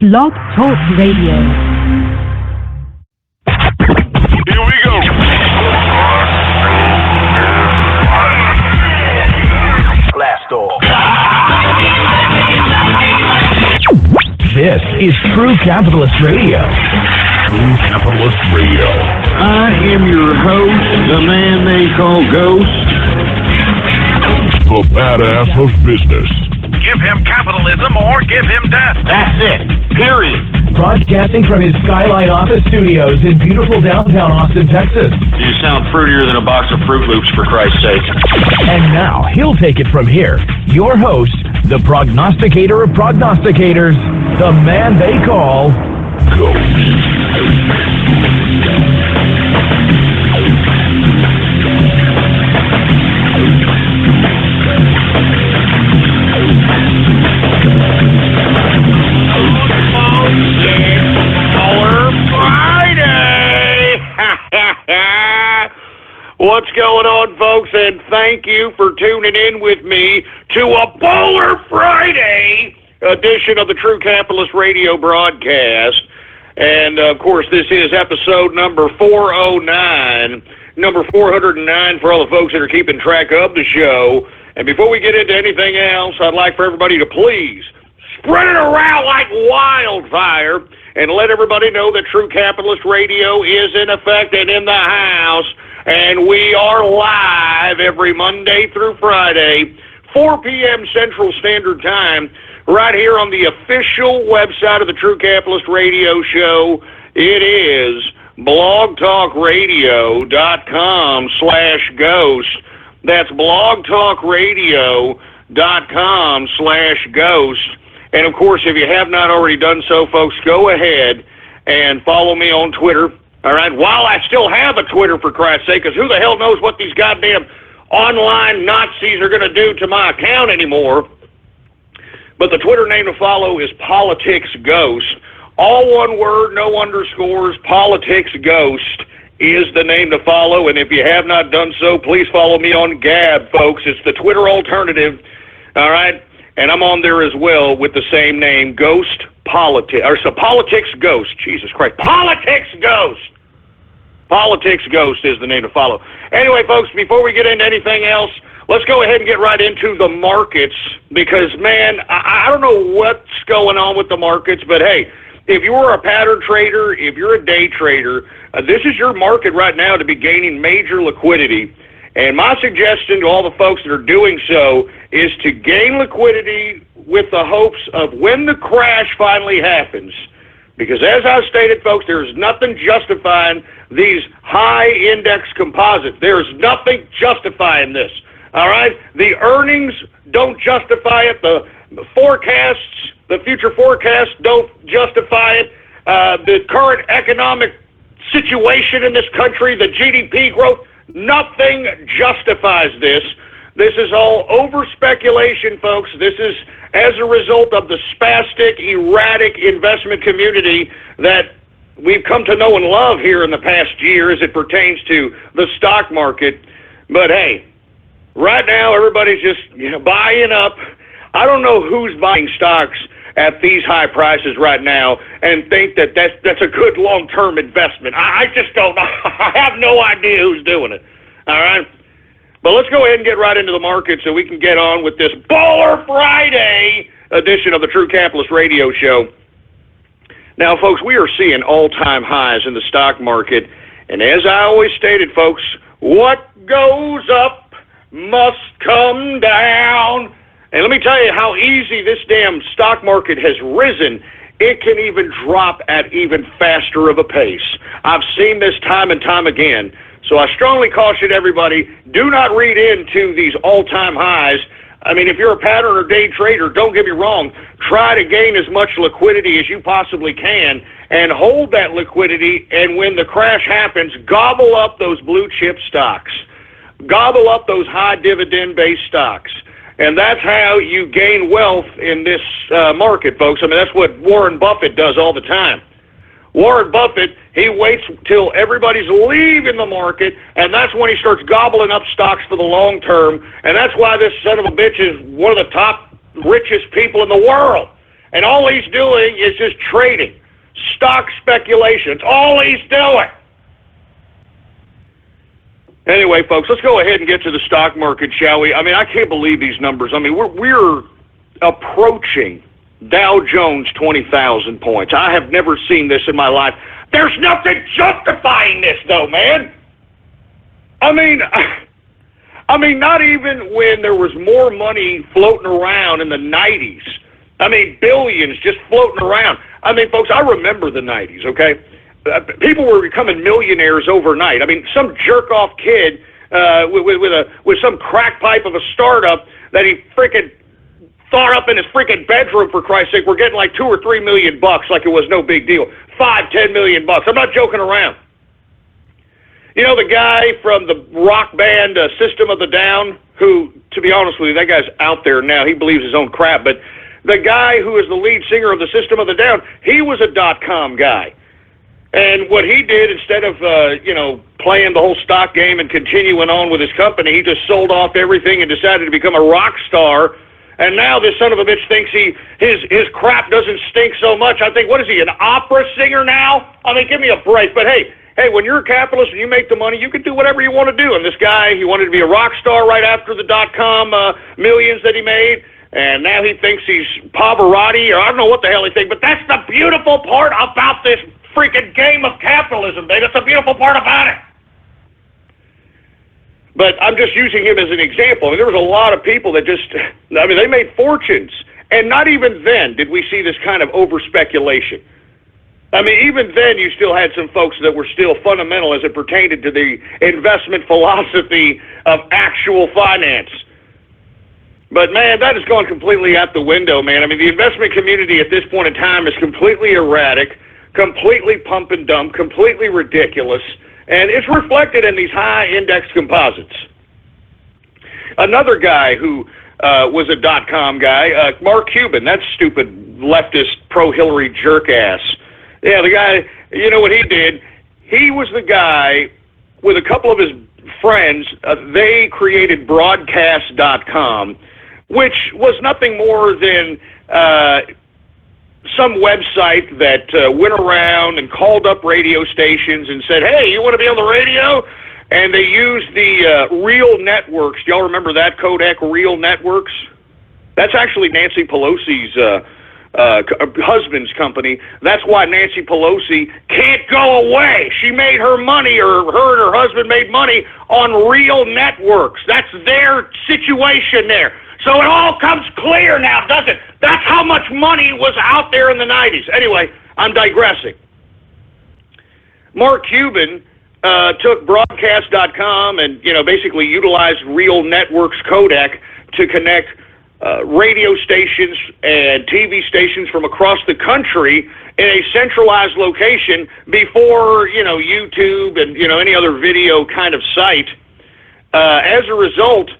Blog Talk Radio. Here we go. Blast off. This is True Capitalist Radio. True Capitalist Radio. I am your host, the man they call Ghost. The badass of business. Give him capitalism or give him death. That's it. Period. Broadcasting from his Skyline office studios in beautiful downtown Austin, Texas. You sound fruitier than a box of Fruit Loops, for Christ's sake. And now, he'll take it from here. Your host, the prognosticator of prognosticators, the man they call Ghost. What's going on, folks? And thank you for tuning in with me to a Bowler Friday edition of the True Capitalist Radio broadcast. And, of course, this is episode number 409, number 409 for all the folks that are keeping track of the show. And before we get into anything else, I'd like for everybody to please spread it around like wildfire and let everybody know that True Capitalist Radio is in effect and in the house. And we are live every Monday through Friday, 4 p.m. Central Standard Time, right here on the official website of the True Capitalist Radio Show. It is blogtalkradio.com/ghost. That's blogtalkradio.com/ghost. And, of course, if you have not already done so, folks, go ahead and follow me on Twitter. All right, while I still have a Twitter, for Christ's sake, because who the hell knows what these goddamn online Nazis are going to do to my account anymore. But the Twitter name to follow is Politics Ghost. All one word, no underscores. Politics Ghost is the name to follow. And if you have not done so, please follow me on Gab, folks. It's the Twitter alternative. All right, and I'm on there as well with the same name, Ghost Politics, or so Politics Ghost. Jesus Christ, Politics Ghost. Politics Ghost is the name to follow. Anyway, folks, before we get into anything else, let's go ahead and get right into the markets because, man, I don't know what's going on with the markets, but hey, if you're a pattern trader, if you're a day trader, this is your market right now to be gaining major liquidity. And my suggestion to all the folks that are doing so is to gain liquidity with the hopes of when the crash finally happens. Because as I stated, folks, there's nothing justifying these high-index composites. There's nothing justifying this, all right? The earnings don't justify it. The forecasts, the future forecasts don't justify it. The current economic situation in this country, the GDP growth, nothing justifies this. This is all over-speculation, folks. This is as a result of the spastic, erratic investment community that we've come to know and love here in the past year as it pertains to the stock market. But hey, right now everybody's just buying up. I don't know who's buying stocks at these high prices right now and think that that's a good long-term investment. I just don't know. I have no idea who's doing it. All right? But let's go ahead and get right into the market so we can get on with this Baller Friday edition of the True Capitalist Radio Show. Now, folks, we are seeing all-time highs in the stock market. And as I always stated, folks, what goes up must come down. And let me tell you how easy this damn stock market has risen. It can even drop at even faster of a pace. I've seen this time and time again. So I strongly caution everybody, do not read into these all-time highs. I mean, if you're a pattern or day trader, don't get me wrong, try to gain as much liquidity as you possibly can and hold that liquidity, and when the crash happens, gobble up those blue chip stocks. Gobble up those high dividend-based stocks. And that's how you gain wealth in this market, folks. I mean, that's what Warren Buffett does all the time. Warren Buffett, he waits till everybody's leaving the market, and that's when he starts gobbling up stocks for the long term. And that's why this son of a bitch is one of the top richest people in the world. And all he's doing is just trading. Stock speculation. It's all he's doing. Anyway, folks, let's go ahead and get to the stock market, shall we? I mean, I can't believe these numbers. I mean, we're approaching Dow Jones 20,000 points. I have never seen this in my life. There's nothing justifying this, though, man. I mean, not even when there was more money floating around in the 90s. I mean, billions just floating around. I mean, folks, I remember the 90s, okay? People were becoming millionaires overnight. I mean, some jerk-off kid with some crack pipe of a startup that he freaking thought up in his freaking bedroom, for Christ's sake, we're getting like $2 or $3 million like it was no big deal. $5-10 million. I'm not joking around. You know the guy from the rock band System of a Down, who, to be honest with you, that guy's out there now. He believes his own crap. But the guy who is the lead singer of the System of a Down, he was a .com guy. And what he did, instead of, playing the whole stock game and continuing on with his company, he just sold off everything and decided to become a rock star. And now this son of a bitch thinks his crap doesn't stink so much. I think, what is he, an opera singer now? I mean, give me a break. But hey, when you're a capitalist and you make the money, you can do whatever you want to do. And this guy, he wanted to be a rock star right after the .com millions that he made. And now he thinks he's Pavarotti, or I don't know what the hell he thinks. But that's the beautiful part about this freaking game of capitalism, baby. That's the beautiful part about it. But I'm just using him as an example. I mean, there was a lot of people that they made fortunes. And not even then did we see this kind of over-speculation. I mean, even then you still had some folks that were still fundamental as it pertained to the investment philosophy of actual finance. But, man, that has gone completely out the window, man. I mean, the investment community at this point in time is completely erratic, completely pump and dump, completely ridiculous. And it's reflected in these high-index composites. Another guy who was a .com guy, Mark Cuban, that stupid leftist pro-Hillary jerk-ass. Yeah, the guy, you know what he did? He was the guy with a couple of his friends. They created Broadcast.com, which was nothing more than some website that went around and called up radio stations and said, hey, you want to be on the radio? And they used the Real Networks. Do y'all remember that codec, Real Networks? That's actually Nancy Pelosi's husband's company. That's why Nancy Pelosi can't go away. She made her money, or her and her husband made money on Real Networks. That's their situation there. So it all comes clear now, doesn't it? That's how much money was out there in the 90s. Anyway, I'm digressing. Mark Cuban took Broadcast.com and, basically utilized Real Networks codec to connect radio stations and TV stations from across the country in a centralized location before, YouTube and, any other video kind of site. As a result,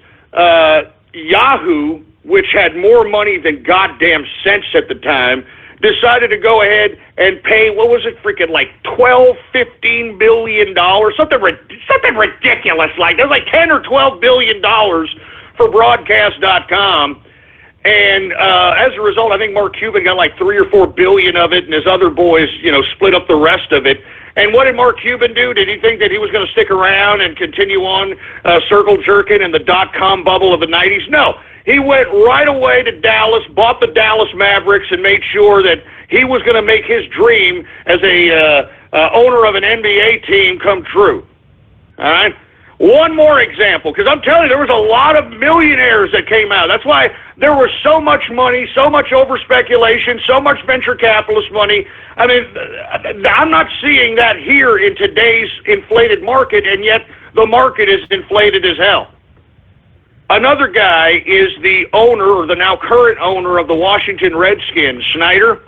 Yahoo, which had more money than goddamn sense at the time, decided to go ahead and pay, what was it, freaking like $12-15 billion, something ridiculous like that. It was like $10 or $12 billion for Broadcast.com. And as a result, I think Mark Cuban got like $3 or $4 billion of it, and his other boys, split up the rest of it. And what did Mark Cuban do? Did he think that he was going to stick around and continue on circle jerking in the .com bubble of the 90s? No. He went right away to Dallas, bought the Dallas Mavericks, and made sure that he was going to make his dream as a owner of an NBA team come true. All right? One more example, because I'm telling you, there was a lot of millionaires that came out. That's why there was so much money, so much over-speculation, so much venture capitalist money. I mean, I'm not seeing that here in today's inflated market, and yet the market is inflated as hell. Another guy is the owner, or the now current owner, of the Washington Redskins, Snyder.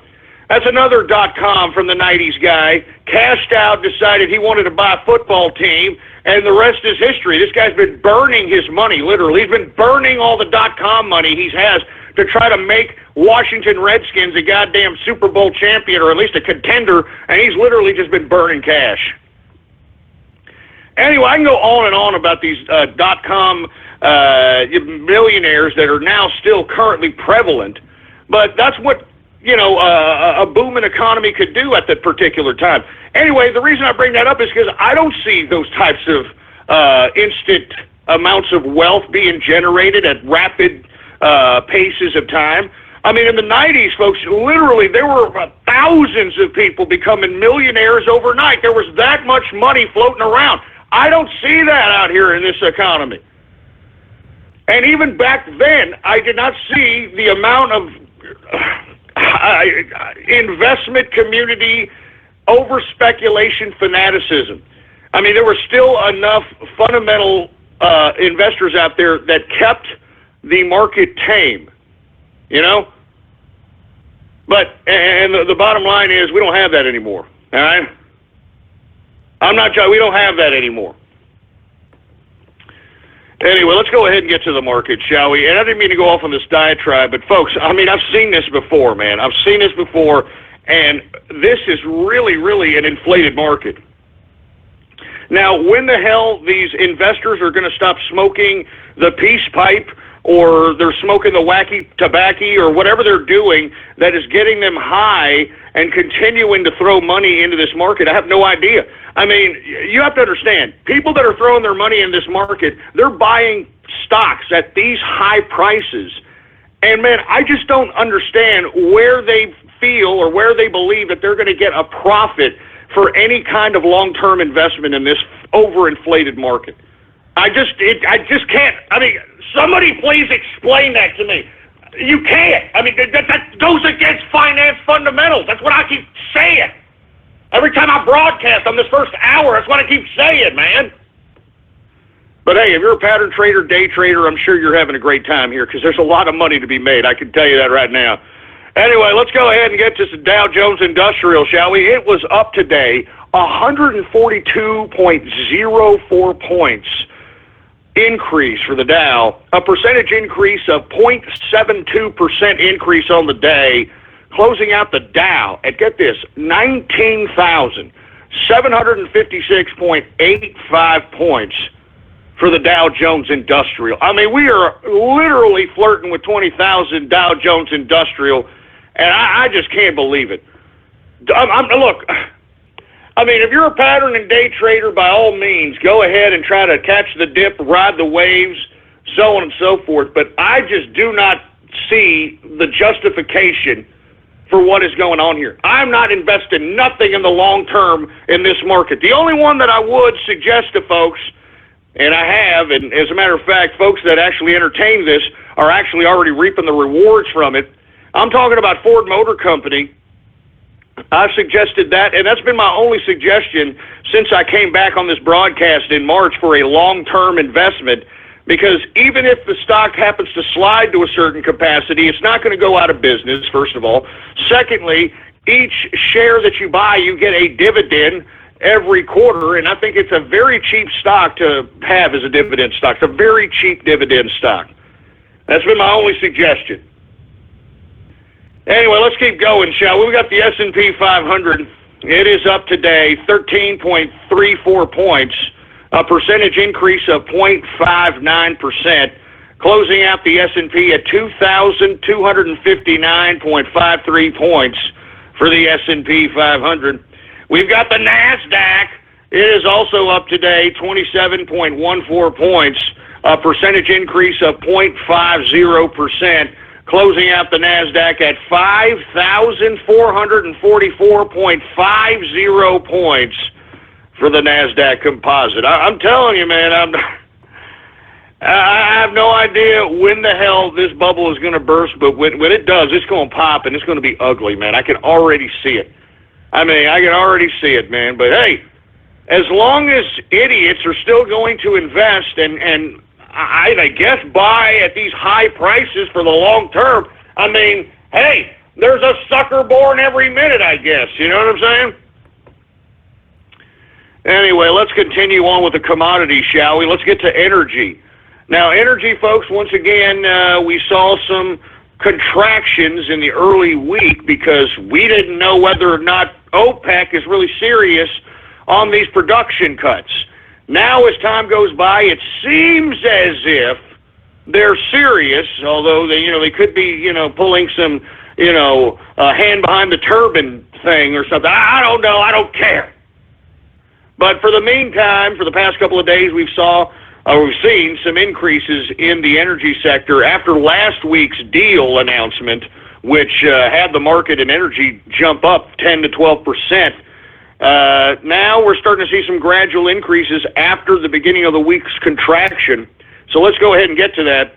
That's another .com from the 90s guy. Cashed out, decided he wanted to buy a football team, and the rest is history. This guy's been burning his money, literally. He's been burning all the .com money he has to try to make Washington Redskins a goddamn Super Bowl champion, or at least a contender, and he's literally just been burning cash. Anyway, I can go on and on about these .com millionaires that are now still currently prevalent, but that's what a booming economy could do at that particular time. Anyway, the reason I bring that up is because I don't see those types of instant amounts of wealth being generated at rapid paces of time. I mean, in the 90s, folks, literally there were thousands of people becoming millionaires overnight. There was that much money floating around. I don't see that out here in this economy. And even back then, I did not see the amount of investment community over-speculation fanaticism. I mean, there were still enough fundamental investors out there that kept the market tame, But, and the bottom line is, we don't have that anymore, all right? We don't have that anymore. Anyway, let's go ahead and get to the market, shall we? And I didn't mean to go off on this diatribe, but folks, I mean, I've seen this before, man. I've seen this before, and this is really, really an inflated market. Now, when the hell these investors are going to stop smoking the peace pipe, or they're smoking the wacky tobacco, or whatever they're doing that is getting them high and continuing to throw money into this market, I have no idea. I mean, you have to understand, people that are throwing their money in this market, they're buying stocks at these high prices. And, man, I just don't understand where they feel or where they believe that they're going to get a profit for any kind of long-term investment in this overinflated market. I just can't. I mean, somebody please explain that to me. You can't. I mean, that goes against finance fundamentals. That's what I keep saying. Every time I broadcast on this first hour, that's what I keep saying, man. But hey, if you're a pattern trader, day trader, I'm sure you're having a great time here because there's a lot of money to be made. I can tell you that right now. Anyway, let's go ahead and get to the Dow Jones Industrial, shall we? It was up today 142.04 points increase for the Dow, a percentage increase of 0.72% increase on the day, closing out the Dow at, get this, 19,756.85 points for the Dow Jones Industrial. I mean, we are literally flirting with 20,000 Dow Jones Industrial, and I just can't believe it. Look, I mean, if you're a pattern and day trader, by all means, go ahead and try to catch the dip, ride the waves, so on and so forth. But I just do not see the justification for what is going on here. I'm not investing nothing in the long term in this market. The only one that I would suggest to folks, and I have, and as a matter of fact, folks that actually entertain this are actually already reaping the rewards from it. I'm talking about Ford Motor Company. I've suggested that, and that's been my only suggestion since I came back on this broadcast in March for a long-term investment, because even if the stock happens to slide to a certain capacity, it's not going to go out of business, first of all. Secondly, each share that you buy, you get a dividend every quarter, and I think it's a very cheap stock to have as a dividend stock. It's a very cheap dividend stock. That's been my only suggestion. Anyway, let's keep going, shall we? We got the S&P 500. It is up today 13.34 points, a percentage increase of 0.59%, closing out the S&P at 2,259.53 points for the S&P 500. We've got the NASDAQ. It is also up today 27.14 points, a percentage increase of 0.50%. Closing out the NASDAQ at 5,444.50 points for the NASDAQ composite. I'm telling you, man, I have no idea when the hell this bubble is going to burst, but when it does, it's going to pop, and it's going to be ugly, man. I can already see it. I mean, I can already see it, man. But, hey, as long as idiots are still going to invest and I guess buy at these high prices for the long term, I mean, hey, there's a sucker born every minute, I guess. You know what I'm saying? Anyway, let's continue on with the commodity, shall we? Let's get to energy. Now, energy, folks, once again, we saw some contractions in the early week because we didn't know whether or not OPEC is really serious on these production cuts. Now, as time goes by, it seems as if they're serious, although they could be, pulling some, hand behind the turban thing or something. I don't know. I don't care. But for the meantime, for the past couple of days, we've seen some increases in the energy sector after last week's deal announcement, which had the market and energy jump up 10 to 12%. Now we're starting to see some gradual increases after the beginning of the week's contraction. So let's go ahead and get to that.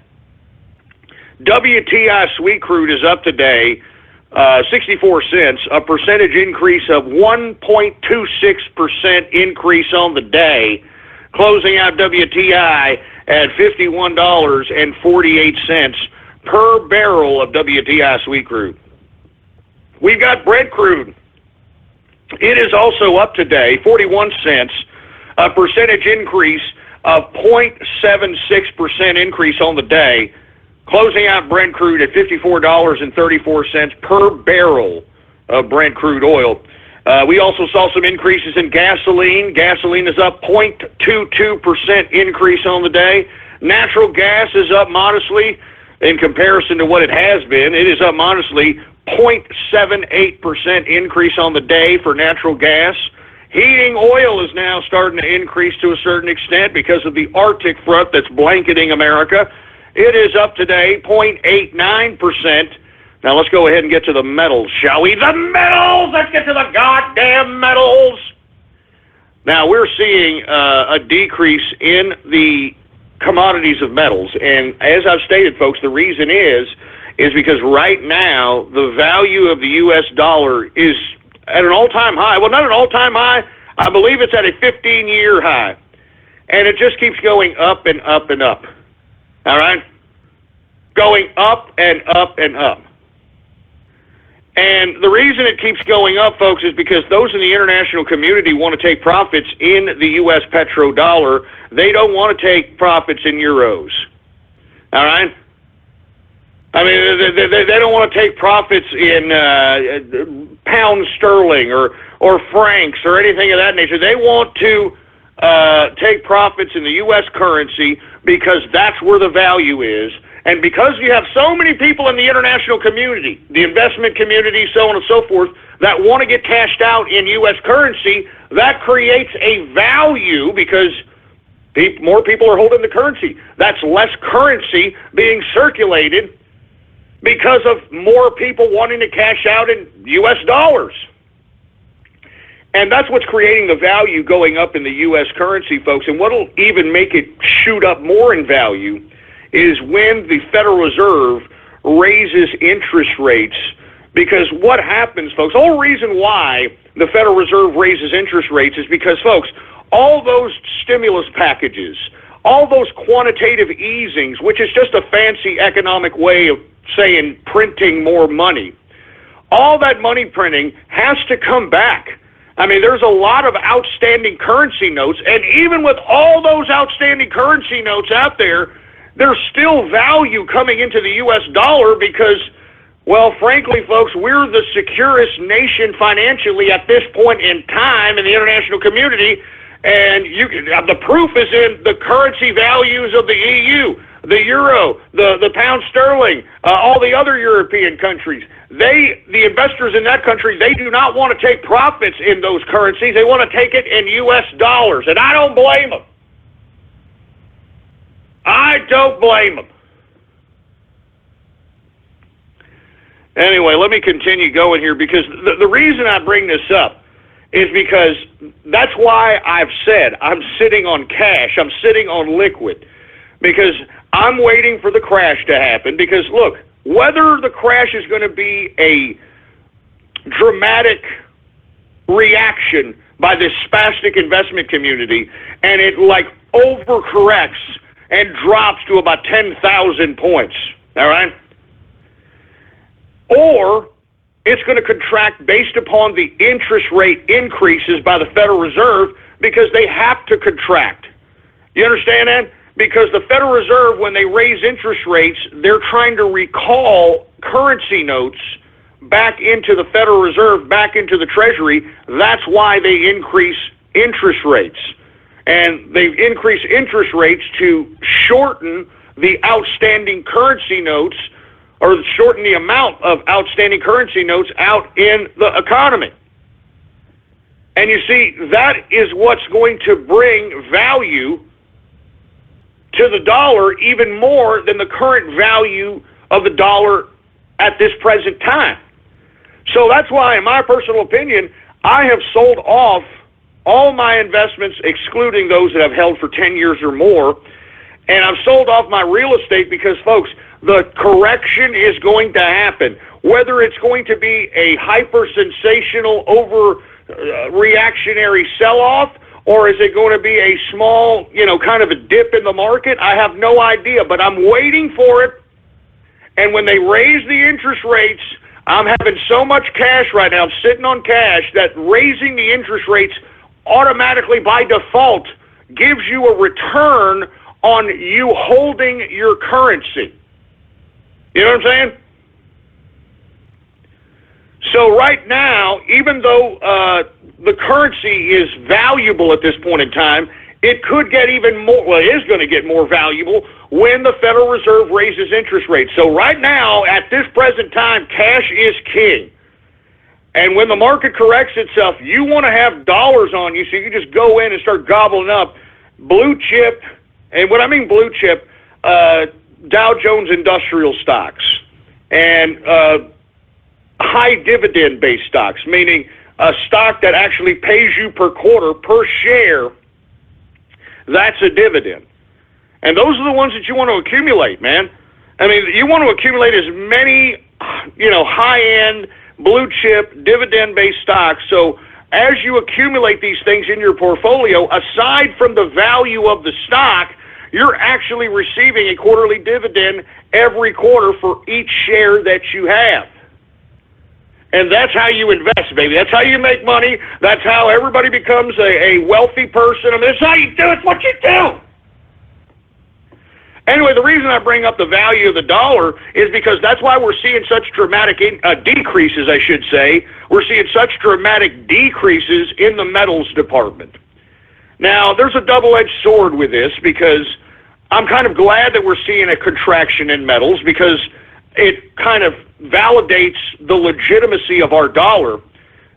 WTI sweet crude is up today, 64 cents, a percentage increase of 1.26% increase on the day, closing out WTI at $51.48 per barrel of WTI sweet crude. We've got Brent crude. It is also up today, 41 cents, a percentage increase of 0.76% increase on the day, closing out Brent crude at $54.34 per barrel of Brent crude oil. We also saw some increases in gasoline. Gasoline is up 0.22% increase on the day. Natural gas is up modestly in comparison to what it has been. It is up modestly 0.78% increase on the day for natural gas. Heating oil is now starting to increase to a certain extent because of the Arctic front that's blanketing America. It is up today 0.89%. Now let's go ahead and get to the metals, shall we? The metals! Let's get to the goddamn metals! Now we're seeing a decrease in the commodities of metals. And as I've stated, folks, the reason is because right now the value of the U.S. dollar is at an all-time high. Well, not an all-time high. I believe it's at a 15-year high. And it just keeps going up and up and up. All right? Going up and up and up. And the reason it keeps going up, folks, is because those in the international community want to take profits in the U.S. petrodollar. They don't want to take profits in euros. All right? I mean, they don't want to take profits in pound sterling or francs or anything of that nature. They want to take profits in the U.S. currency because that's where the value is. And because you have so many people in the international community, the investment community, so on and so forth, that want to get cashed out in U.S. currency, that creates a value because more people are holding the currency. That's less currency being circulated because of more people wanting to cash out in U.S. dollars. And that's what's creating the value going up in the U.S. currency, folks. And what'll even make it shoot up more in value is when the Federal Reserve raises interest rates. Because what happens, folks, the whole reason why the Federal Reserve raises interest rates is because, folks, all those stimulus packages, all those quantitative easings, which is just a fancy economic way of saying printing more money, all that money printing has to come back. I mean, there's a lot of outstanding currency notes, and even with all those outstanding currency notes out there, there's still value coming into the U.S. dollar because, well, frankly, folks, we're the securest nation financially at this point in time in the international community, and the proof is in the currency values of the EU, the euro, the pound sterling, all the other European countries. The investors in that country, they do not want to take profits in those currencies. They want to take it in U.S. dollars, and I don't blame them. I don't blame them. Anyway, let me continue going here because the reason I bring this up is because that's why I've said I'm sitting on cash, I'm sitting on liquid, because I'm waiting for the crash to happen. Because, look, whether the crash is going to be a dramatic reaction by this spastic investment community and it, like, overcorrects and drops to about 10,000 points, all right? Or it's going to contract based upon the interest rate increases by the Federal Reserve because they have to contract. You understand that? Because the Federal Reserve, when they raise interest rates, they're trying to recall currency notes back into the Federal Reserve, back into the Treasury. That's why they increase interest rates. And they increase interest rates to shorten the outstanding currency notes or shorten the amount of outstanding currency notes out in the economy. And you see, that is what's going to bring value to the dollar even more than the current value of the dollar at this present time. So that's why, in my personal opinion, I have sold off all my investments, excluding those that I've held for 10 years or more, and I've sold off my real estate because, folks, the correction is going to happen. Whether it's going to be a hyper-sensational, over-reactionary sell-off, or is it going to be a small, kind of a dip in the market, I have no idea, but I'm waiting for it. And when they raise the interest rates, I'm having so much cash right now, I'm sitting on cash, that raising the interest rates automatically by default gives you a return on you holding your currency. You know what I'm saying? So right now, even though the currency is valuable at this point in time, it could get even more, well, it is going to get more valuable when the Federal Reserve raises interest rates. So right now, at this present time, cash is king. And when the market corrects itself, you want to have dollars on you so you can just go in and start gobbling up blue chip, and what I mean blue chip, Dow Jones Industrial stocks, and high dividend-based stocks, meaning a stock that actually pays you per quarter, per share. That's a dividend. And those are the ones that you want to accumulate, man. I mean, you want to accumulate as many, high-end, blue-chip, dividend-based stocks. So as you accumulate these things in your portfolio, aside from the value of the stock, you're actually receiving a quarterly dividend every quarter for each share that you have. And that's how you invest, baby. That's how you make money. That's how everybody becomes a wealthy person. I mean, that's how you do it. It's what you do. Anyway, the reason I bring up the value of the dollar is because that's why we're seeing such dramatic decreases, I should say. We're seeing such dramatic decreases in the metals department. Now, there's a double-edged sword with this because I'm kind of glad that we're seeing a contraction in metals because it kind of validates the legitimacy of our dollar.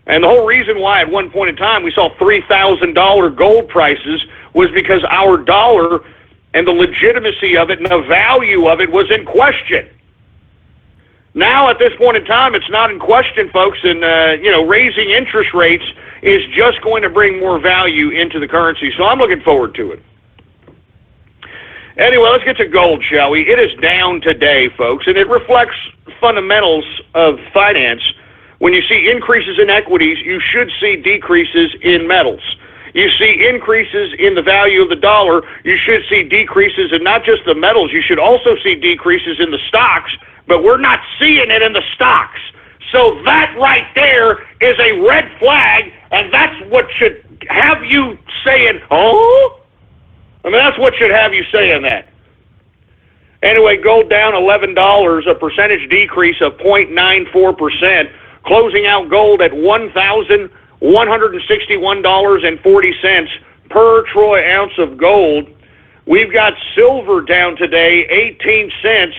And the whole reason why at one point in time we saw $3,000 gold prices was because our dollar and the legitimacy of it and the value of it was in question. Now, at this point in time, it's not in question, folks, and, raising interest rates is just going to bring more value into the currency. So I'm looking forward to it. Anyway, let's get to gold, shall we? It is down today, folks, and it reflects fundamentals of finance. When you see increases in equities, you should see decreases in metals. You see increases in the value of the dollar, you should see decreases in not just the metals, you should also see decreases in the stocks, but we're not seeing it in the stocks. So that right there is a red flag, and that's what should have you saying, oh? I mean, that's what should have you saying that. Anyway, gold down $11, a percentage decrease of 0.94%, closing out gold at $1,161.40 per troy ounce of gold. We've got silver down today, 18 cents,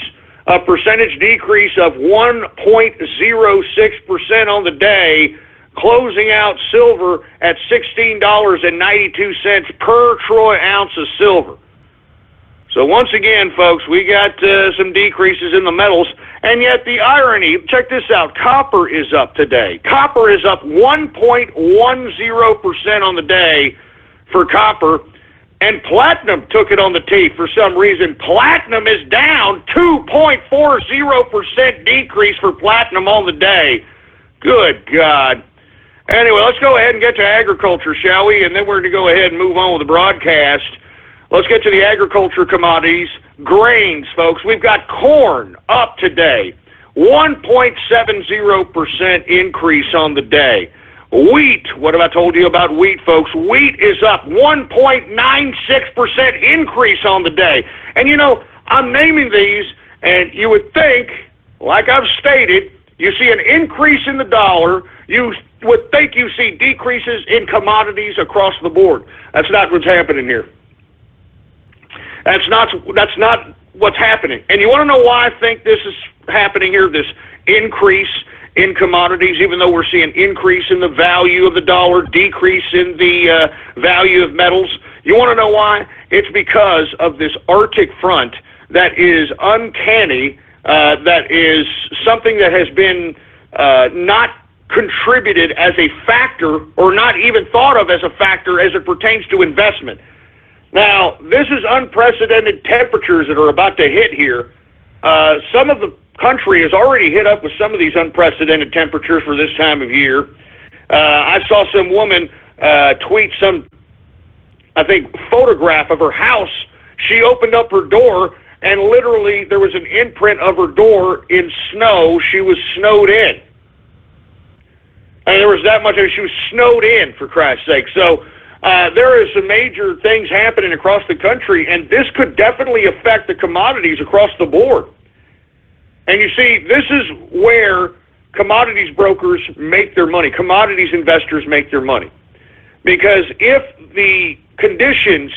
a percentage decrease of 1.06% on the day, closing out silver at $16.92 per troy ounce of silver. So once again, folks, we got some decreases in the metals, and yet the irony, check this out, copper is up today. Copper is up 1.10% on the day for copper, and platinum took it on the teeth for some reason. Platinum is down 2.40% decrease for platinum on the day. Good God. Anyway, let's go ahead and get to agriculture, shall we? And then we're going to go ahead and move on with the broadcast. Let's get to the agriculture commodities. Grains, folks. We've got corn up today. 1.70% increase on the day. Wheat, what have I told you about wheat, folks? Wheat is up 1.96% increase on the day. And, I'm naming these, and you would think, like I've stated, you see an increase in the dollar, you would think you see decreases in commodities across the board. That's not what's happening here. That's not what's happening. And you want to know why I think this is happening here, this increase in commodities, even though we're seeing increase in the value of the dollar, decrease in the value of metals? You want to know why? It's because of this Arctic front that is uncanny, that is something that has been not contributed as a factor, or not even thought of as a factor as it pertains to investment. Now, this is unprecedented temperatures that are about to hit here. Some of the country is already hit up with some of these unprecedented temperatures for this time of year. I saw some woman tweet some, I think, photograph of her house. She opened up her door, and literally there was an imprint of her door in snow. She was snowed in. And there was that much, she was snowed in, for Christ's sake. So there is some major things happening across the country, and this could definitely affect the commodities across the board. And you see, this is where commodities brokers make their money. Commodities investors make their money. Because if the conditions,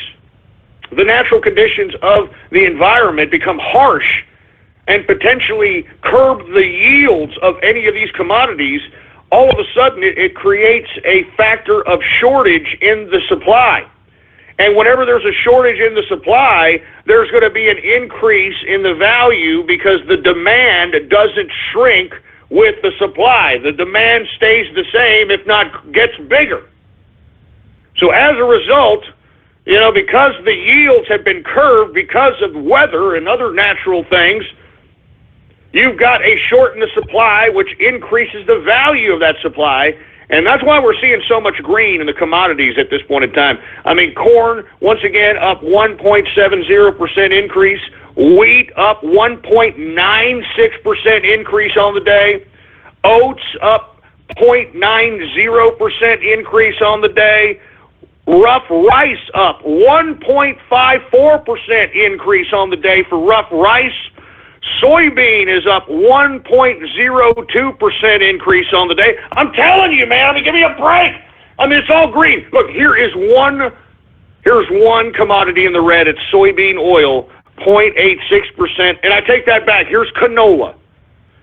the natural conditions of the environment become harsh and potentially curb the yields of any of these commodities, all of a sudden it creates a factor of shortage in the supply. And whenever there's a shortage in the supply, there's going to be an increase in the value because the demand doesn't shrink with the supply. The demand stays the same, if not gets bigger. So as a result, because the yields have been curbed because of weather and other natural things, you've got a short in the supply, which increases the value of that supply. And that's why we're seeing so much green in the commodities at this point in time. I mean, corn, once again, up 1.70% increase. Wheat up 1.96% increase on the day. Oats up 0.90% increase on the day. Rough rice up 1.54% increase on the day for rough rice. Soybean is up 1.02% increase on the day. I'm telling you, man, give me a break. It's all green. Look, here's one commodity in the red. It's soybean oil, 0.86%. And I take that back. Here's canola.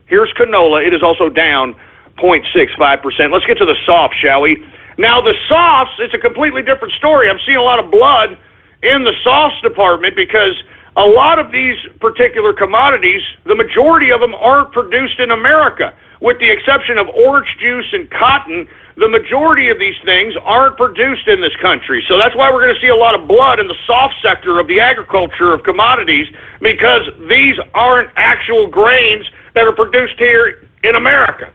It is also down 0.65%. Let's get to the softs, shall we? Now, the softs, it's a completely different story. I'm seeing a lot of blood in the softs department because a lot of these particular commodities, the majority of them aren't produced in America. With the exception of orange juice and cotton, the majority of these things aren't produced in this country. So that's why we're going to see a lot of blood in the soft sector of the agriculture of commodities, because these aren't actual grains that are produced here in America.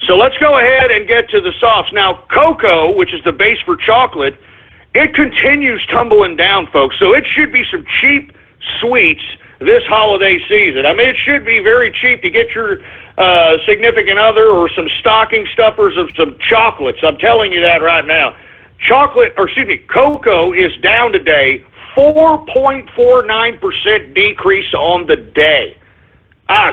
So let's go ahead and get to the softs. Now, cocoa, which is the base for chocolate, it continues tumbling down, folks. So it should be some cheap sweets this holiday season. It should be very cheap to get your significant other or some stocking stuffers of some chocolates. I'm telling you that right now. Cocoa is down today, 4.49% decrease on the day.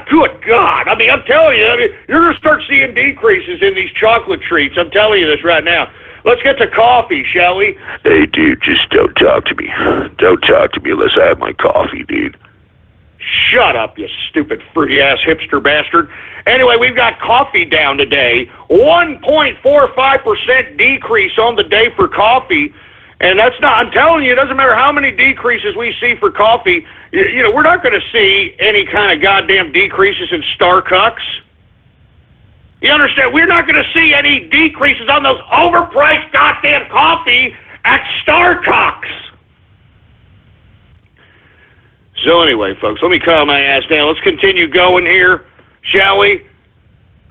Good God. I'm telling you, you're going to start seeing decreases in these chocolate treats. I'm telling you this right now. Let's get to coffee, shall we? Hey, dude, just don't talk to me. Don't talk to me unless I have my coffee, dude. Shut up, you stupid fruity-ass hipster bastard. Anyway, we've got coffee down today. 1.45% decrease on the day for coffee. And that's not, I'm telling you, it doesn't matter how many decreases we see for coffee. We're not going to see any kind of goddamn decreases in Starbucks. You understand? We're not going to see any decreases on those overpriced goddamn coffee at Starbucks. So anyway, folks, let me calm my ass down. Let's continue going here, shall we?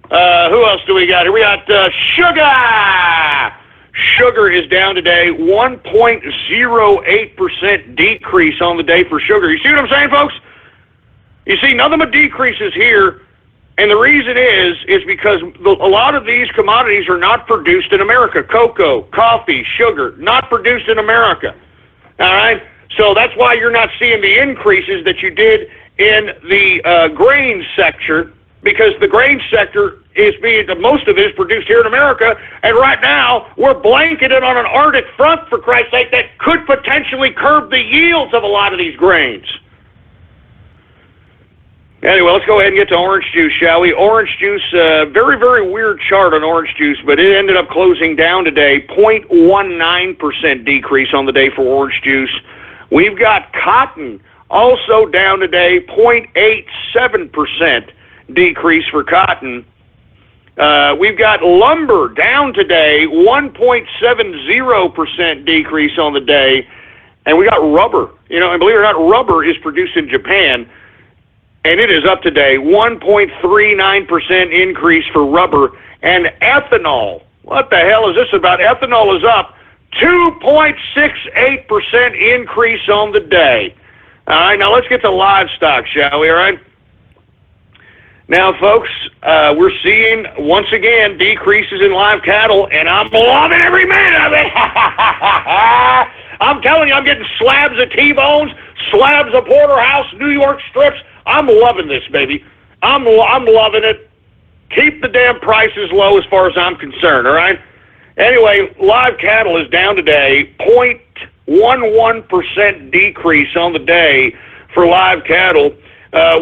Who else do we got here? We got sugar. Sugar is down today, 1.08% decrease on the day for sugar. You see what I'm saying, folks? You see, nothing but decreases here. And the reason is because a lot of these commodities are not produced in America. Cocoa, coffee, sugar, not produced in America. All right? So that's why you're not seeing the increases that you did in the grain sector, because the grain sector most of it is produced here in America, and right now we're blanketed on an Arctic front, for Christ's sake, that could potentially curb the yields of a lot of these grains. Anyway, let's go ahead and get to orange juice, shall we? Orange juice, very, very weird chart on orange juice, but it ended up closing down today, 0.19% decrease on the day for orange juice. We've got cotton also down today, 0.87% decrease for cotton. We've got lumber down today, 1.70% decrease on the day. And we got rubber, and believe it or not, rubber is produced in Japan, and it is up today, 1.39% increase for rubber. And ethanol, what the hell is this about? Ethanol is up 2.68% increase on the day. All right, now let's get to livestock, shall we, all right? Now, folks, we're seeing, once again, decreases in live cattle, and I'm loving every minute of it. I'm telling you, I'm getting slabs of T-bones, slabs of porterhouse, New York strips. I'm loving this, baby. I'm loving it. Keep the damn prices low as far as I'm concerned, all right? Anyway, live cattle is down today, 0.11% decrease on the day for live cattle.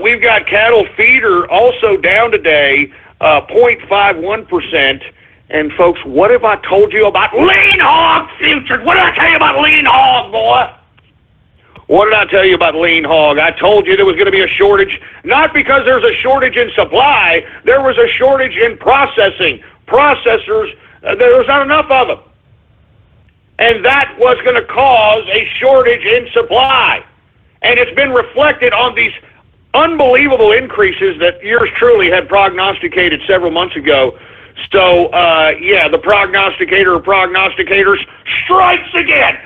We've got cattle feeder also down today, 0.51%. And folks, what have I told you about lean hog futures? What did I tell you about lean hog, boy? What did I tell you about lean hog? I told you there was going to be a shortage, not because there's a shortage in supply, there was a shortage in processing. Processors, there was not enough of them. And that was going to cause a shortage in supply. And it's been reflected on these unbelievable increases that yours truly had prognosticated several months ago. So, the prognosticator of prognosticators strikes again.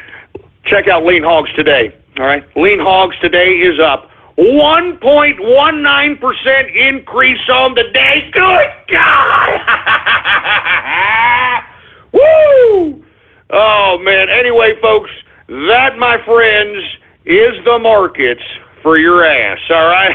Check out lean hogs today, all right? Lean hogs today is up 1.19% increase on the day. Good God! Woo! Oh, man. Anyway, folks, that, my friends, is the markets for your ass, all right?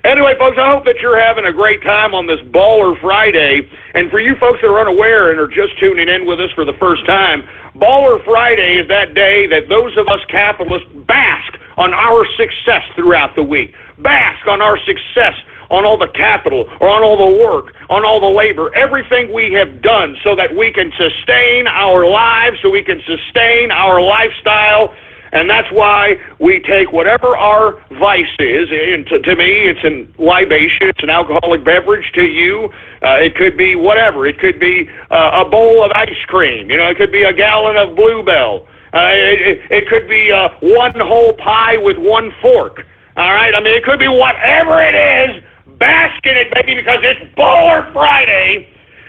Anyway, folks, I hope that you're having a great time on this Baller Friday. And for you folks that are unaware and are just tuning in with us for the first time, Baller Friday is that day that those of us capitalists bask on our success throughout the week. Bask on our success, on all the capital, or on all the work, on all the labor, everything we have done so that we can sustain our lives, so we can sustain our lifestyle. And that's why we take whatever our vice is, and to me, it's a libation, it's an alcoholic beverage. To you, it could be whatever. It could be a bowl of ice cream. It could be a gallon of Bluebell. It could be one whole pie with one fork. All right? I mean, it could be whatever it is. Bask in it, baby, because it's Baller Friday.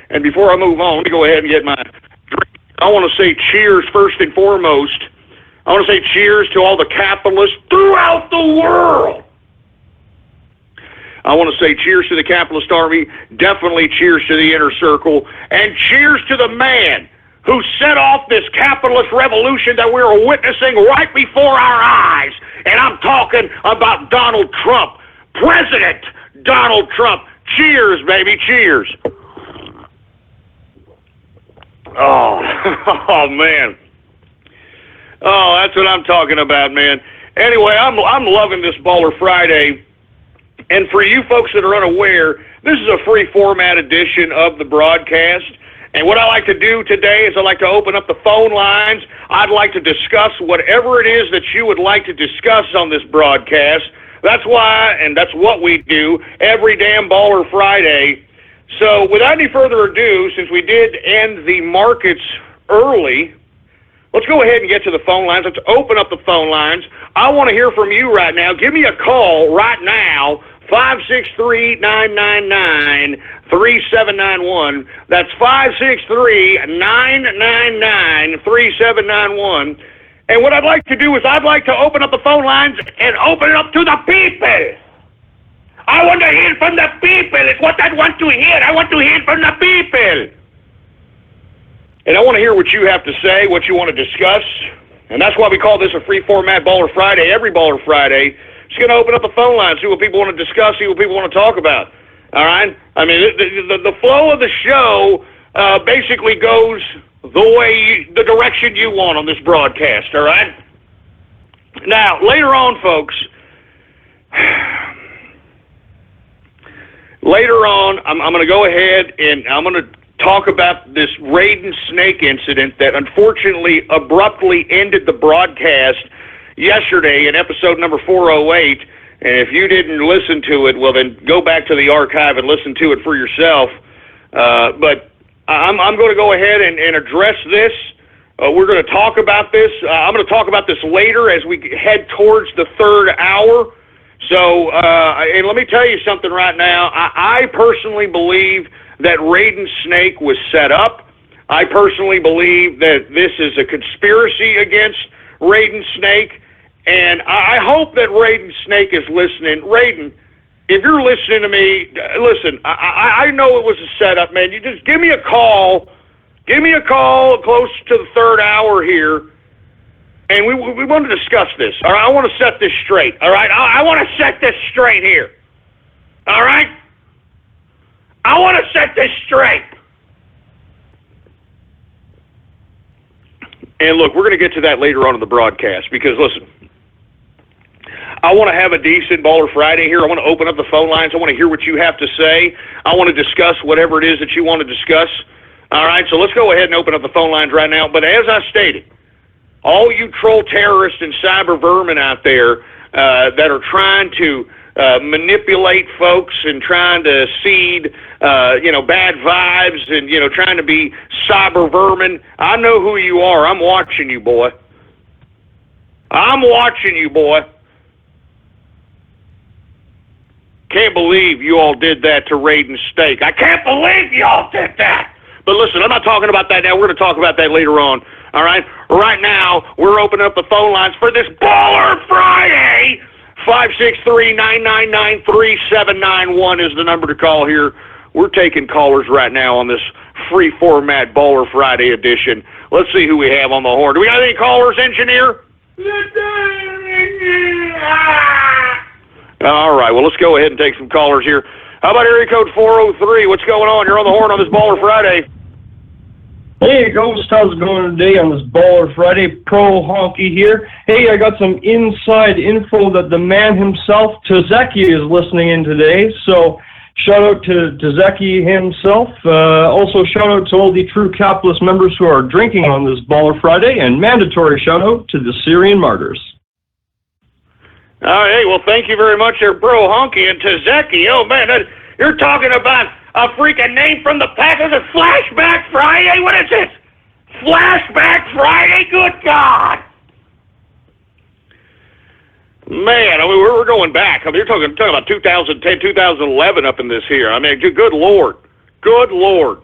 And before I move on, let me go ahead and get my drink. I want to say cheers first and foremost. I want to say cheers to all the capitalists throughout the world. I want to say cheers to the capitalist army, definitely cheers to the inner circle, and cheers to the man who set off this capitalist revolution that we are witnessing right before our eyes. And I'm talking about Donald Trump, President Donald Trump. Cheers, baby, cheers. Oh, oh man. Oh, that's what I'm talking about, man. Anyway, I'm loving this Baller Friday. And for you folks that are unaware, this is a free format edition of the broadcast. And what I like to do today is I like to open up the phone lines. I'd like to discuss whatever it is that you would like to discuss on this broadcast. That's why, and that's what we do every damn Baller Friday. So without any further ado, since we did end the markets early, let's go ahead and get to the phone lines. Let's open up the phone lines. I want to hear from you right now. Give me a call right now, 563-999-3791. That's 563-999-3791. And what I'd like to do is I'd like to open up the phone lines and open it up to the people. I want to hear from the people. It's what I want to hear. I want to hear from the people. And I want to hear what you have to say, what you want to discuss. And that's why we call this a free format Baller Friday, every Baller Friday. Just going to open up the phone line, see what people want to discuss, see what people want to talk about. All right? I mean, the flow of the show basically goes the direction you want on this broadcast, all right? Now, later on, folks, later on, I'm going to go ahead and I'm going to talk about this Raiden Snake incident that unfortunately abruptly ended the broadcast yesterday in episode number 408. And if you didn't listen to it, well, then go back to the archive and listen to it for yourself. But I'm going to go ahead and address this. We're going to talk about this. I'm going to talk about this later as we head towards the third hour. So, and let me tell you something right now. I personally believe that Raiden Snake was set up. I personally believe that this is a conspiracy against Raiden Snake. And I hope that Raiden Snake is listening. Raiden, if you're listening to me, listen, I know it was a setup, man. You just give me a call. Give me a call close to the third hour here. And we want to discuss this. All right, I want to set this straight. All right, I want to set this straight here. All right, I want to set this straight. And look, we're going to get to that later on in the broadcast because listen, I want to have a decent Baller Friday here. I want to open up the phone lines. I want to hear what you have to say. I want to discuss whatever it is that you want to discuss. All right, so let's go ahead and open up the phone lines right now. But as I stated, all you troll terrorists and cyber vermin out there that are trying to manipulate folks and trying to seed, bad vibes and, trying to be cyber vermin, I know who you are. I'm watching you, boy. I'm watching you, boy. Can't believe you all did that to Raiden Snake. I can't believe you all did that. But listen, I'm not talking about that now. We're going to talk about that later on. All right? Right now, we're opening up the phone lines for this Baller Friday. 563-999-3791 is the number to call here. We're taking callers right now on this free format Baller Friday edition. Let's see who we have on the horn. Do we got any callers, engineer? All right, well, let's go ahead and take some callers here. How about area code 403? What's going on? You're on the horn on this Baller Friday. Hey, Ghost, how's it going today on this Baller Friday? Pro Honky here. Hey, I got some inside info that the man himself, Tazeki, is listening in today. So, shout out to Tazeki himself. Also, shout out to all the True Capitalist members who are drinking on this Baller Friday. And mandatory shout out to the Syrian martyrs. All right, well, thank you very much there, Bro Honky and Tazeki. Oh, man, you're talking about a freaking name from the Packers. Is it Flashback Friday? What is this? Flashback Friday? Good God. Man, I mean, we're going back. I mean, you're talking about 2010, 2011 up in this here. I mean, good Lord. Good Lord.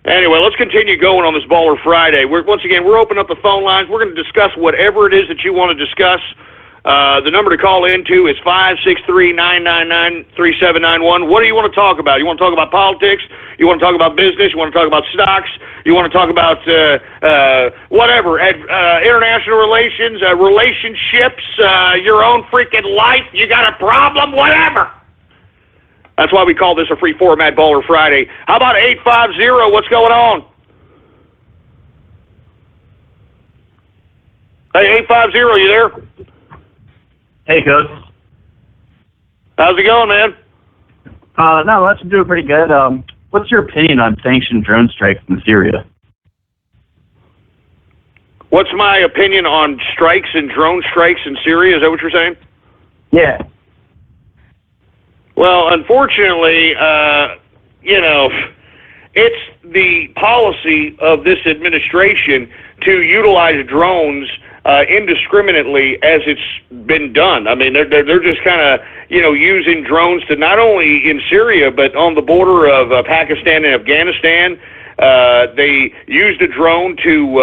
Anyway, let's continue going on this Baller Friday. Once again, we're opening up the phone lines. We're going to discuss whatever it is that you want to discuss. The number to call into is 563-999-3791. What do you want to talk about? You want to talk about politics? You want to talk about business? You want to talk about stocks? You want to talk about whatever, international relations, relationships, your own freaking life? You got a problem? Whatever. That's why we call this a free format Baller Friday. How about 850? What's going on? Hey, 850, you there? Hey, Coach. How's it going, man? No, that's doing pretty good. What's your opinion on sanctioned drone strikes in Syria? What's my opinion on strikes and drone strikes in Syria? Is that what you're saying? Yeah. Well, unfortunately, it's the policy of this administration to utilize drones indiscriminately as it's been done. I mean, they're just kind of, using drones to not only in Syria, but on the border of Pakistan and Afghanistan. They used a drone to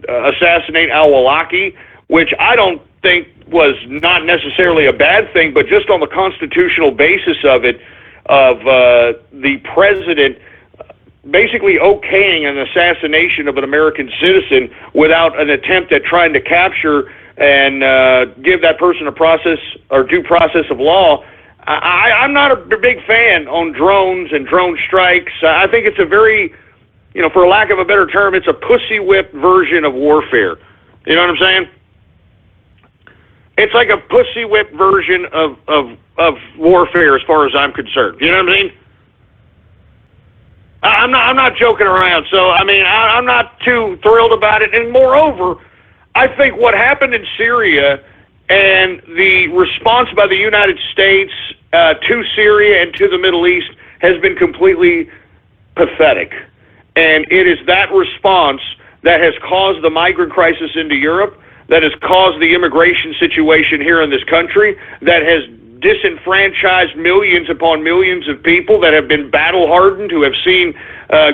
assassinate al-Awlaki, which I don't think was not necessarily a bad thing, but just on the constitutional basis of it, of the president basically okaying an assassination of an American citizen without an attempt at trying to capture and give that person a process or due process of law. I'm not a big fan on drones and drone strikes. I think it's a very, for lack of a better term, it's a pussy whip version of warfare. You know what I'm saying? It's like a pussy whip version of warfare as far as I'm concerned. You know what I mean? I'm not joking around. So, I'm not too thrilled about it. And moreover, I think what happened in Syria and the response by the United States to Syria and to the Middle East has been completely pathetic. And it is that response that has caused the migrant crisis into Europe, that has caused the immigration situation here in this country, that has disenfranchised millions upon millions of people that have been battle-hardened, who have seen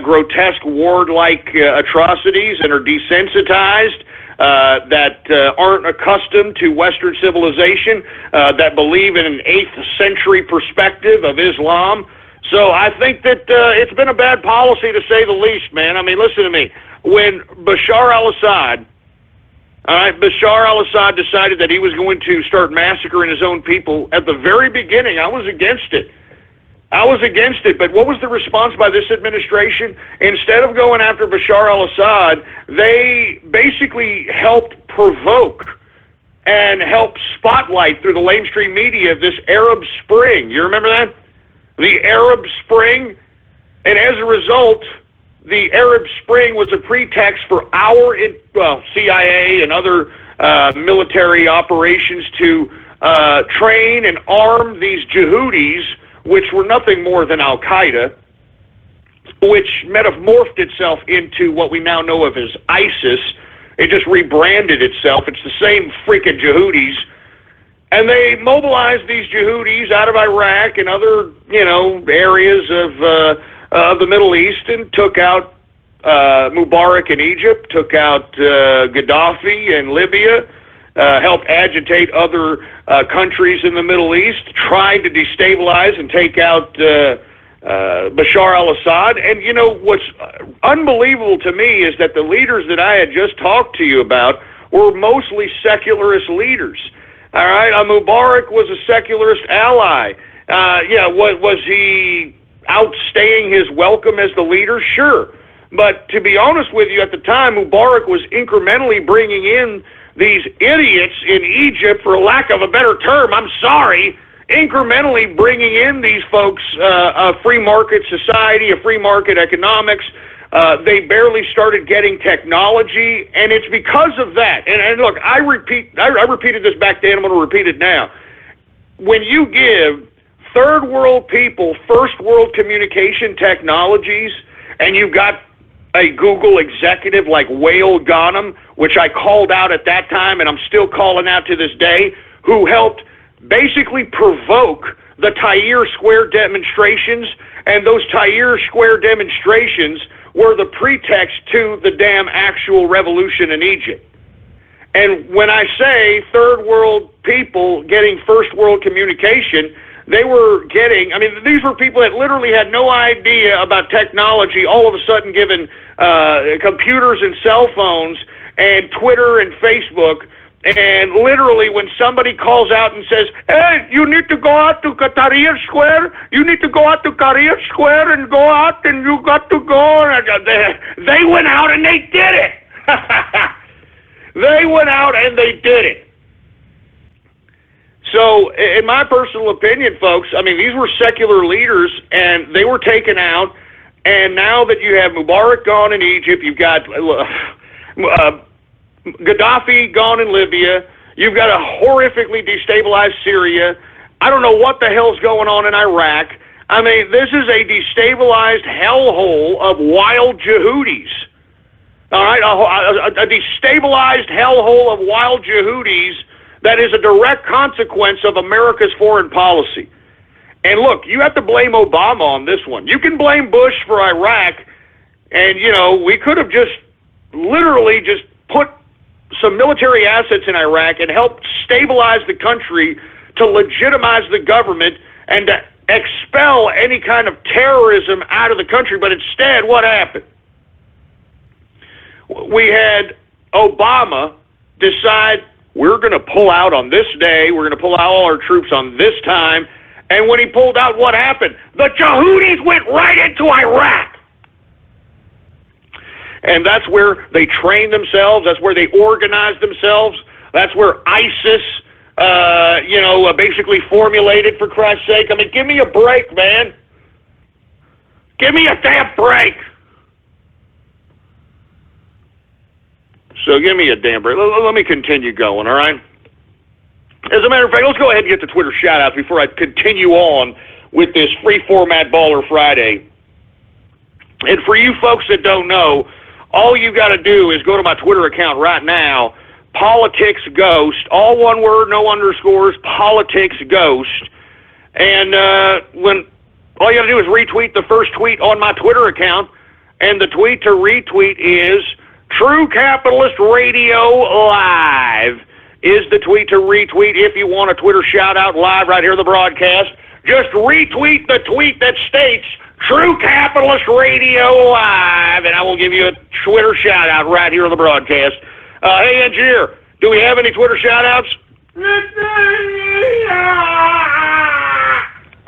grotesque war-like atrocities and are desensitized, that aren't accustomed to Western civilization, that believe in an 8th century perspective of Islam. So I think that it's been a bad policy, to say the least, man. Listen to me. When Bashar al-Assad decided that he was going to start massacring his own people, at the very beginning, I was against it. But what was the response by this administration? Instead of going after Bashar al-Assad, they basically helped provoke and help spotlight through the mainstream media this Arab Spring. You remember that? The Arab Spring? And as a result, the Arab Spring was a pretext for our CIA and other military operations to train and arm these Yehudis, which were nothing more than Al-Qaeda, which metamorphed itself into what we now know of as ISIS. It just rebranded itself. It's the same freaking Yehudis. And they mobilized these Yehudis out of Iraq and other, areas of the Middle East, and took out Mubarak in Egypt, took out Gaddafi in Libya, helped agitate other countries in the Middle East, tried to destabilize and take out Bashar al-Assad. And what's unbelievable to me is that the leaders that I had just talked to you about were mostly secularist leaders. All right, Mubarak was a secularist ally. Was he outstaying his welcome as the leader? Sure. But to be honest with you, at the time, Mubarak was incrementally bringing in these idiots in Egypt, for lack of a better term, I'm sorry, incrementally bringing in these folks, a free market society, a free market economics. They barely started getting technology, and it's because of that. And look, I repeated this back then, I'm going to repeat it now. When you give third world people first world communication technologies, and you've got a Google executive like Wael Ghanem, which I called out at that time, and I'm still calling out to this day, who helped basically provoke the Tahrir Square demonstrations, and those Tahrir Square demonstrations were the pretext to the damn actual revolution in Egypt. And when I say third world people getting first world communication, they were getting, these were people that literally had no idea about technology, all of a sudden given computers and cell phones and Twitter and Facebook. And literally when somebody calls out and says, hey, you need to go out to Tahrir Square, you need to go out to Tahrir Square and go out and you got to go. They went out and they did it. They went out and they did it. So, in my personal opinion, folks, these were secular leaders, and they were taken out, and now that you have Mubarak gone in Egypt, you've got Gaddafi gone in Libya, you've got a horrifically destabilized Syria, I don't know what the hell's going on in Iraq. This is a destabilized hellhole of wild Yehudis. All right, a destabilized hellhole of wild Yehudis that is a direct consequence of America's foreign policy. And look, you have to blame Obama on this one. You can blame Bush for Iraq, and, we could have just literally just put some military assets in Iraq and helped stabilize the country to legitimize the government and to expel any kind of terrorism out of the country. But instead, what happened? We had Obama decide, we're going to pull out on this day. We're going to pull out all our troops on this time. And when he pulled out, what happened? The Jehudis went right into Iraq. And that's where they trained themselves. That's where they organized themselves. That's where ISIS, basically formulated, for Christ's sake. I mean, give me a break, man. Give me a damn break. So give me a damn break. Let me continue going, all right? As a matter of fact, let's go ahead and get to Twitter shout-outs before I continue on with this free format Baller Friday. And for you folks that don't know, all you got to do is go to my Twitter account right now, Politics Ghost, all one word, no underscores, Politics Ghost. And when all you got to do is retweet the first tweet on my Twitter account, and the tweet to retweet is True Capitalist Radio Live is the tweet to retweet if you want a Twitter shout-out live right here in the broadcast. Just retweet the tweet that states True Capitalist Radio Live, and I will give you a Twitter shout-out right here on the broadcast. Hey, engineer, do we have any Twitter shout-outs?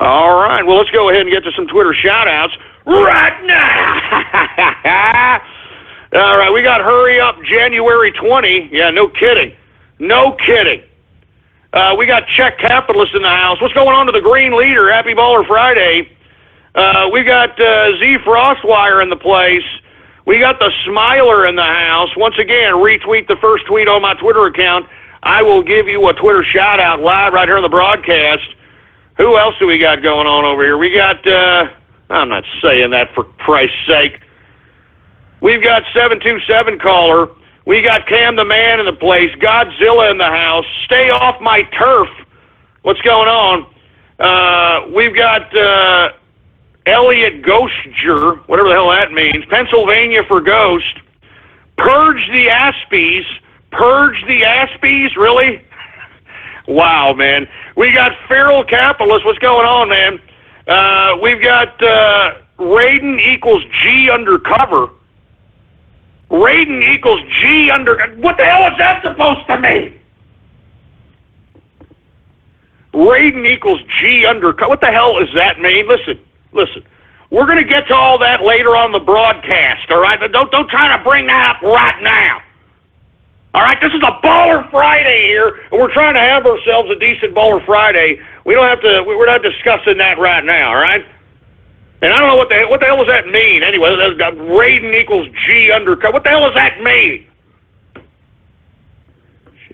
All right, well, let's go ahead and get to some Twitter shout-outs right now. All right, we got Hurry Up January 20. Yeah, no kidding. No kidding. We got Czech Capitalist in the house. What's going on to the Green Leader? Happy Baller Friday. We got Z Frostwire in the place. We got the Smiler in the house. Once again, retweet the first tweet on my Twitter account. I will give you a Twitter shout-out live right here on the broadcast. Who else do we got going on over here? We got, I'm not saying that for Christ's sake. We've got 727 caller. We got Cam the Man in the place. Godzilla in the house. Stay off my turf. What's going on? We've got Elliot Ghostger, whatever the hell that means. Pennsylvania for Ghost. Purge the Aspies. Purge the Aspies? Really? Wow, man. We got Feral Capitalist. What's going on, man? We've got Raiden equals G undercover. Raiden equals G under... What the hell is that supposed to mean? Raiden equals G undercover. What the hell does that mean? Listen. We're going to get to all that later on the broadcast, all right? Don't try to bring that up right now. All right, this is a Baller Friday here, and we're trying to have ourselves a decent Baller Friday. We're not discussing that right now, all right? And I don't know what the hell does that mean anyway. Raiden equals G undercover. What the hell does that mean?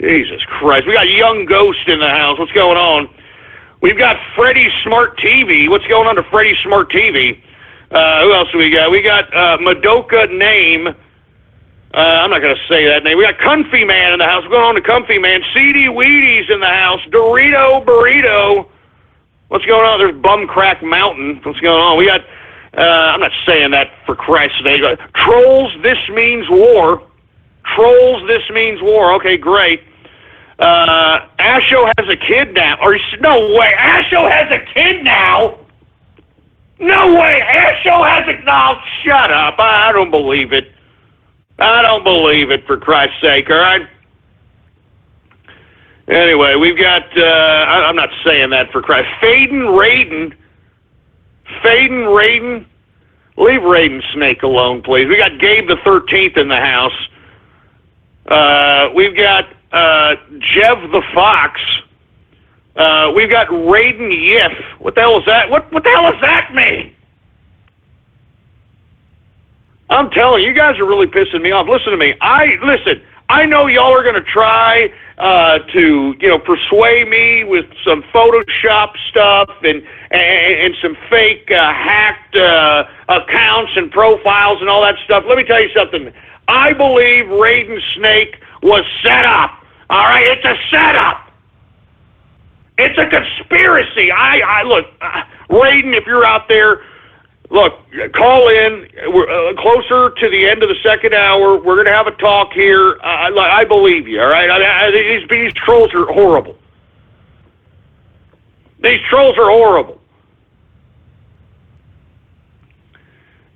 Jesus Christ. We got Young Ghost in the house. What's going on? We've got Freddy Smart TV. What's going on to Freddy Smart TV? Who else do we got? We got Madoka Name. I'm not going to say that name. We got Comfy Man in the house. What's going on to Comfy Man? CD Wheaties in the house. Dorito Burrito. What's going on? There's Bum Crack Mountain. What's going on? We got, I'm not saying that for Christ's sake. Trolls, This Means War. Trolls, This Means War. Okay, great. Asho has a kid now. No way. Asho has a kid now? No way. Asho has a... No, shut up. I don't believe it. I don't believe it, for Christ's sake, all right? Anyway, we've got, I'm not saying that for Christ. Faden Raiden. Leave Raiden Snake alone, please. We got Gabe the 13th in the house. We've got Jev the Fox. We've got Raiden Yif. What the hell is that? What the hell does that mean? I'm telling you, you guys are really pissing me off. Listen to me. I know y'all are going to try to, persuade me with some Photoshop stuff and some fake hacked accounts and profiles and all that stuff. Let me tell you something. I believe Raiden Snake was set up. All right, it's a setup. It's a conspiracy. Look, Raiden, if you're out there, look, call in. We're closer to the end of the second hour. We're going to have a talk here. I believe you, all right? These trolls are horrible. These trolls are horrible.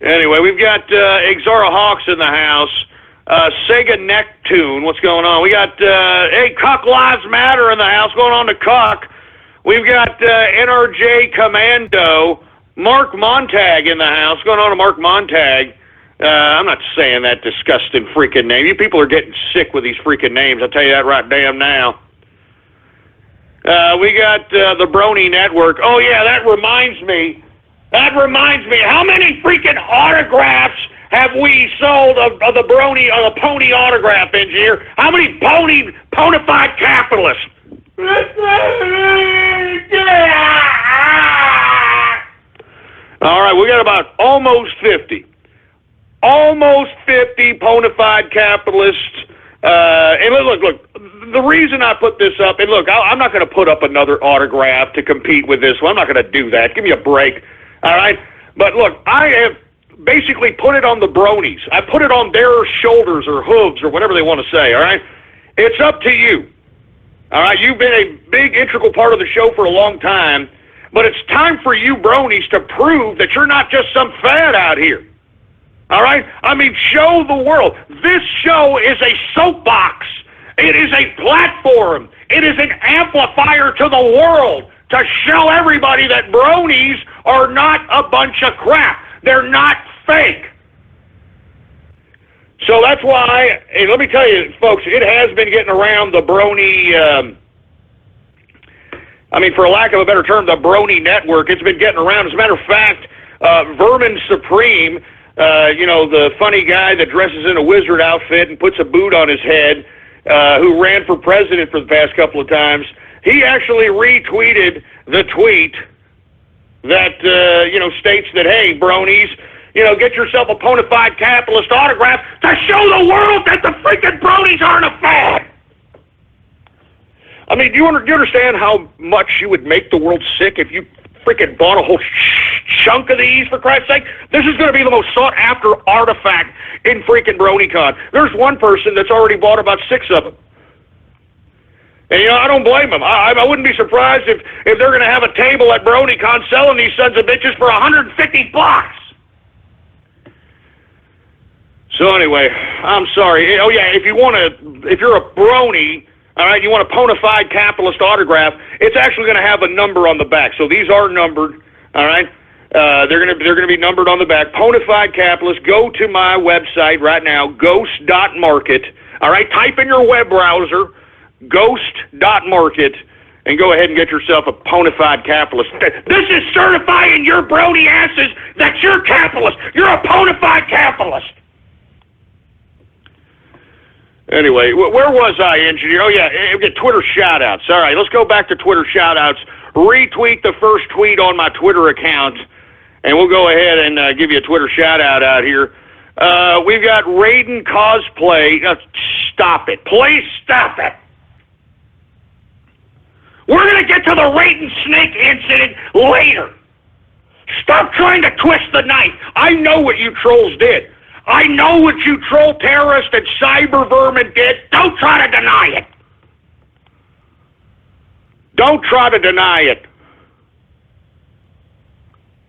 Anyway, we've got Exara Hawks in the house. Sega Nectune. What's going on? We got, hey, Cuck Lives Matter in the house. Going on to Cuck. We've got NRJ Commando. Mark Montag in the house. What's going on to Mark Montag? I'm not saying that disgusting freaking name. You people are getting sick with these freaking names. I'll tell you that right damn now. We got the Brony Network. Oh, yeah, that reminds me. How many freaking autographs have we sold of the Brony, the pony autograph, engineer? How many ponified capitalists? All right, we got about almost 50. Almost 50 ponified capitalists. And look, the reason I put this up, and look, I'm not going to put up another autograph to compete with this one. I'm not going to do that. Give me a break, all right? But look, I have basically put it on the bronies. I put it on their shoulders or hooves or whatever they want to say, all right? It's up to you, all right? You've been a big, integral part of the show for a long time, but it's time for you bronies to prove that you're not just some fad out here. All right? I mean, show the world. This show is a soapbox. It is a platform. It is an amplifier to the world to show everybody that bronies are not a bunch of crap. They're not fake. So that's why, and let me tell you, folks, it has been getting around the brony, for lack of a better term, the Brony Network. It's been getting around. As a matter of fact, Vermin Supreme, the funny guy that dresses in a wizard outfit and puts a boot on his head, who ran for president for the past couple of times, he actually retweeted the tweet that, states that, hey, bronies, get yourself a ponified capitalist autograph to show the world that the freaking bronies aren't a fad. I mean, do you understand how much you would make the world sick if you freaking bought a whole chunk of these, for Christ's sake? This is going to be the most sought-after artifact in freaking BronyCon. There's one person that's already bought about 6 of them. And, I don't blame them. I wouldn't be surprised if they're going to have a table at BronyCon selling these sons of bitches for $150. So anyway, I'm sorry. Oh, yeah, if you're a brony, all right, you want a ponified capitalist autograph, it's actually going to have a number on the back. So these are numbered, all right? They're going to be numbered on the back. Ponified capitalist, go to my website right now, ghost.market, all right? Type in your web browser, ghost.market, and go ahead and get yourself a ponified capitalist. This is certifying your brony asses that you're capitalist. You're a ponified capitalist. Anyway, where was I, engineer? Oh, yeah, Twitter shout-outs. All right, let's go back to Twitter shout-outs. Retweet the first tweet on my Twitter account, and we'll go ahead and give you a Twitter shout-out out here. We've got Raiden Cosplay. Stop it. Please stop it. We're going to get to the Raiden Snake incident later. Stop trying to twist the knife. I know what you trolls did. I know what you troll terrorists and cyber vermin did. Don't try to deny it. Don't try to deny it.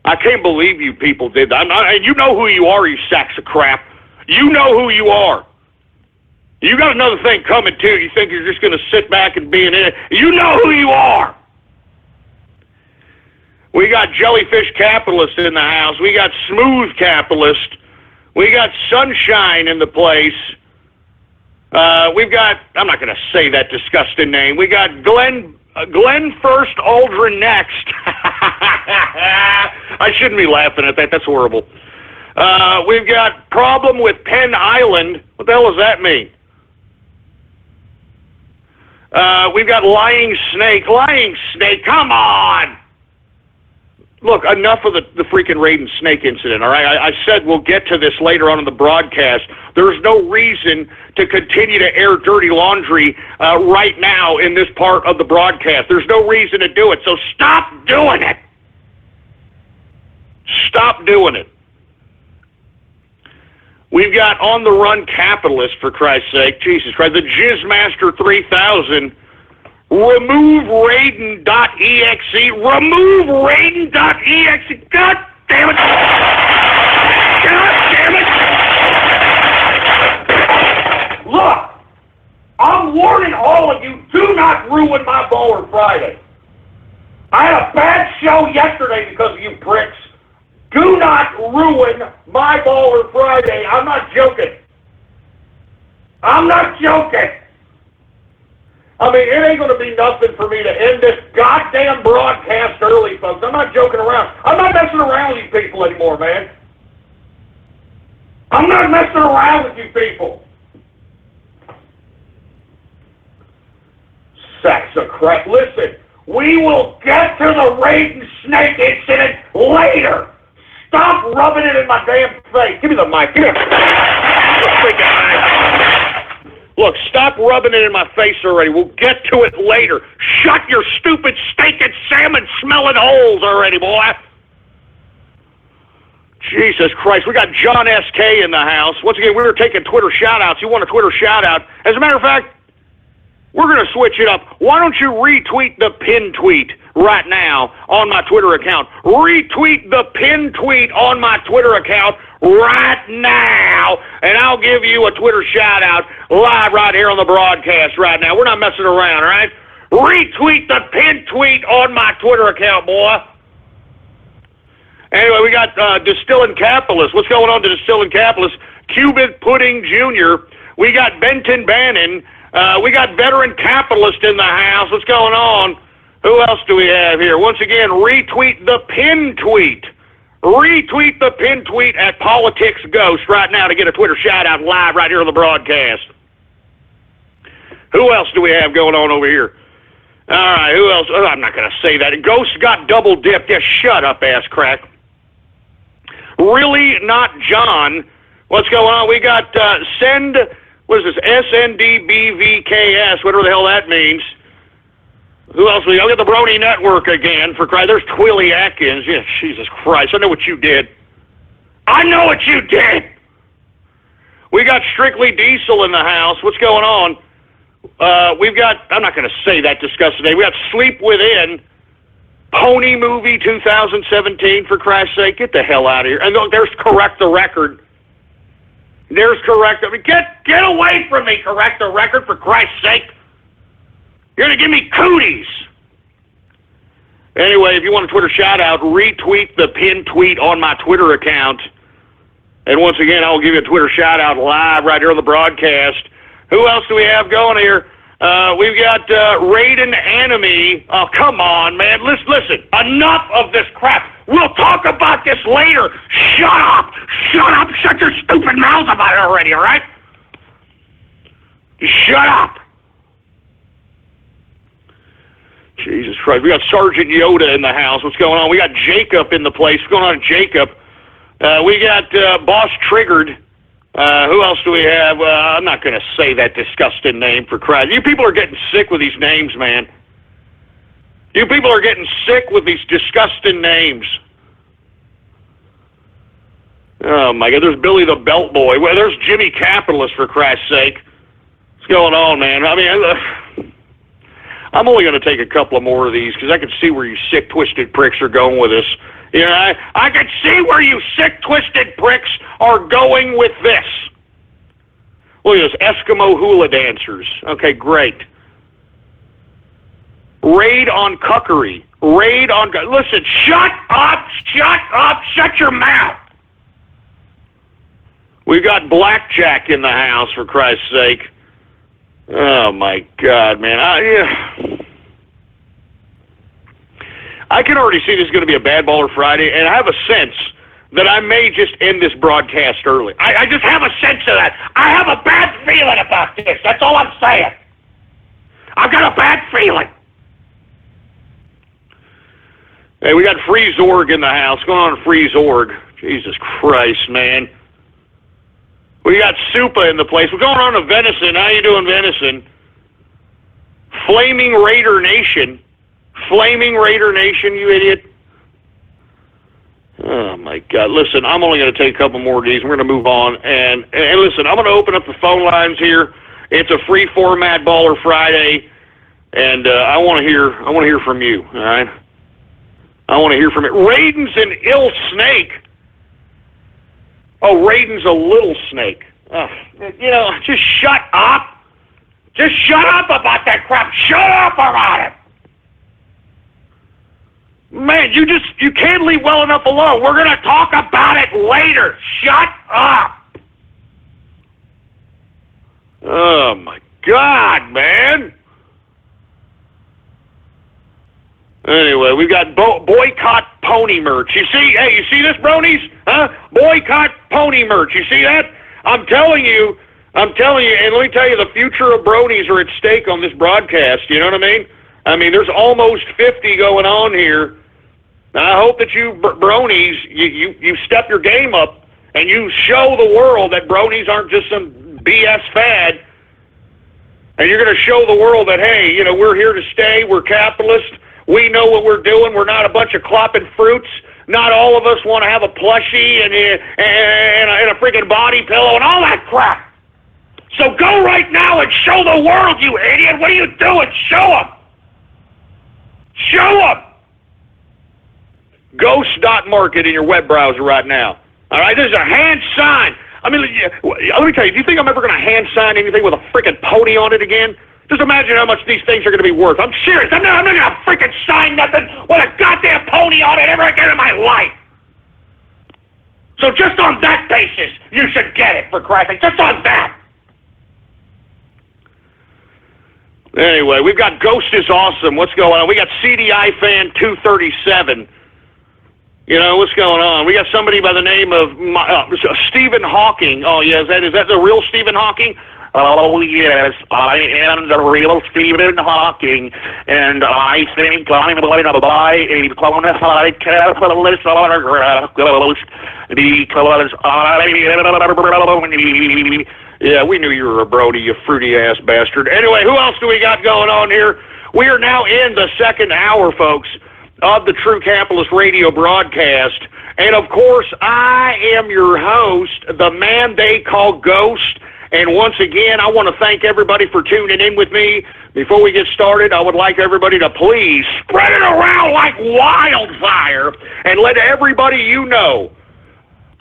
I can't believe you people did that. And you know who you are, you sacks of crap. You know who you are. You got another thing coming, too. You think you're just going to sit back and be an idiot. You know who you are. We got Jellyfish Capitalist in the house. We got Smooth Capitalist. We got Sunshine in the place. We've got, I'm not going to say that disgusting name. We got Glenn First, Aldrin Next. I shouldn't be laughing at that. That's horrible. We've got Problem with Penn Island. What the hell does that mean? We've got Lying Snake. Lying Snake, come on! Look, enough of the freaking Raiden Snake incident, all right? I said we'll get to this later on in the broadcast. There's no reason to continue to air dirty laundry right now in this part of the broadcast. There's no reason to do it, so stop doing it. Stop doing it. We've got On the Run Capitalist, for Christ's sake. Jesus Christ. The Jizzmaster 3000. Remove Raiden.exe. Remove Raiden.exe. God damn it. God damn it. I'm warning all of you, do not ruin my Baller Friday. I had a bad show yesterday because of you pricks. Do not ruin my Baller Friday. I'm not joking. I'm not joking. I mean, it ain't going to be nothing for me to end this goddamn broadcast early, folks. I'm not joking around. I'm not messing around with you people anymore, man. I'm not messing around with you people. Sacks of crap. Listen, we will get to the Raiden Snake incident later. Stop rubbing it in my damn face. Give me the mic. Give me Look, stop rubbing it in my face already. We'll get to it later. Shut your stupid steak and salmon smelling holes already, boy. Jesus Christ, we got John S.K. in the house. Once again, we were taking Twitter shout-outs. You want a Twitter shout-out? As a matter of fact, we're going to switch it up. Why don't you retweet the pin tweet right now on my Twitter account? Retweet the pin tweet on my Twitter account right now, and I'll give you a Twitter shout-out live right here on the broadcast right now. We're not messing around, all right? Retweet the pin tweet on my Twitter account, boy. Anyway, we got Distilling Capitalist. What's going on to Distilling Capitalist? Cuban Pudding Jr. We got Benton Bannon. We got Veteran Capitalist in the house. What's going on? Who else do we have here? Once again, retweet the pin tweet. Retweet the pin tweet at Politics Ghost right now to get a Twitter shout-out live right here on the broadcast. Who else do we have going on over here? All right, who else? Oh, I'm not going to say that. Ghost got double-dipped. Yeah, shut up, ass crack. Really not John. What's going on? We got send, what is this, SNDBVKS, whatever the hell that means. Who else? We got the Brony Network again, for Christ. There's Twilly Atkins. Yeah, Jesus Christ. I know what you did. I know what you did. We got Strictly Diesel in the house. What's going on? We've got, I'm not going to say that disgusting name. We got Sleep Within, Pony Movie 2017, for Christ's sake. Get the hell out of here. And look, there's Correct the Record. There's Correct. I mean, get away from me, Correct the Record, for Christ's sake. You're going to give me cooties. Anyway, if you want a Twitter shout-out, retweet the pinned tweet on my Twitter account. And once again, I'll give you a Twitter shout-out live right here on the broadcast. Who else do we have going here? We've got Raiden Enemy. Oh, come on, man. Listen, enough of this crap. We'll talk about this later. Shut up. Shut up. Shut your stupid mouth about it already, all right? Shut up. Jesus Christ. We got Sergeant Yoda in the house. What's going on? We got Jacob in the place. What's going on, Jacob? We got Boss Triggered. Who else do we have? I'm not going to say that disgusting name, for Christ. You people are getting sick with these names, man. You people are getting sick with these disgusting names. Oh, my God. There's Billy the Belt Boy. Well, there's Jimmy Capitalist, for Christ's sake. What's going on, man? I mean, I'm only going to take a couple of more of these because I can see where you sick, twisted pricks are going with this. You know, I can see where you sick, twisted pricks are going with this. Look at this, Eskimo hula dancers. Okay, great. Raid on cuckery. Raid on... Listen, shut up, shut your mouth. We got Blackjack in the house, for Christ's sake. Oh, my God, man. I can already see this is going to be a Bad Baller Friday, and I have a sense that I may just end this broadcast early. I just have a sense of that. I have a bad feeling about this. That's all I'm saying. I've got a bad feeling. Hey, we got Free Zorg in the house. What's going on, Free Zorg? Jesus Christ, man. We got Supa in the place. What's going on to Venison? How you doing, Venison? Flaming Raider Nation. Flaming Raider Nation, you idiot. Oh, my God. Listen, I'm only going to take a couple more of these. We're going to move on. And listen, I'm going to open up the phone lines here. It's a free format Baller Friday, and I want to hear from you, all right? I want to hear from you. Raiden's an ill snake. Oh, Raiden's a little snake. You know, just shut up. Just shut up about that crap. Shut up about it. Man, you can't leave well enough alone. We're going to talk about it later. Shut up. Oh, my God, man. Anyway, we've got boycott pony merch. You see this, bronies? Huh? Boycott pony merch. You see that? I'm telling you, and let me tell you, the future of bronies are at stake on this broadcast. You know what I mean? I mean, there's almost 50 going on here. Now, I hope that you bronies, you step your game up and you show the world that bronies aren't just some BS fad. And you're going to show the world that, hey, you know, we're here to stay. We're capitalists. We know what we're doing. We're not a bunch of clopping fruits. Not all of us want to have a plushie and a freaking body pillow and all that crap. So go right now and show the world, you idiot. What are you doing? Show them. Show them. Ghost.market in your web browser right now. All right, this is a hand sign. I mean, let me tell you, do you think I'm ever going to hand sign anything with a freaking pony on it again? Just imagine how much these things are going to be worth. I'm serious. I'm not going to freaking sign nothing with a goddamn pony on it ever again in my life. So just on that basis, you should get it, for Christ's sake. Just on that. Anyway, we've got Ghost is Awesome. What's going on? We got CDI Fan 237. You know, what's going on? We got somebody by the name of Stephen Hawking. Oh, yeah, is that the real Stephen Hawking? Oh, yes, I am the real Stephen Hawking, and I think I'm going to buy a qualified capitalist autograph ghost because I am brony. Yeah, we knew you were a brody, you fruity-ass bastard. Anyway, who else do we got going on here? We are now in the second hour, folks, of the True Capitalist Radio broadcast. And, of course, I am your host, the man they call Ghost. And once again, I want to thank everybody for tuning in with me. Before we get started, I would like everybody to please spread it around like wildfire and let everybody you know.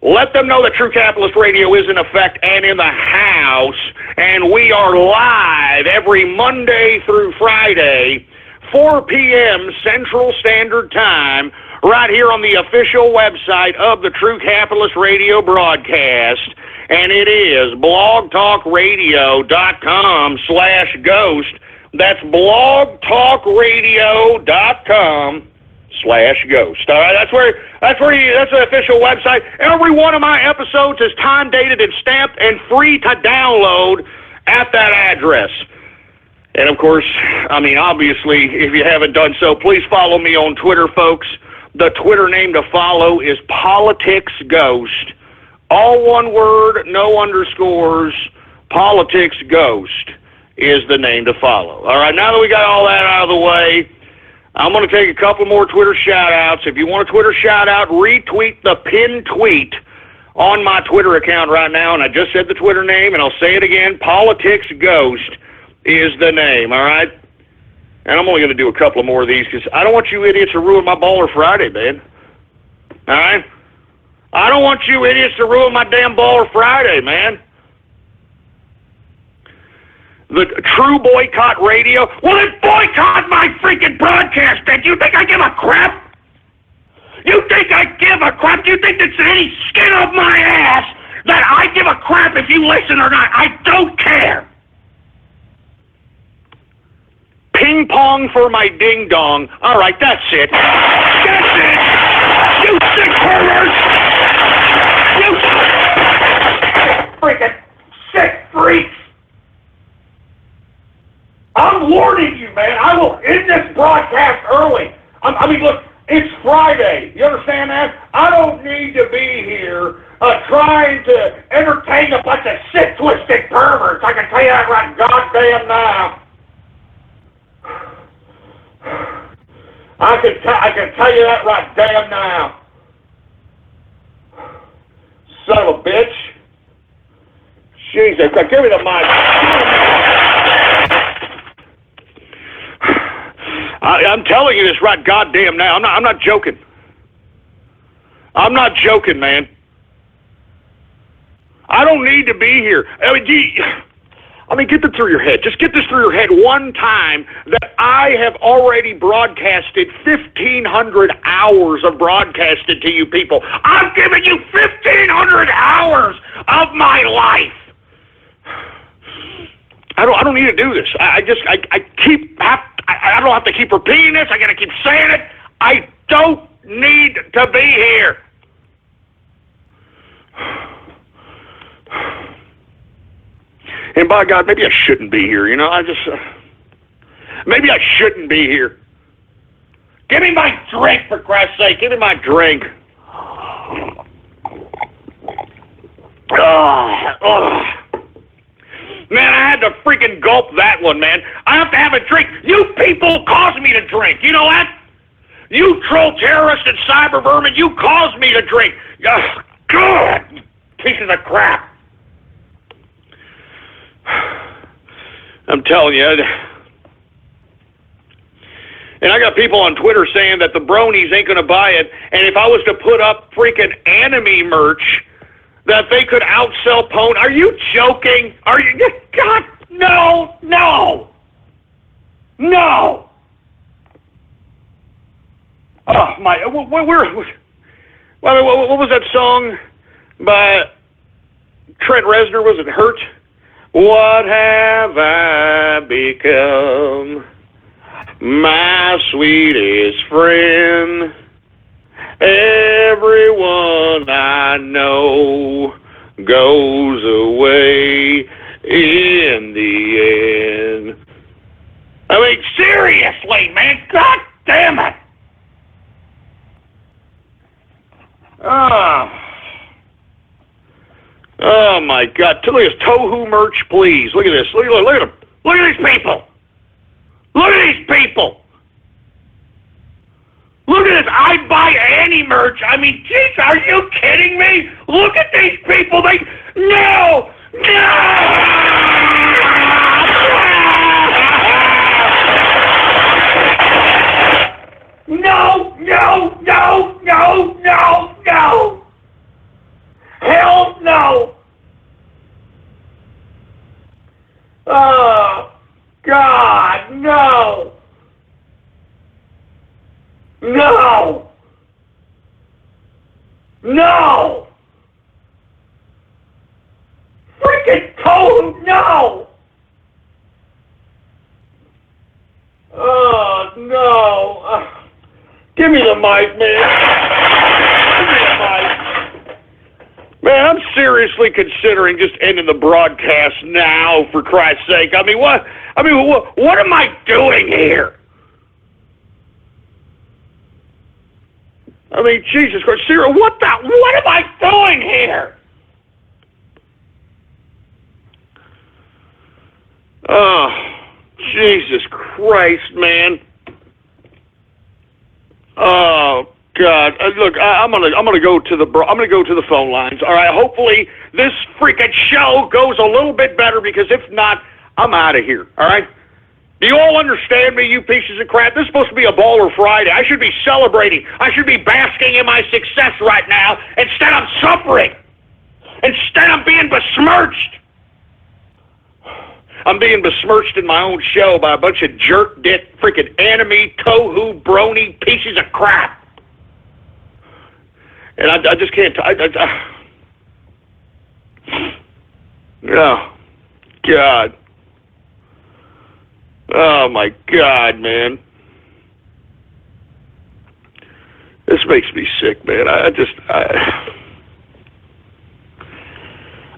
Let them know that True Capitalist Radio is in effect and in the house. And we are live every Monday through Friday, 4 p.m. Central Standard Time, right here on the official website of the True Capitalist Radio broadcast. And it is blogtalkradio.com/ghost. That's blogtalkradio.com/ghost. All right, that's the official website. Every one of my episodes is time dated and stamped and free to download at that address. And of course, I mean, obviously, if you haven't done so, please follow me on Twitter, folks. The Twitter name to follow is PoliticsGhost. All one word, no underscores. PoliticsGhost is the name to follow. All right, now that we got all that out of the way, I'm going to take a couple more Twitter shout-outs. If you want a Twitter shout-out, retweet the pinned tweet on my Twitter account right now, and I just said the Twitter name, and I'll say it again, PoliticsGhost is the name, all right? And I'm only going to do a couple more of these because I don't want you idiots to ruin my Baller Friday, man. All right? I don't want you idiots to ruin my damn Baller Friday, man. The True Boycott Radio. Well, then boycott my freaking broadcast, man. Do you think I give a crap? You think I give a crap? Do you think there's any skin off my ass that I give a crap if you listen or not? I don't care. Ping pong for my ding dong. All right, that's it. That's it. You sick perverts. You freaking sick freaks. I'm warning you, man. I will end this broadcast early. I mean, look, it's Friday. You understand that? I don't need to be here trying to entertain a bunch of sick-twisted perverts. I can tell you that right goddamn now. I can tell you that right damn now. Son of a bitch. Jesus, give me the mic. I'm telling you this right goddamn now. I'm not joking. I'm not joking, man. I don't need to be here. I mean, I mean, get this through your head. Just get this through your head one time that I have already broadcasted 1,500 hours of broadcasted to you people. I've given you 1,500 hours of my life. I don't need to do this. I don't have to keep repeating this. I got to keep saying it. I don't need to be here. And by God, maybe I shouldn't be here. You know, maybe I shouldn't be here. Give me my drink, for Christ's sake. Give me my drink. Man, I had to freaking gulp that one, man. I have to have a drink. You people caused me to drink. You know that? You troll terrorists and cyber vermin, you caused me to drink. God, pieces of crap. I'm telling you. And I got people on Twitter saying that the bronies ain't going to buy it. And if I was to put up freaking anime merch, that they could outsell Pwn. Are you joking? Are you? God, no, no, no. Oh my! What was that song by Trent Reznor? Was it "Hurt"? What have I become, my sweetest friend? Everyone I know goes away in the end. I mean, seriously, man, God damn it. Oh my God. Look at this Tohu merch, please. Look at this. Look at them. Look at these people. Look at these people. Look at this. I'd buy any merch. I mean, geez, are you kidding me? Look at these people. No! No! No! No! No! No! No! Hell no! Oh, God, no! No! No! Freaking Tohu, no! Oh, no! Give me the mic, man. Give me the mic. Man, I'm seriously considering just ending the broadcast now, for Christ's sake. I mean, what am I doing here? I mean, Jesus Christ, seriously, what am I doing here? Oh, Jesus Christ, man. Oh God! Look, I'm gonna go to the phone lines. All right. Hopefully, this freaking show goes a little bit better, because if not, I'm out of here. All right. Do you all understand me, you pieces of crap? This is supposed to be a Baller Friday. I should be celebrating. I should be basking in my success right now. Instead, I'm suffering. Instead, I'm being besmirched. I'm being besmirched in my own show by a bunch of jerk dick freaking anime, tohu, brony pieces of crap. And I just can't. Oh, God. Oh, my God, man. This makes me sick, man.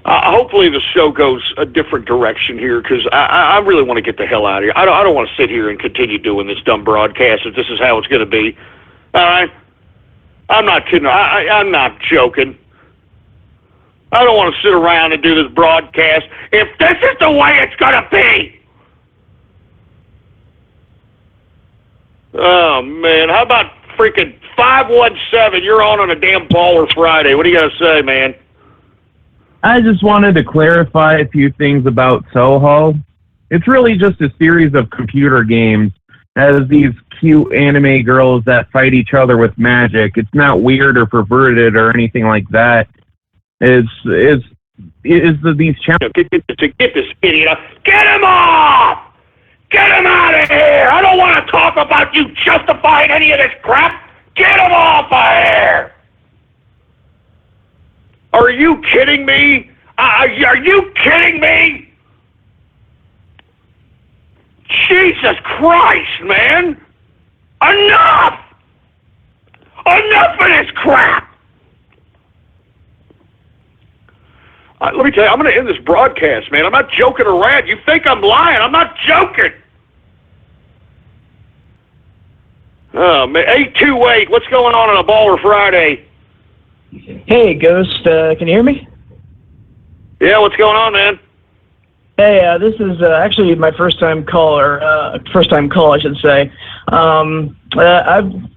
Hopefully the show goes a different direction here, because I really want to get the hell out of here. I don't want to sit here and continue doing this dumb broadcast if this is how it's going to be. All right? I'm not kidding. I'm not joking. I don't want to sit around and do this broadcast if this is the way it's going to be. Oh, man. How about freaking 517? You're on a damn Baller Friday. What do you got to say, man? I just wanted to clarify a few things about Soho. It's really just a series of computer games as these cute anime girls that fight each other with magic. It's not weird or perverted or anything like that. It's these channels. Get this idiot up. Get him off! Get him out of here! I don't want to talk about you justifying any of this crap! Get him off of here! Are you kidding me? Are you kidding me? Jesus Christ, man! Enough! Enough of this crap! Let me tell you, I'm going to end this broadcast, man. I'm not joking around. You think I'm lying. I'm not joking. Oh, man. 828, what's going on a Baller Friday? Hey, Ghost, can you hear me? Yeah, what's going on, man? Hey, this is actually my first time call, I should say.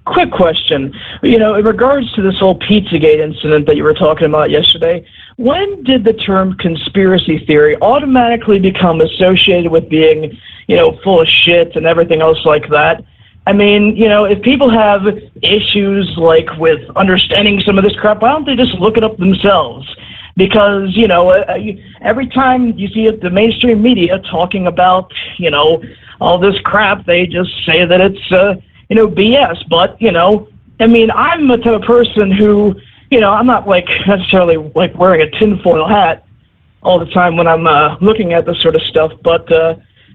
Quick question. You know, in regards to this whole Pizzagate incident that you were talking about yesterday, when did the term conspiracy theory automatically become associated with being, you know, full of shit and everything else like that? I mean, you know, if people have issues like with understanding some of this crap, why don't they just look it up themselves? Because, you know, every time you see the mainstream media talking about, you know, all this crap, they just say that it's, you know, BS. But, you know, I mean, I'm the type of person who, you know, I'm not like necessarily like wearing a tinfoil hat all the time when I'm looking at this sort of stuff. But,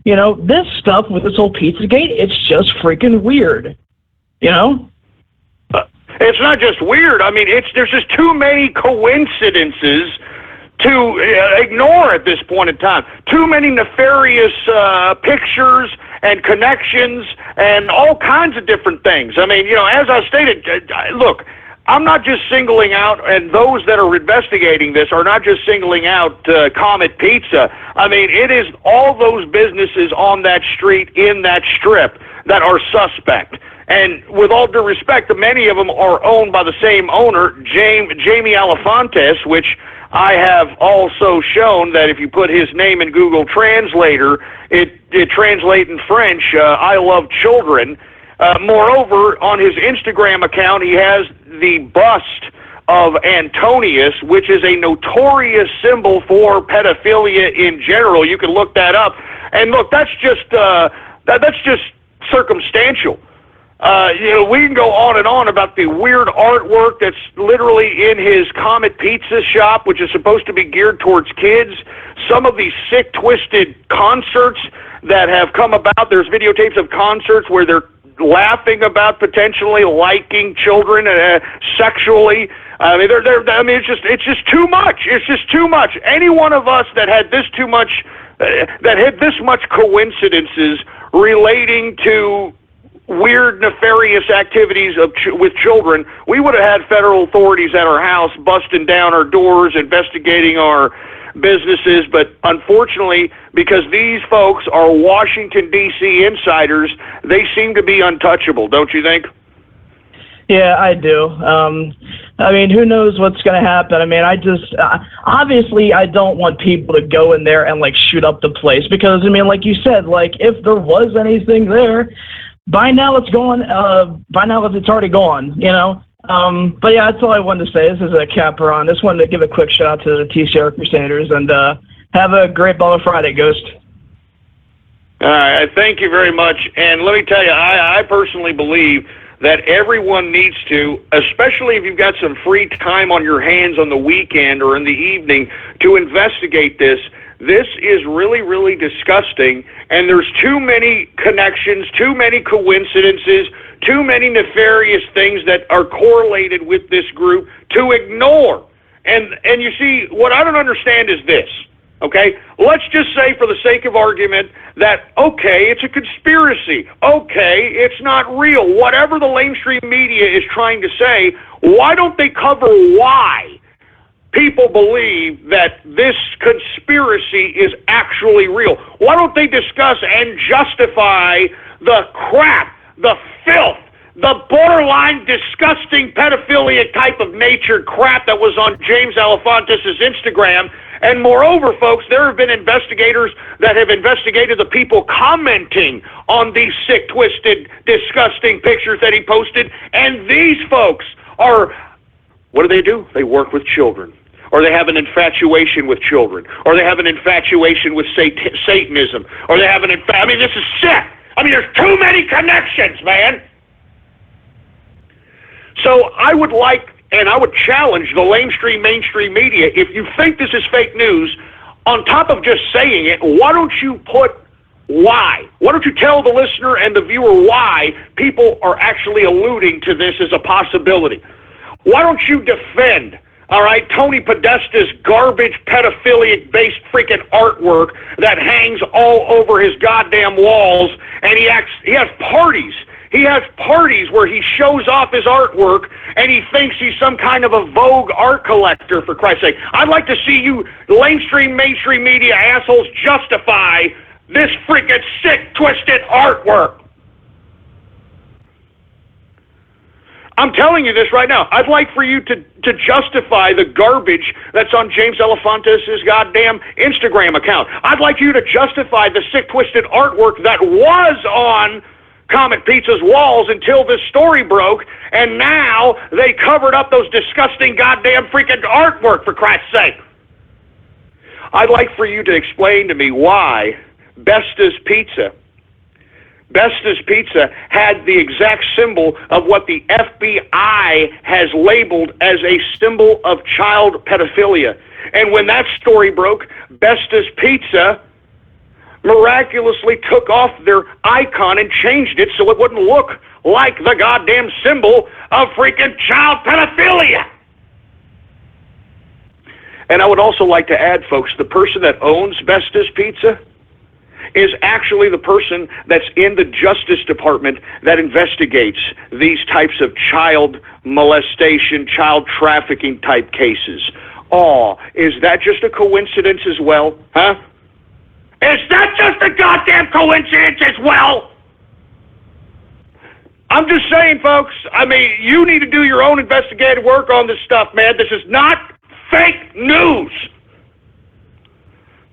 you know, this stuff with this whole Pizzagate, it's just freaking weird, you know? It's not just weird. I mean, there's just too many coincidences to ignore at this point in time. Too many nefarious pictures and connections and all kinds of different things. I mean, you know, as I stated, look, I'm not just singling out, and those that are investigating this are not just singling out Comet Pizza. I mean, it is all those businesses on that street, in that strip, that are suspect. And with all due respect, many of them are owned by the same owner, Jamie Alefantis, which I have also shown that if you put his name in Google Translator, it translates in French, I love children. Moreover, on his Instagram account, he has the bust of Antonius, which is a notorious symbol for pedophilia in general. You can look that up. And look, that's just circumstantial. You know, we can go on and on about the weird artwork that's literally in his Comet Pizza shop, which is supposed to be geared towards kids. Some of these sick, twisted concerts that have come about. There's videotapes of concerts where they're laughing about potentially liking children sexually. I mean, it's just too much. It's just too much. Any one of us that had this too much, that had this much coincidences relating to weird, nefarious activities with children, we would have had federal authorities at our house busting down our doors, investigating our businesses. But unfortunately, because these folks are Washington, D.C. insiders, they seem to be untouchable, don't you think? Yeah, I do. I mean, who knows what's going to happen? I mean, obviously, I don't want people to go in there and, like, shoot up the place. Because, I mean, like you said, like, if there was anything there, by now it's gone. By now it's already gone, you know? But yeah, that's all I wanted to say. This is a capper on. Just wanted to give a quick shout out to the TCR Crusaders, and have a great Baller Friday, Ghost. All right, thank you very much. And let me tell you, I personally believe that everyone needs to, especially if you've got some free time on your hands on the weekend or in the evening, to investigate this. This is really, really disgusting, and there's too many connections, too many coincidences, too many nefarious things that are correlated with this group to ignore. And you see, what I don't understand is this, okay? Let's just say, for the sake of argument, that, okay, it's a conspiracy. Okay, it's not real. Whatever the mainstream media is trying to say, why don't they cover why people believe that this conspiracy is actually real? Why don't they discuss and justify the crap, the filth, the borderline disgusting pedophilia type of nature crap that was on James Alefantis' Instagram? And moreover, folks, there have been investigators that have investigated the people commenting on these sick, twisted, disgusting pictures that he posted. And these folks are, what do? They work with children. or they have an infatuation with children, or they have an infatuation with Satanism, or they have I mean, this is sick. I mean, there's too many connections, man. So I would like, and I would challenge the mainstream media, if you think this is fake news, on top of just saying it, why don't you put why? Why don't you tell the listener and the viewer why people are actually alluding to this as a possibility? Why don't you defend, all right, Tony Podesta's garbage pedophilic-based freaking artwork that hangs all over his goddamn walls, and he has parties. He has parties where he shows off his artwork, and he thinks he's some kind of a Vogue art collector, for Christ's sake. I'd like to see you mainstream media assholes justify this freaking sick, twisted artwork. I'm telling you this right now. I'd like for you to justify the garbage that's on James Elefantis' goddamn Instagram account. I'd like you to justify the sick, twisted artwork that was on Comet Pizza's walls until this story broke, and now they covered up those disgusting goddamn freaking artwork, for Christ's sake. I'd like for you to explain to me why Besta's Pizza had the exact symbol of what the FBI has labeled as a symbol of child pedophilia. And when that story broke, Besta's Pizza miraculously took off their icon and changed it so it wouldn't look like the goddamn symbol of freaking child pedophilia. And I would also like to add, folks, the person that owns Besta's Pizza is actually the person that's in the Justice Department that investigates these types of child molestation, child trafficking type cases. Oh, is that just a coincidence as well? Huh? Is that just a goddamn coincidence as well? I'm just saying, folks, I mean, you need to do your own investigative work on this stuff, man. This is not fake news.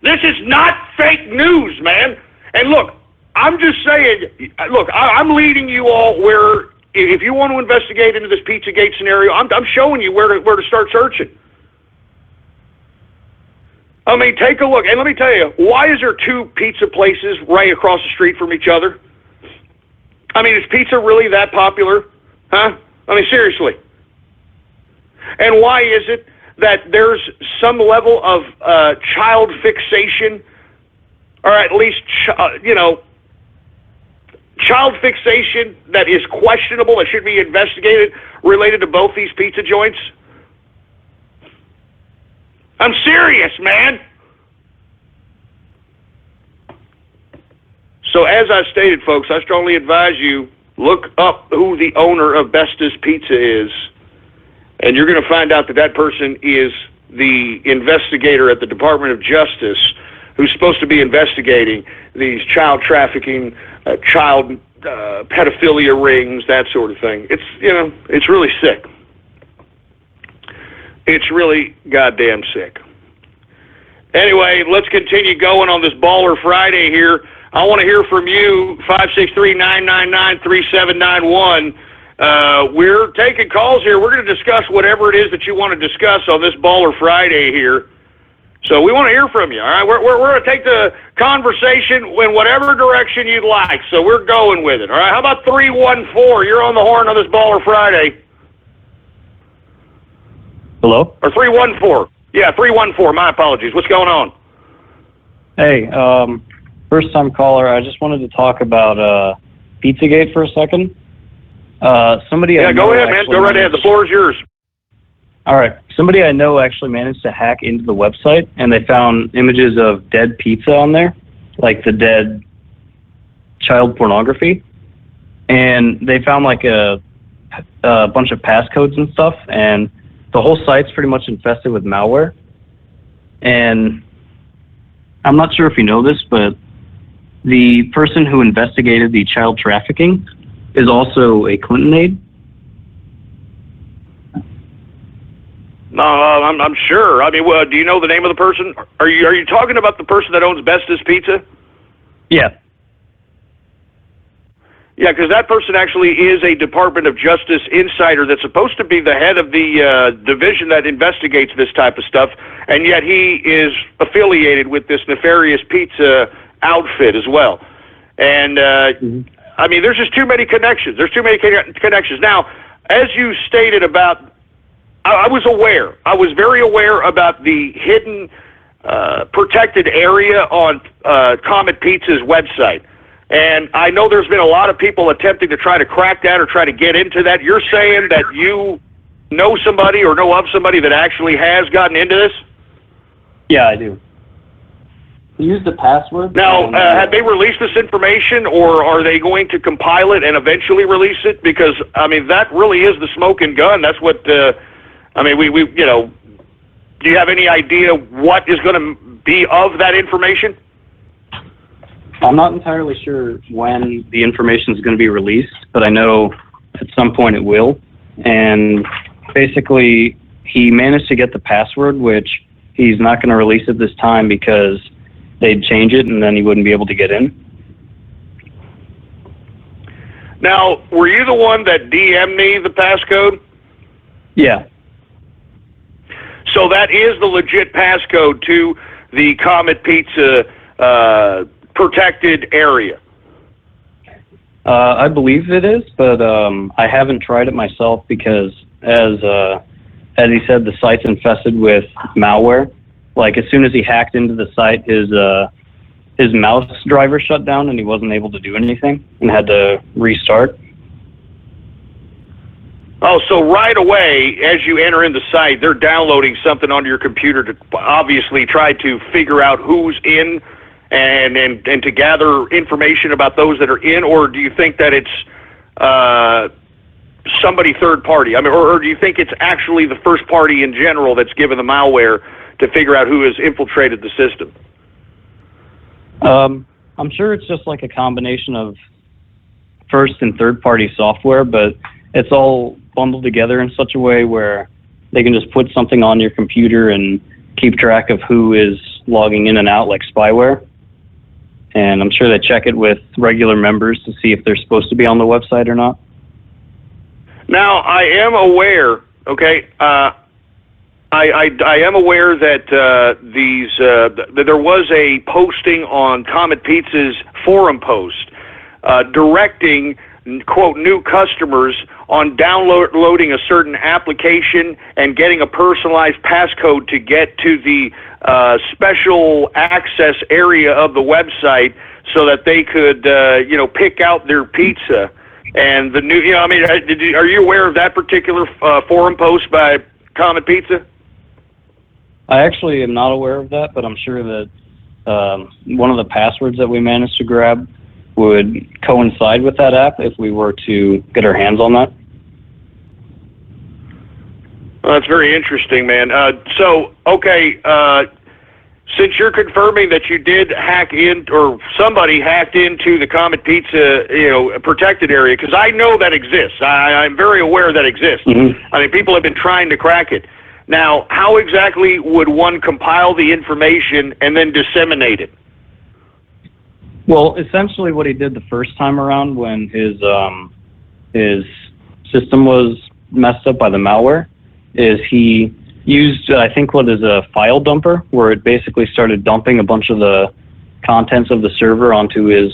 This is not fake news, man. And look, I'm just saying, look, I'm leading you all where, if you want to investigate into this Pizzagate scenario, I'm showing you where to start searching. I mean, take a look. And let me tell you, why is there two pizza places right across the street from each other? I mean, is pizza really that popular? Huh? I mean, seriously. And why is it that there's some level of child fixation, or at least, child fixation that is questionable, that should be investigated, related to both these pizza joints? I'm serious, man. So as I stated, folks, I strongly advise you, look up who the owner of Besta's Pizza is, and you're going to find out that that person is the investigator at the Department of Justice who's supposed to be investigating these child trafficking, child pedophilia rings, that sort of thing. It's really sick. It's really goddamn sick. Anyway, let's continue going on this Baller Friday here. I want to hear from you, 563-999-3791. We're taking calls here. We're going to discuss whatever it is that you want to discuss on this Baller Friday here. So we want to hear from you, all right? We're going to take the conversation in whatever direction you'd like, so we're going with it, all right? How about 314? You're on the horn on this Baller Friday. Hello? Or 314. Yeah, 314. My apologies. What's going on? Hey, first-time caller. I just wanted to talk about Pizzagate for a second. Somebody. Yeah, go ahead, man. Go right ahead. The floor is yours. All right. Somebody I know actually managed to hack into the website, and they found images of dead pizza on there, like the dead child pornography. And they found like a bunch of passcodes and stuff, and the whole site's pretty much infested with malware. And I'm not sure if you know this, but the person who investigated the child trafficking is also a Clinton aide. No, I'm sure. I mean, well, do you know the name of the person? Are you talking about the person that owns Besta's Pizza? Yeah. Yeah, because that person actually is a Department of Justice insider that's supposed to be the head of the division that investigates this type of stuff, and yet he is affiliated with this nefarious pizza outfit as well. And, I mean, there's just too many connections. There's too many connections. Now, as you stated about, I was aware. I was very aware about the hidden protected area on Comet Pizza's website. And I know there's been a lot of people attempting to try to crack that or try to get into that. You're saying that you know somebody or know of somebody that actually has gotten into this? Yeah, I do. Use the password. Now, have they released this information, or are they going to compile it and eventually release it? Because, I mean, that really is the smoking gun. That's what, I mean, we you know, do you have any idea what is going to be of that information? I'm not entirely sure when the information is going to be released, but I know at some point it will. And basically, he managed to get the password, which he's not going to release at this time because they'd change it and then he wouldn't be able to get in. Now, were you the one that DM'd me the passcode? Yeah. So that is the legit passcode to the Comet Pizza protected area. I believe it is, but I haven't tried it myself because, as he said, the site's infested with malware. Like, as soon as he hacked into the site, his mouse driver shut down and he wasn't able to do anything and had to restart. Oh, so right away, as you enter in the site, they're downloading something onto your computer to obviously try to figure out who's in and to gather information about those that are in, or do you think that it's somebody third party? I mean, or do you think it's actually the first party in general that's given the malware to figure out who has infiltrated the system? I'm sure it's just like a combination of first and third party software, but it's all bundled together in such a way where they can just put something on your computer and keep track of who is logging in and out like spyware. And I'm sure they check it with regular members to see if they're supposed to be on the website or not. Now, I am aware, okay, I am aware that that there was a posting on Comet Pizza's forum post directing, quote, new customers on downloading a certain application and getting a personalized passcode to get to the special access area of the website so that they could, pick out their pizza. And the new, I mean, are you aware of that particular forum post by Comet Pizza? I actually am not aware of that, but I'm sure that one of the passwords that we managed to grab would coincide with that app if we were to get our hands on that. Well, that's very interesting, man. Since you're confirming that you did hack in, or somebody hacked into the Comet Pizza, protected area, because I know that exists. I'm very aware that exists. Mm-hmm. I mean, people have been trying to crack it. Now, how exactly would one compile the information and then disseminate it? Well, essentially what he did the first time around when his system was messed up by the malware is he used, I think, what is a file dumper, where it basically started dumping a bunch of the contents of the server onto his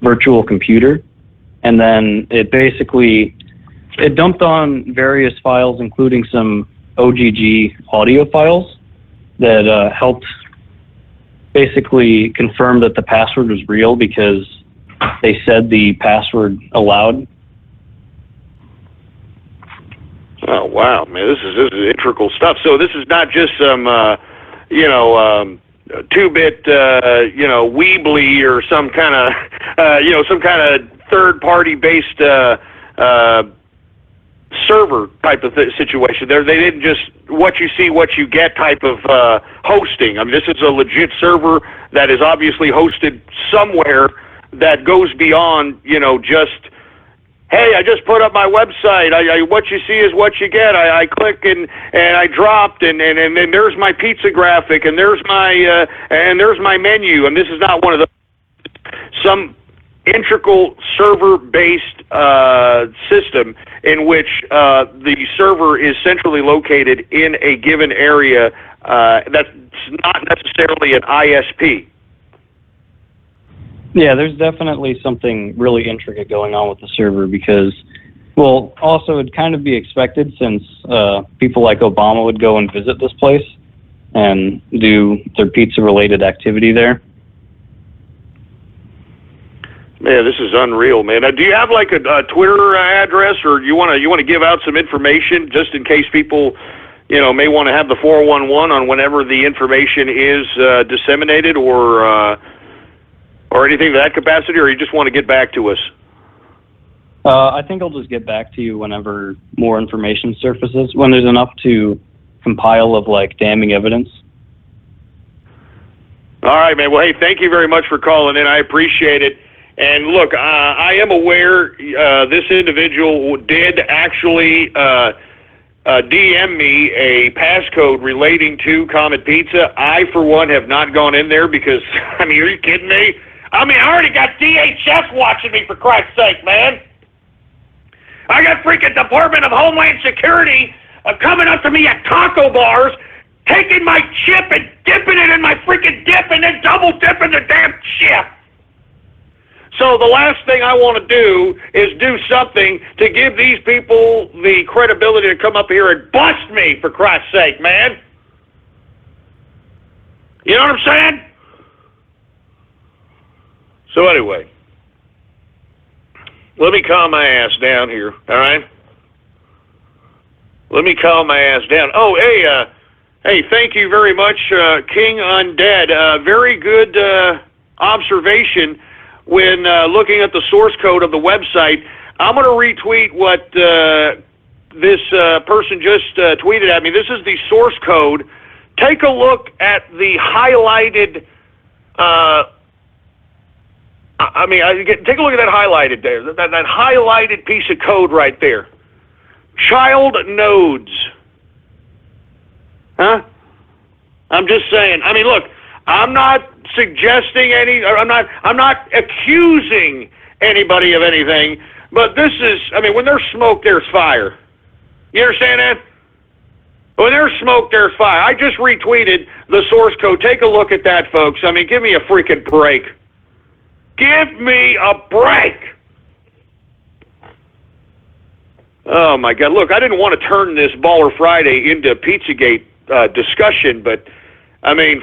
virtual computer. And then it dumped on various files, including some OGG audio files that helped basically confirm that the password was real because they said the password aloud. Oh, wow, man, this is integral stuff. So this is not just some, 2-bit, Weebly or some kind of third-party based server type of situation. They didn't just what you see, what you get type of hosting. I mean, this is a legit server that is obviously hosted somewhere that goes beyond, just, hey, I just put up my website. What you see is what you get. I click and I dropped and then there's my pizza graphic and there's my menu. And this is not one of those. Some integral server-based system in which the server is centrally located in a given area that's not necessarily an ISP. Yeah, there's definitely something really intricate going on with the server because, well, also it'd kind of be expected since people like Obama would go and visit this place and do their pizza-related activity there. Man, this is unreal, man. Do you have like a Twitter address, or you want to give out some information just in case people, may want to have the 411 on whenever the information is disseminated, or anything to that capacity, or you just want to get back to us? I think I'll just get back to you whenever more information surfaces, when there's enough to compile of like damning evidence. All right, man. Well, hey, thank you very much for calling in. I appreciate it. And look, I am aware this individual did actually DM me a passcode relating to Comet Pizza. I, for one, have not gone in there because, are you kidding me? I already got DHS watching me, for Christ's sake, man. I got freaking Department of Homeland Security coming up to me at taco bars, taking my chip and dipping it in my freaking dip and then double dipping the damn chip. So the last thing I want to do is do something to give these people the credibility to come up here and bust me, for Christ's sake, man. You know what I'm saying? So anyway, let me calm my ass down here, all right? Let me calm my ass down. Oh, hey, thank you very much, King Undead. Very good observation. When looking at the source code of the website, I'm going to retweet what this person just tweeted at me. This is the source code. Take a look at the highlighted, take a look at that highlighted there, that highlighted piece of code right there. Child nodes. Huh? I'm just saying. Look, I'm not suggesting I'm not accusing anybody of anything, but this is, when there's smoke, there's fire. You understand that? When there's smoke, there's fire. I just retweeted the source code. Take a look at that, folks. Give me a freaking break. Give me a break. Oh, my God. Look, I didn't want to turn this Baller Friday into Pizzagate discussion, but,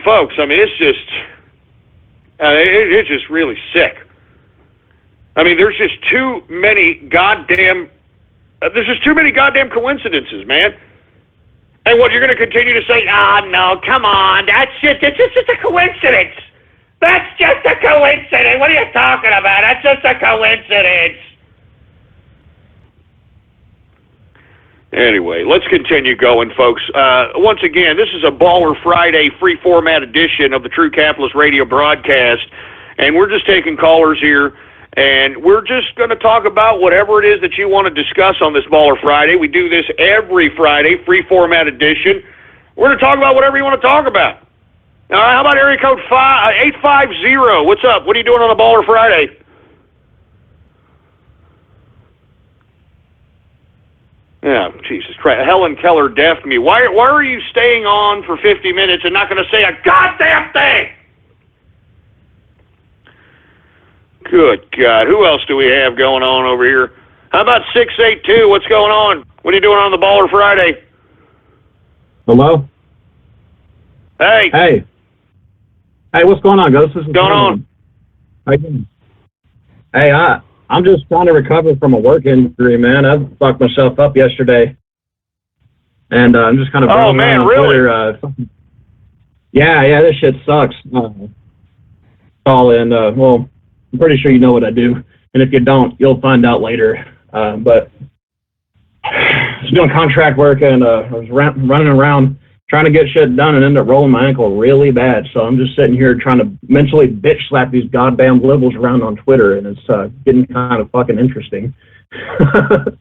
folks, it's just... it's just really sick. There's just too many goddamn coincidences, man. And what, you're going to continue to say, no, come on, that's just a coincidence. That's just a coincidence. What are you talking about? That's just a coincidence. Anyway, let's continue going, folks. Once again, this is a Baller Friday free format edition of the True Capitalist Radio broadcast, and we're just taking callers here, and we're just going to talk about whatever it is that you want to discuss on this Baller Friday. We do this every Friday, free format edition. We're going to talk about whatever you want to talk about. All right, how about area code 850? What's up? What are you doing on a Baller Friday? Yeah, Jesus Christ. Helen Keller deafed me. Why are you staying on for 50 minutes and not going to say a goddamn thing? Good God. Who else do we have going on over here? How about 682? What's going on? What are you doing on the Baller Friday? Hello? Hey. Hey, what's going on, Ghost? What's going on? How you doing? Hey, I'm just trying to recover from a work injury, man. I fucked myself up yesterday. And I'm just kind of... Oh, man, really? Twitter, yeah, this shit sucks. Call in, well, I'm pretty sure you know what I do. And if you don't, you'll find out later. But I was doing contract work, and I was running around trying to get shit done and ended up rolling my ankle really bad. So I'm just sitting here trying to mentally bitch slap these goddamn liberals around on Twitter, and it's getting kind of fucking interesting. I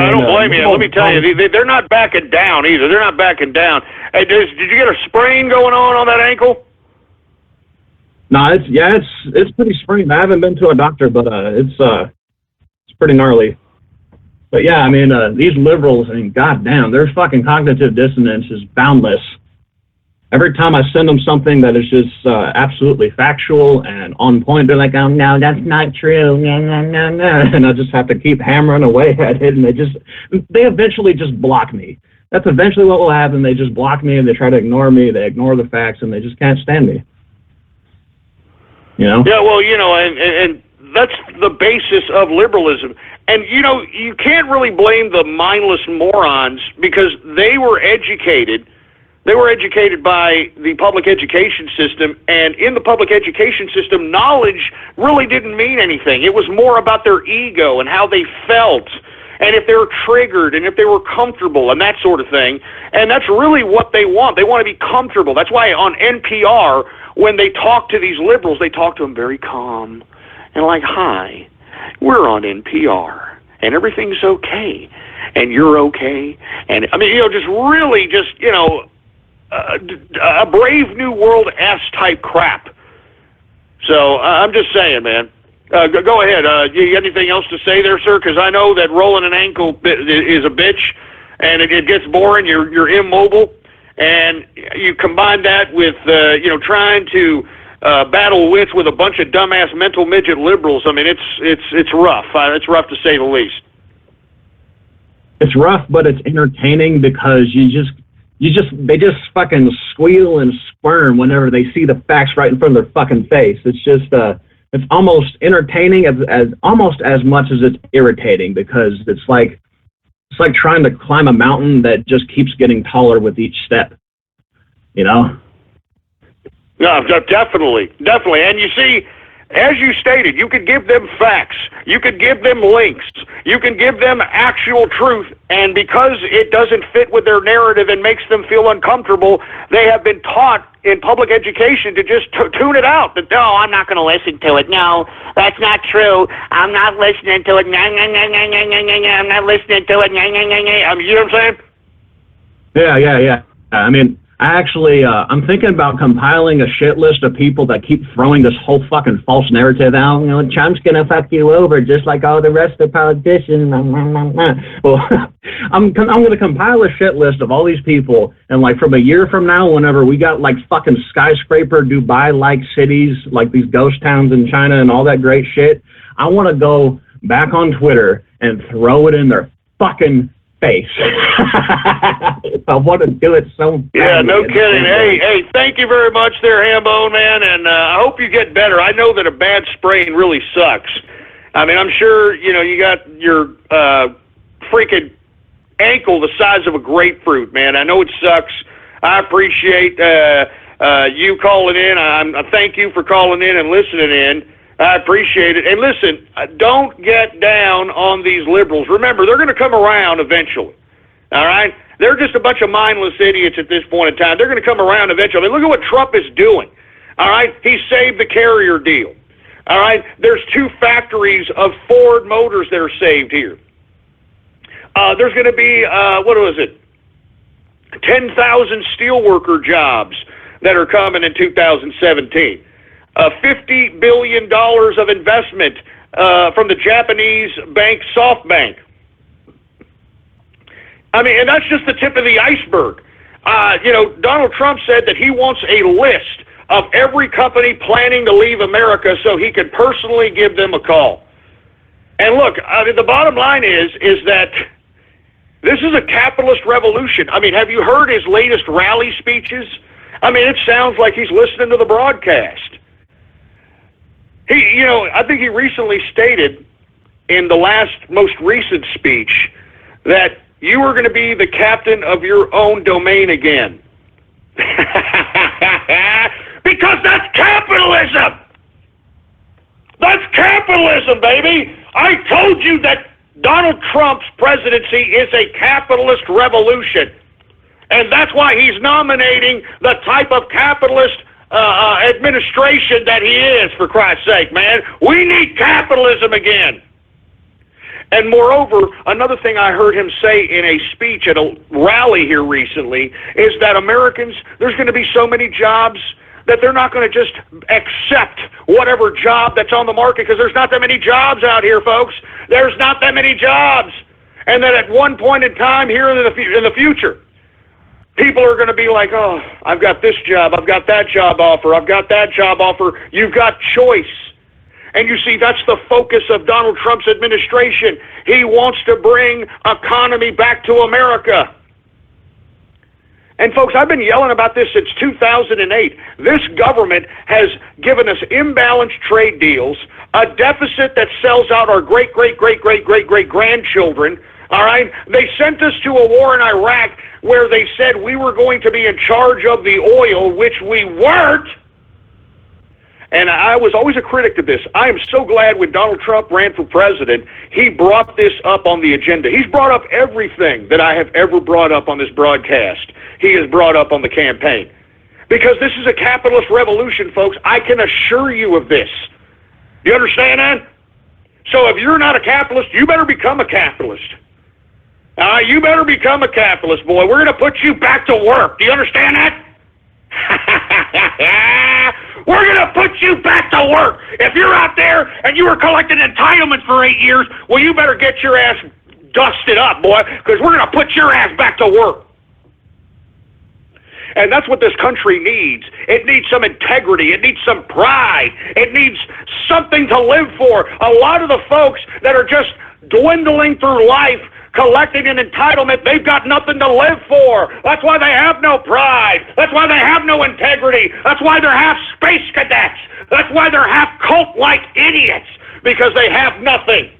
don't blame you. Let me tell you, they're not backing down either. They're not backing down. Hey, did you get a sprain going on that ankle? No, it's pretty spring. I haven't been to a doctor, but it's pretty gnarly. But yeah, I mean, these liberals, I mean, goddamn, their fucking cognitive dissonance is boundless. Every time I send them something that is just absolutely factual and on point, they're like, "Oh no, that's not true." No, no, no, no. And I just have to keep hammering away at it, and they eventually just block me. That's eventually what will happen. They just block me, and they try to ignore me. They ignore the facts, and they just can't stand me. You know? Yeah, well, you know, and that's the basis of liberalism. And, you know, you can't really blame the mindless morons because they were educated. They were educated by the public education system, and in the public education system, knowledge really didn't mean anything. It was more about their ego and how they felt, and if they were triggered, and if they were comfortable, and that sort of thing. And that's really what they want. They want to be comfortable. That's why on NPR, when they talk to these liberals, they talk to them very calm and like, "Hi, we're on NPR, and everything's okay, and you're okay." And, I mean, you know, just really just, you know, a Brave New World-esque type crap. So I'm just saying, man. Go ahead. You got anything else to say there, sir? Because I know that rolling an ankle is a bitch, and it gets boring. You're immobile, and you combine that with you know, trying to battle wits with a bunch of dumbass mental midget liberals. I mean, it's rough. It's rough to say the least. It's rough, but it's entertaining because they just fucking squeal and squirm whenever they see the facts right in front of their fucking face. It's just it's almost entertaining as almost as much as it's irritating, because it's like trying to climb a mountain that just keeps getting taller with each step. You know? No, definitely. And you see, as you stated, you could give them facts, you could give them links, you can give them actual truth, and because it doesn't fit with their narrative and makes them feel uncomfortable, they have been taught in public education to just tune it out. That, "No, I'm not going to listen to it. No, that's not true. I'm not listening to it. I'm not listening to it. I mean, you know what I'm saying? Yeah. I mean, I'm thinking about compiling a shit list of people that keep throwing this whole fucking false narrative out. You know, Trump's gonna fuck you over just like all the rest of the politicians. Well, I'm gonna compile a shit list of all these people, and like from a year from now, whenever we got like fucking skyscraper Dubai-like cities, like these ghost towns in China and all that great shit, I want to go back on Twitter and throw it in their fucking face. I want to do it so bad. Yeah, no kidding. Hey, thank you very much there, Hambone, man, and I hope you get better. I know that a bad sprain really sucks. I mean, I'm sure, you know, you got your freaking ankle the size of a grapefruit, man. I know it sucks. I appreciate you calling in. I thank you for calling in and listening in. I appreciate it. And listen, don't get down on these liberals. Remember, they're going to come around eventually. All right? They're just a bunch of mindless idiots at this point in time. They're going to come around eventually. I mean, look at what Trump is doing. All right? He saved the carrier deal. All right? There's 2 factories of Ford Motors that are saved here. There's going to be, 10,000 steelworker jobs that are coming in 2017. $50 billion of investment from the Japanese bank SoftBank. I mean, and that's just the tip of the iceberg. You know, Donald Trump said that he wants a list of every company planning to leave America so he could personally give them a call. And look, I mean, the bottom line is that this is a capitalist revolution. I mean, have you heard his latest rally speeches? I mean, it sounds like he's listening to the broadcast. I think he recently stated in the most recent speech that you are going to be the captain of your own domain again. Because that's capitalism! That's capitalism, baby! I told you that Donald Trump's presidency is a capitalist revolution. And that's why he's nominating the type of capitalist administration that he is, for Christ's sake, man. We need capitalism again. And moreover, another thing I heard him say in a speech at a rally here recently is that Americans, there's going to be so many jobs that they're not going to just accept whatever job that's on the market, because there's not that many jobs out here, folks. There's not that many jobs. And that at one point in time here in the future, people are going to be like, oh, I've got this job, I've got that job offer, I've got that job offer. You've got choice. And you see, that's the focus of Donald Trump's administration. He wants to bring economy back to America. And folks, I've been yelling about this since 2008. This government has given us imbalanced trade deals, a deficit that sells out our great-great-great-great-great-great-grandchildren. All right? They sent us to a war in Iraq where they said we were going to be in charge of the oil, which we weren't. And I was always a critic of this. I am so glad when Donald Trump ran for president, he brought this up on the agenda. He's brought up everything that I have ever brought up on this broadcast. He has brought up on the campaign. Because this is a capitalist revolution, folks. I can assure you of this. You understand that? So if you're not a capitalist, you better become a capitalist. You better become a capitalist, boy. We're going to put you back to work. Do you understand that? We're going to put you back to work. If you're out there and you were collecting entitlements for 8 years, well, you better get your ass dusted up, boy, because we're going to put your ass back to work. And that's what this country needs. It needs some integrity. It needs some pride. It needs something to live for. A lot of the folks that are just dwindling through life, collecting an entitlement, they've got nothing to live for. That's why they have no pride. That's why they have no integrity. That's why they're half space cadets. That's why they're half cult-like idiots, because they have nothing.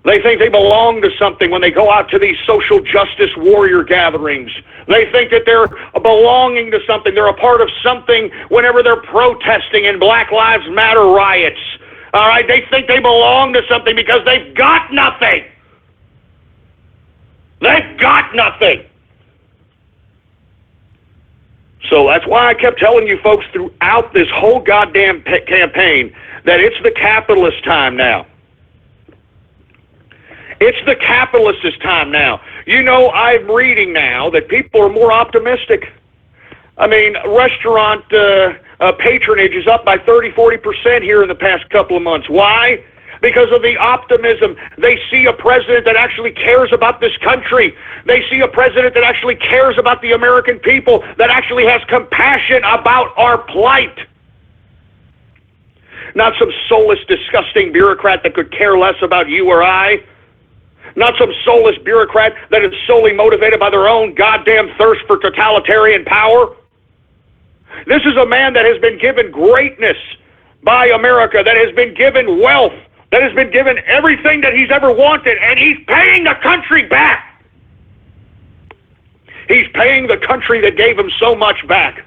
They think they belong to something when they go out to these social justice warrior gatherings. They think that they're belonging to something. They're a part of something whenever they're protesting in Black Lives Matter riots. All right, they think they belong to something because they've got nothing. They've got nothing. So that's why I kept telling you folks throughout this whole goddamn campaign that it's the capitalist time now. It's the capitalist time now. You know, I'm reading now that people are more optimistic. I mean, restaurant patronage is up by 30-40% here in the past couple of months. Why? Because of the optimism. They see a president that actually cares about this country. They see a president that actually cares about the American people, that actually has compassion about our plight. Not some soulless, disgusting bureaucrat that could care less about you or I. Not some soulless bureaucrat that is solely motivated by their own goddamn thirst for totalitarian power. This is a man that has been given greatness by America, that has been given wealth, that has been given everything that he's ever wanted, and he's paying the country back. He's paying the country that gave him so much back.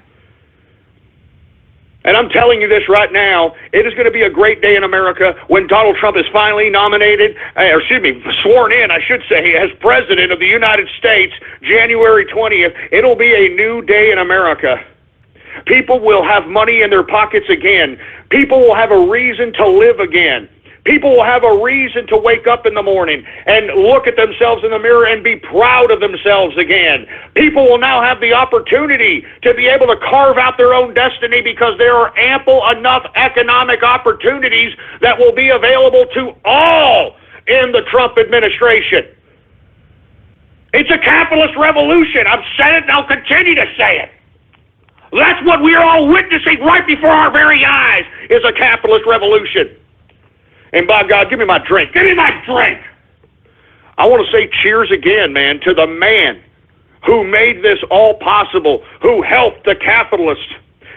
And I'm telling you this right now, it is going to be a great day in America when Donald Trump is finally sworn in, I should say, as President of the United States, January 20th. It'll be a new day in America. People will have money in their pockets again. People will have a reason to live again. People will have a reason to wake up in the morning and look at themselves in the mirror and be proud of themselves again. People will now have the opportunity to be able to carve out their own destiny, because there are ample enough economic opportunities that will be available to all in the Trump administration. It's a capitalist revolution. I've said it and I'll continue to say it. That's what we are all witnessing right before our very eyes, is a capitalist revolution. And by God, give me my drink. Give me my drink. I want to say cheers again, man, to the man who made this all possible, who helped the capitalists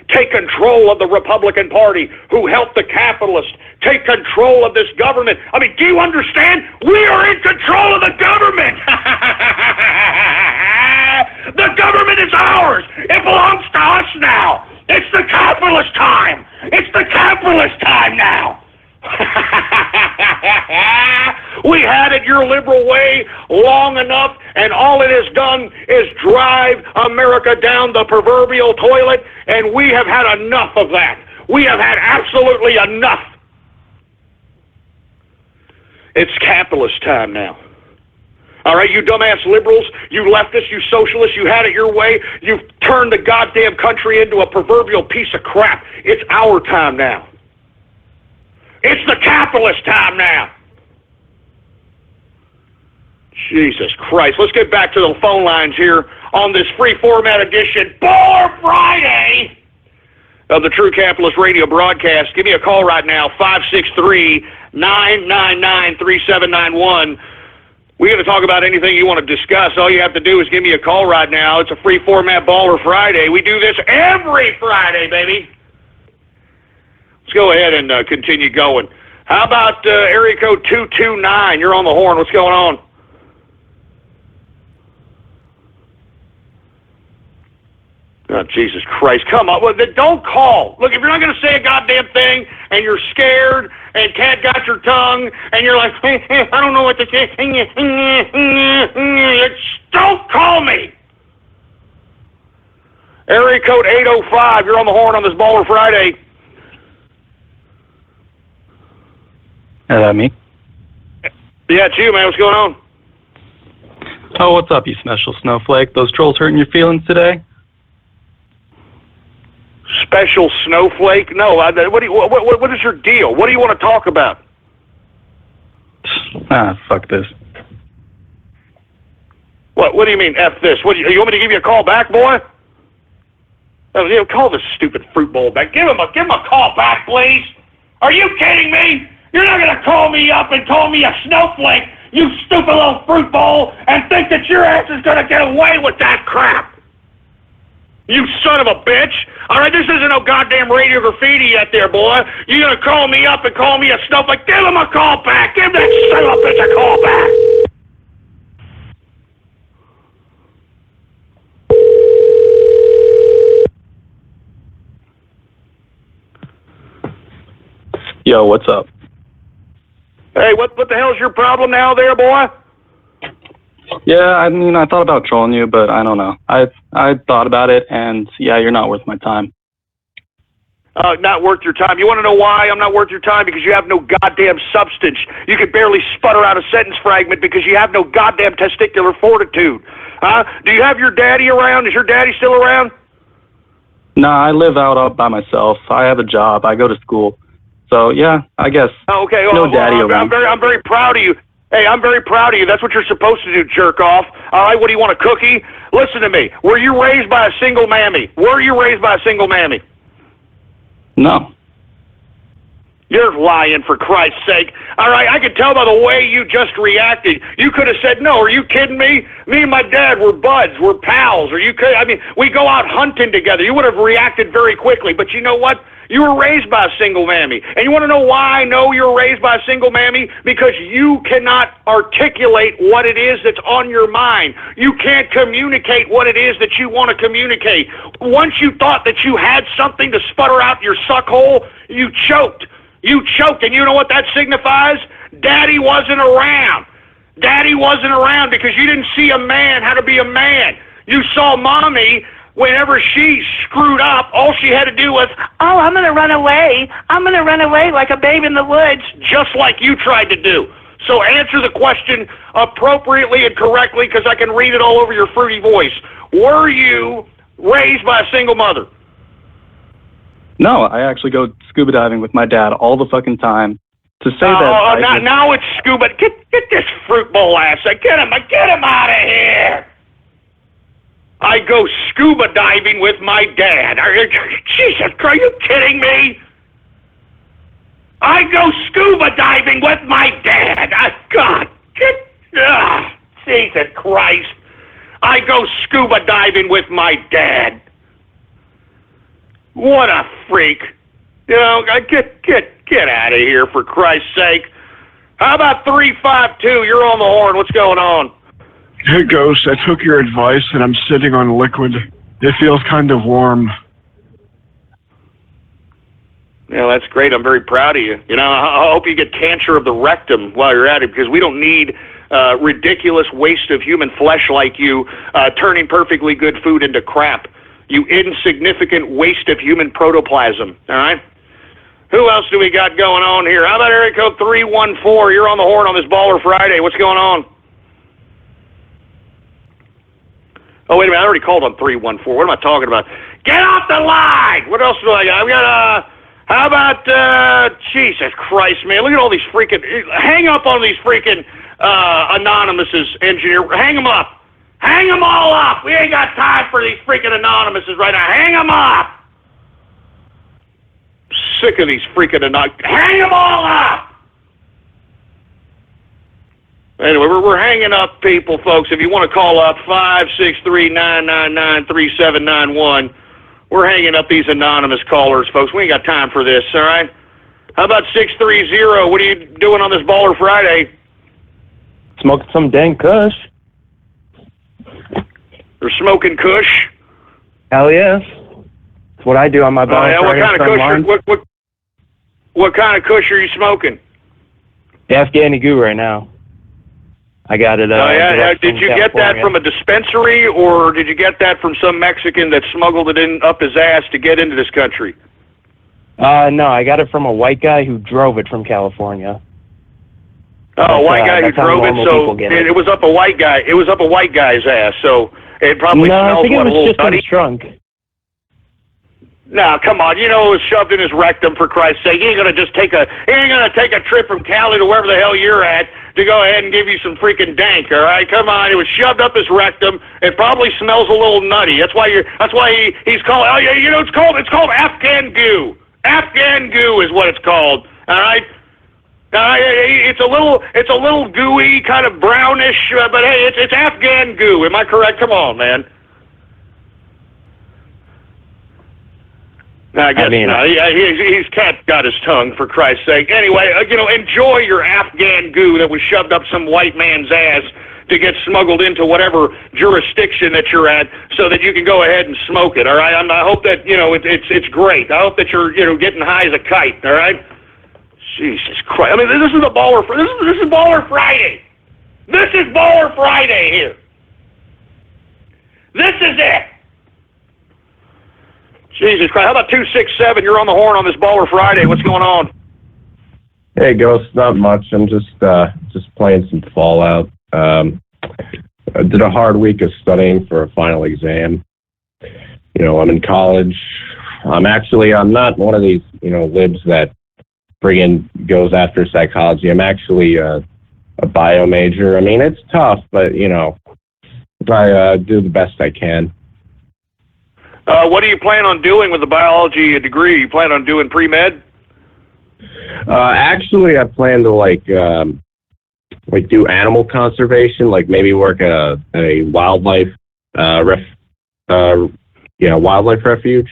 take control of the Republican Party, who helped the capitalists take control of this government. I mean, do you understand? We are in control of the government. The government is ours. It belongs to us now. It's the capitalist time. It's the capitalist time now. We had it your liberal way long enough, and all it has done is drive America down the proverbial toilet, and we have had enough of that. We have had absolutely enough. It's capitalist time now. All right, you dumbass liberals, you leftists, you socialists, you had it your way. You've turned the goddamn country into a proverbial piece of crap. It's our time now. It's the capitalist time now. Jesus Christ. Let's get back to the phone lines here on this free format edition, Baller Friday, of the True Capitalist Radio broadcast. Give me a call right now, 563-999-3791. We're going to talk about anything you want to discuss. All you have to do is give me a call right now. It's a free format Baller Friday. We do this every Friday, baby. Let's go ahead and continue going. How about area code 229? You're on the horn. What's going on? Oh, Jesus Christ. Come on. Well, then don't call. Look, if you're not going to say a goddamn thing and you're scared and can't got your tongue and you're like, I don't know what to say, don't call me. Area code 805. You're on the horn on this Baller Friday. Is that me? Yeah, it's you, man. What's going on? Oh, what's up, you special snowflake? Those trolls hurting your feelings today? Special snowflake? No. What is your deal? What do you want to talk about? Fuck this. What do you mean, F this? You want me to give you a call back, boy? Oh, call this stupid fruit bowl back. Give him a call back, please. Are you kidding me? You're not going to call me up and call me a snowflake, you stupid little fruit bowl, and think that your ass is going to get away with that crap. You son of a bitch. All right, this isn't no goddamn radio graffiti yet there, boy. You're going to call me up and call me a snowflake. Give him a call back. Give that son of a bitch a call back. Yo, what's up? Hey, what the hell's your problem now there, boy? Yeah, I mean, I thought about trolling you, but I don't know. I thought about it, and yeah, you're not worth my time. Not worth your time. You want to know why I'm not worth your time? Because you have no goddamn substance. You can barely sputter out a sentence fragment because you have no goddamn testicular fortitude. Huh? Do you have your daddy around? Is your daddy still around? Nah, I live out by myself. I have a job. I go to school. So, yeah, I guess okay. No daddy around. I'm very proud of you. Hey, I'm very proud of you. That's what you're supposed to do, jerk off. All right, what do you want, a cookie? Listen to me. Were you raised by a single mammy? No. You're lying, for Christ's sake. All right, I could tell by the way you just reacted. You could have said, no, are you kidding me? Me and my dad were buds, we're pals. We go out hunting together. You would have reacted very quickly. But you know what? You were raised by a single mammy. And you want to know why I know you were raised by a single mammy? Because you cannot articulate what it is that's on your mind. You can't communicate what it is that you want to communicate. Once you thought that you had something to sputter out your suck hole, you choked. You choked, and you know what that signifies? Daddy wasn't around. Daddy wasn't around because you didn't see a man how to be a man. You saw mommy. Whenever she screwed up, all she had to do was, oh, I'm going to run away. I'm going to run away like a babe in the woods, just like you tried to do. So answer the question appropriately and correctly because I can read it all over your fruity voice. Were you raised by a single mother? No, I actually go scuba diving with my dad all the fucking time. To say that... now it's scuba. Get this fruit bowl ass. Get him out of here. I go scuba diving with my dad. Jesus Christ, are you kidding me? I go scuba diving with my dad. Jesus Christ. I go scuba diving with my dad. What a freak. You know, get out of here, for Christ's sake. How about 352? You're on the horn. What's going on? Hey, Ghost, I took your advice and I'm sitting on liquid. It feels kind of warm. Yeah, that's great. I'm very proud of you. You know, I hope you get cancer of the rectum while you're at it because we don't need ridiculous waste of human flesh like you turning perfectly good food into crap. You insignificant waste of human protoplasm, all right? Who else do we got going on here? How about area code 314? You're on the horn on this Baller Friday. What's going on? Oh, wait a minute, I already called on 314. What am I talking about? Get off the line! What else do I got? I've got, how about, Jesus Christ, man, look at all these freaking, hang up on these freaking, anonymouses, engineer, hang them up! Hang them all up! We ain't got time for these freaking anonymouses right now, hang them up! Sick of these freaking anonymous, hang them all up! Anyway, we're hanging up people, folks. If you want to call up 563-999-3791, we're hanging up these anonymous callers, folks. We ain't got time for this, all right? How about 630? What are you doing on this Baller Friday? Smoking some dang kush. They're smoking kush? Hell yes. That's what I do on my Baller Friday. What kind of kush? What kind of kush are you smoking? Afghani goo right now. I got it. Did you get that from a dispensary, or did you get that from some Mexican that smuggled it in up his ass to get into this country? No, I got it from a white guy who drove it from California. Oh, a white guy who drove it, so it was up a white guy. It was up a white guy's ass, so it probably smells a little nutty. In his trunk. No, come on. You know it was shoved in his rectum, for Christ's sake. He ain't gonna take a trip from Cali to wherever the hell you're at to go ahead and give you some freaking dank, all right? Come on. It was shoved up his rectum. It probably smells a little nutty. That's why he's called, oh yeah, you know, it's called Afghan goo. Afghan goo is what it's called. All right? It's a little gooey, kind of brownish, but hey, it's Afghan goo. Am I correct? Come on, man. No, I guess not. He's got his tongue, for Christ's sake. Anyway, enjoy your Afghan goo that was shoved up some white man's ass to get smuggled into whatever jurisdiction that you're at, so that you can go ahead and smoke it. All right. I hope that it's great. I hope that you're getting high as a kite. All right. Jesus Christ! I mean, this is a baller. This is Baller Friday. This is Baller Friday here. This is it. Jesus Christ! How about 267? You're on the horn on this Baller Friday. What's going on? Hey, Ghost. Not much. I'm just playing some Fallout. I did a hard week of studying for a final exam. I'm in college. I'm not one of these libs that friggin' goes after psychology. I'm actually a bio major. I mean, it's tough, but I do the best I can. What do you plan on doing with the biology degree? You plan on doing pre-med? Actually, I plan to do animal conservation, like maybe work at a wildlife wildlife refuge.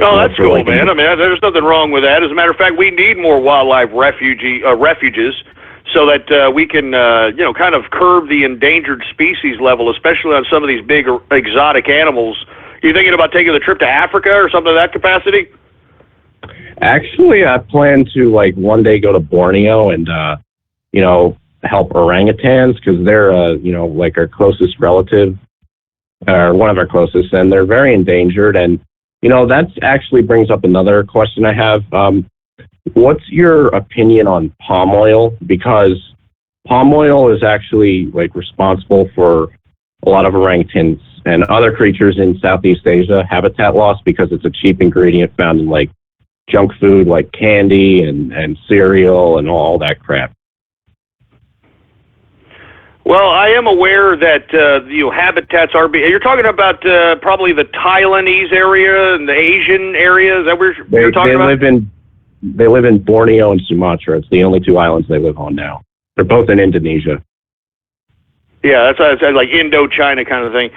Oh, that's cool, man. I mean, there's nothing wrong with that. As a matter of fact, we need more wildlife refuges so that we can, kind of curb the endangered species level, especially on some of these big exotic animals. You thinking about taking the trip to Africa or something of that capacity? Actually, I plan to one day go to Borneo and help orangutans, because they're our closest relative, or one of our closest, and they're very endangered. And that actually brings up another question I have. What's your opinion on palm oil? Because palm oil is actually responsible for a lot of orangutans and other creatures in Southeast Asia habitat loss, because it's a cheap ingredient found in junk food like candy and cereal and all that crap. Well, I am aware that habitats are being. You're talking about probably the Thailandese area and the Asian area. Is that where you're talking about? They live in Borneo and Sumatra. It's the only two islands they live on now. They're both in Indonesia. Yeah, that's what I said, like Indochina kind of thing.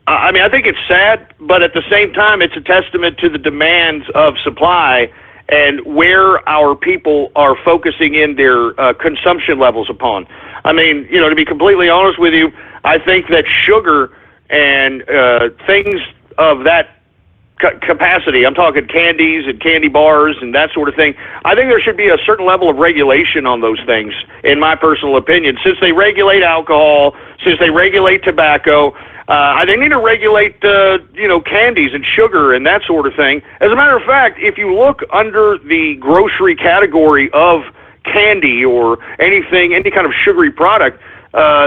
I mean, I think it's sad, but at the same time, it's a testament to the demands of supply and where our people are focusing in their consumption levels upon. I mean, to be completely honest with you, I think that sugar and things of that capacity, I'm talking candies and candy bars and that sort of thing, I think there should be a certain level of regulation on those things, in my personal opinion. Since they regulate alcohol, since they regulate tobacco, they need to regulate, candies and sugar and that sort of thing. As a matter of fact, if you look under the grocery category of candy or anything, any kind of sugary product,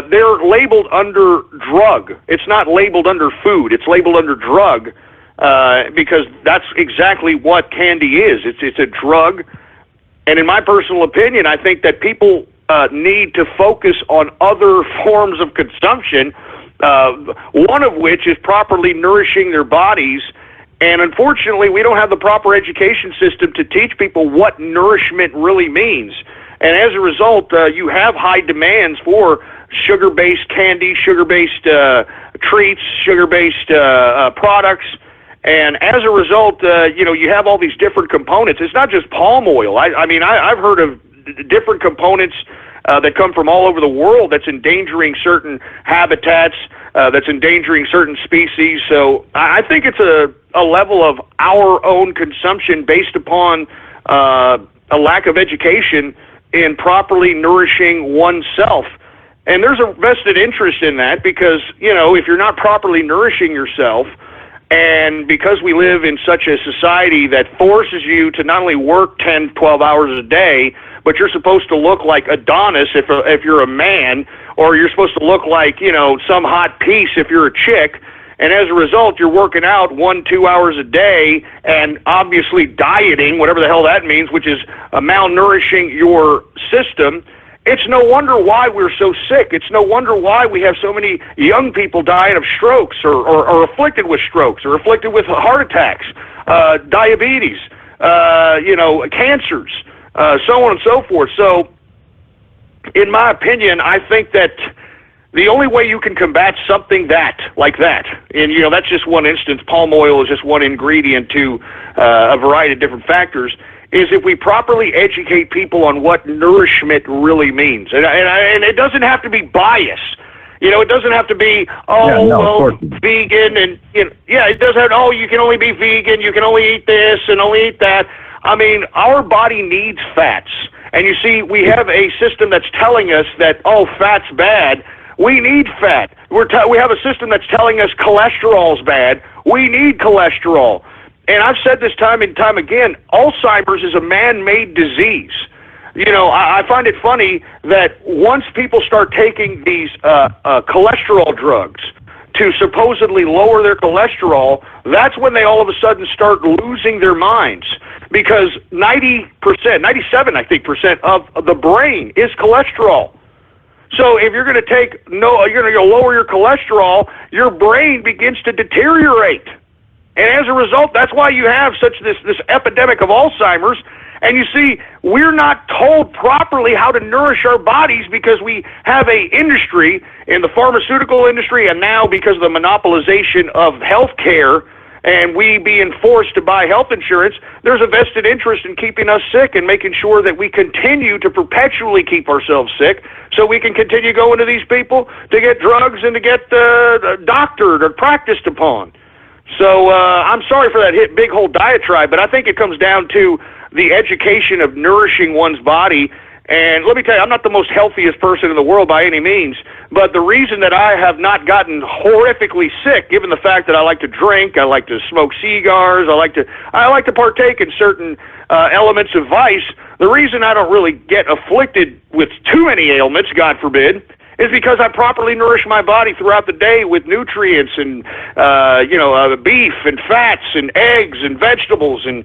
they're labeled under drug. It's not labeled under food. It's labeled under drug because that's exactly what candy is. It's a drug. And in my personal opinion, I think that people need to focus on other forms of consumption, one of which is properly nourishing their bodies. And unfortunately, we don't have the proper education system to teach people what nourishment really means. And as a result, you have high demands for sugar-based candy, sugar-based treats, sugar-based products. And as a result, you have all these different components. It's not just palm oil. I've heard of different components that come from all over the world that's endangering certain habitats, that's endangering certain species. So I think it's a level of our own consumption based upon a lack of education in properly nourishing oneself. And there's a vested interest in that because, if you're not properly nourishing yourself, and because we live in such a society that forces you to not only work 10, 12 hours a day, but you're supposed to look like Adonis if you're a man, or you're supposed to look like, some hot piece if you're a chick. And as a result, you're working out 1-2 hours a day and obviously dieting, whatever the hell that means, which is malnourishing your system. It's no wonder why we're so sick. It's no wonder why we have so many young people dying of strokes or afflicted with strokes or afflicted with heart attacks, diabetes, cancers, so on and so forth. So, in my opinion, I think that the only way you can combat something like that, and that's just one instance, palm oil is just one ingredient to a variety of different factors, is if we properly educate people on what nourishment really means. And it doesn't have to be bias. It doesn't have to be, vegan, and, it doesn't have, you can only be vegan, you can only eat this and only eat that. Our body needs fats. And you see, we have a system that's telling us that, fat's bad. We need fat. We have a system that's telling us cholesterol's bad. We need cholesterol. And I've said this time and time again, Alzheimer's is a man-made disease. I find it funny that once people start taking these cholesterol drugs to supposedly lower their cholesterol, that's when they all of a sudden start losing their minds. Because 97, I think, percent of the brain is cholesterol. So if you're going to you're going to lower your cholesterol, your brain begins to deteriorate. And as a result, that's why you have this epidemic of Alzheimer's. And you see, we're not told properly how to nourish our bodies because we have a industry in the pharmaceutical industry, and now because of the monopolization of health care and we being forced to buy health insurance, there's a vested interest in keeping us sick and making sure that we continue to perpetually keep ourselves sick so we can continue going to these people to get drugs and to get doctored or practiced upon. So I'm sorry for that big whole diatribe, but I think it comes down to the education of nourishing one's body. And let me tell you, I'm not the most healthiest person in the world by any means, but the reason that I have not gotten horrifically sick, given the fact that I like to drink, I like to smoke cigars, I like to partake in certain elements of vice, the reason I don't really get afflicted with too many ailments, God forbid, is because I properly nourish my body throughout the day with nutrients and beef and fats and eggs and vegetables and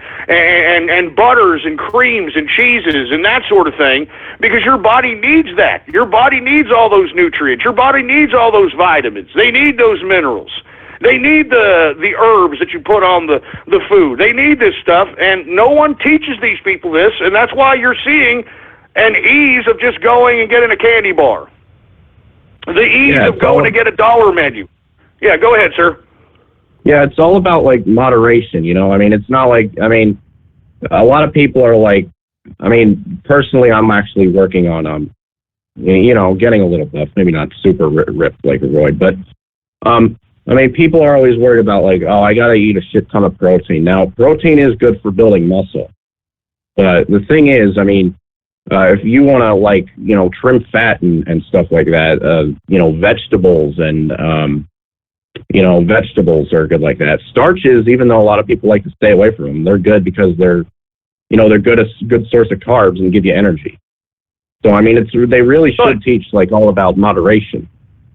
butters and creams and cheeses and that sort of thing, because your body needs that. Your body needs all those nutrients. Your body needs all those vitamins. They need those minerals. They need the herbs that you put on the food. They need this stuff, and no one teaches these people this, and that's why you're seeing an ease of just going and getting a candy bar. The ease of going to get a dollar menu. Yeah, go ahead, sir. Yeah, it's all about, moderation, It's not a lot of people are personally, I'm actually working on, getting a little buff, maybe not super ripped like Roy, but, people are always worried about, I got to eat a shit ton of protein. Now, protein is good for building muscle. But the thing is, if you want to trim fat and stuff like that, vegetables and, vegetables are good like that. Starches, even though a lot of people like to stay away from them, they're good because they're good source of carbs and give you energy. So, I mean, they really should teach, like, all about moderation.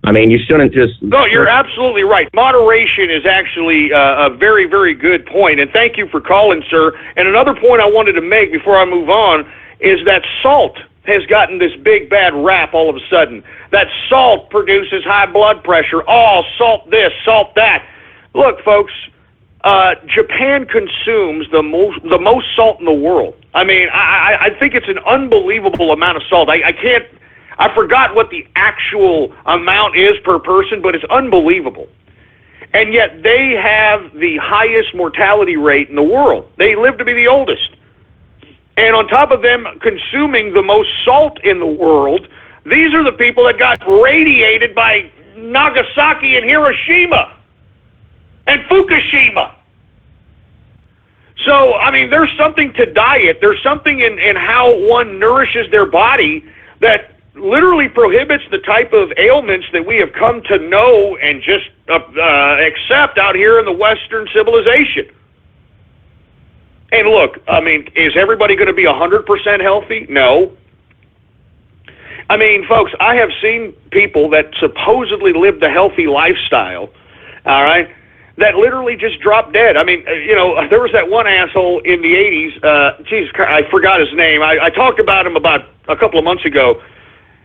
I mean, you shouldn't just... No, you're absolutely right. Moderation is actually a very, very good point, and thank you for calling, sir. And another point I wanted to make before I move on is that salt has gotten this big, bad rap all of a sudden. That salt produces high blood pressure. Oh, salt this, salt that. Look, folks, Japan consumes the most salt in the world. I mean, I think it's an unbelievable amount of salt. I forgot what the actual amount is per person, but it's unbelievable. And yet they have the highest mortality rate in the world. They live to be the oldest. And on top of them consuming the most salt in the world, these are the people that got radiated by Nagasaki and Hiroshima and Fukushima. So, I mean, there's something to diet. There's something in how one nourishes their body that literally prohibits the type of ailments that we have come to know and just accept out here in the Western civilization. And look, I mean, is everybody going to be 100% healthy? No. I mean, folks, I have seen people that supposedly live the healthy lifestyle, all right, that literally just dropped dead. I mean, you know, there was that one asshole in the 80s, Jesus Christ, I forgot his name. I talked about him about a couple of months ago.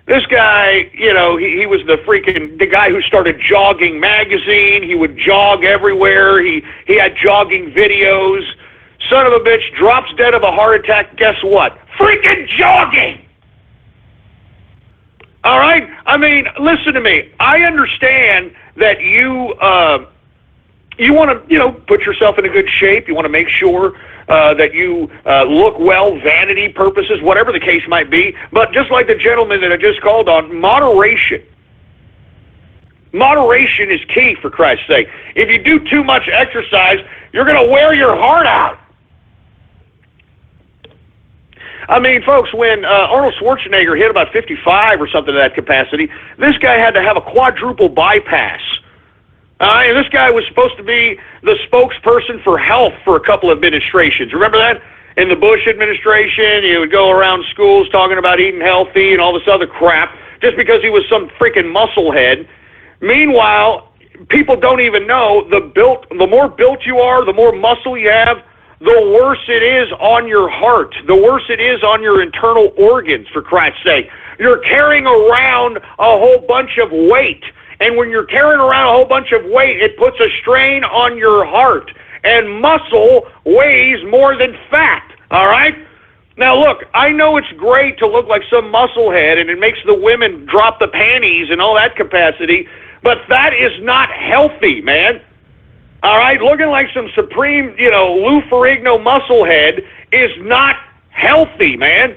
This guy, you know, he was the guy who started Jogging Magazine. He would jog everywhere. He had jogging videos. Son of a bitch drops dead of a heart attack. Guess what? Freaking jogging! All right? I mean, listen to me. I understand that you want to, you know, put yourself in a good shape. You want to make sure that you look well, vanity purposes, whatever the case might be. But just like the gentleman that I just called on, moderation. Moderation is key, for Christ's sake. If you do too much exercise, you're going to wear your heart out. I mean, folks, when Arnold Schwarzenegger hit about 55 or something to that capacity, this guy had to have a quadruple bypass. And this guy was supposed to be the spokesperson for health for a couple of administrations. Remember that? In the Bush administration, he would go around schools talking about eating healthy and all this other crap just because he was some freaking musclehead. Meanwhile, people don't even know the more built you are, the more muscle you have, the worse it is on your heart, the worse it is on your internal organs, for Christ's sake. You're carrying around a whole bunch of weight. And when you're carrying around a whole bunch of weight, it puts a strain on your heart. And muscle weighs more than fat, all right? Now, look, I know it's great to look like some musclehead, and it makes the women drop the panties and all that capacity, but that is not healthy, man. All right? Looking like some supreme, you know, Lou Ferrigno musclehead is not healthy, man.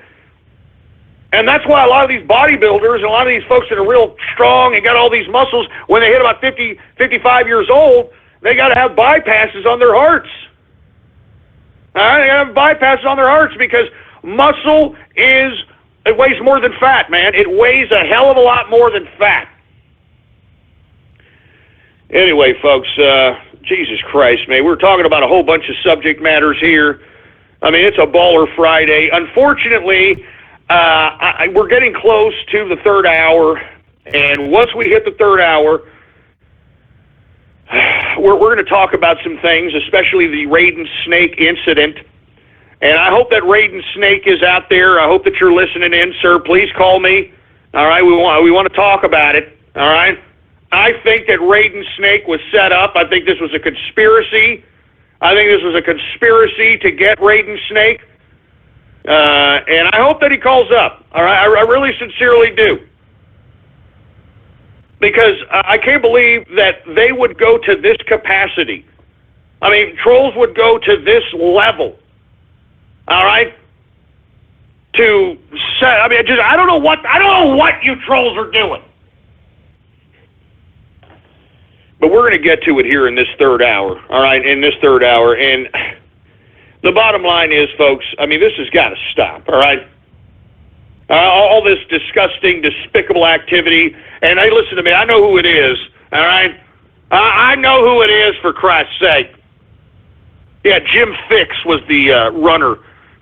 And that's why a lot of these bodybuilders and a lot of these folks that are real strong and got all these muscles, when they hit about 50, 55 years old, they got to have bypasses on their hearts. All right? They got to have bypasses on their hearts because muscle it weighs more than fat, man. It weighs a hell of a lot more than fat. Anyway, folks, Jesus Christ, man, we're talking about a whole bunch of subject matters here. I mean, it's a baller Friday. Unfortunately, we're getting close to the third hour, and once we hit the third hour, we're going to talk about some things, especially the Raiden Snake incident. And I hope that Raiden Snake is out there. I hope that you're listening in, sir. Please call me. All right, we want to talk about it. All right. I think that Raiden Snake was set up. I think this was a conspiracy. I think this was a conspiracy to get Raiden Snake. And I hope that he calls up. All right, I really sincerely do. Because I can't believe that they would go to this capacity. I mean, trolls would go to this level. All right? To set, I mean, I don't know what you trolls are doing. But we're going to get to it here in this third hour, all right, in this third hour. And the bottom line is, folks, I mean, this has got to stop, all right? All this disgusting, despicable activity. And hey, listen to me, I know who it is, all right? I know who it is, for Christ's sake. Yeah, Jim Fix was the runner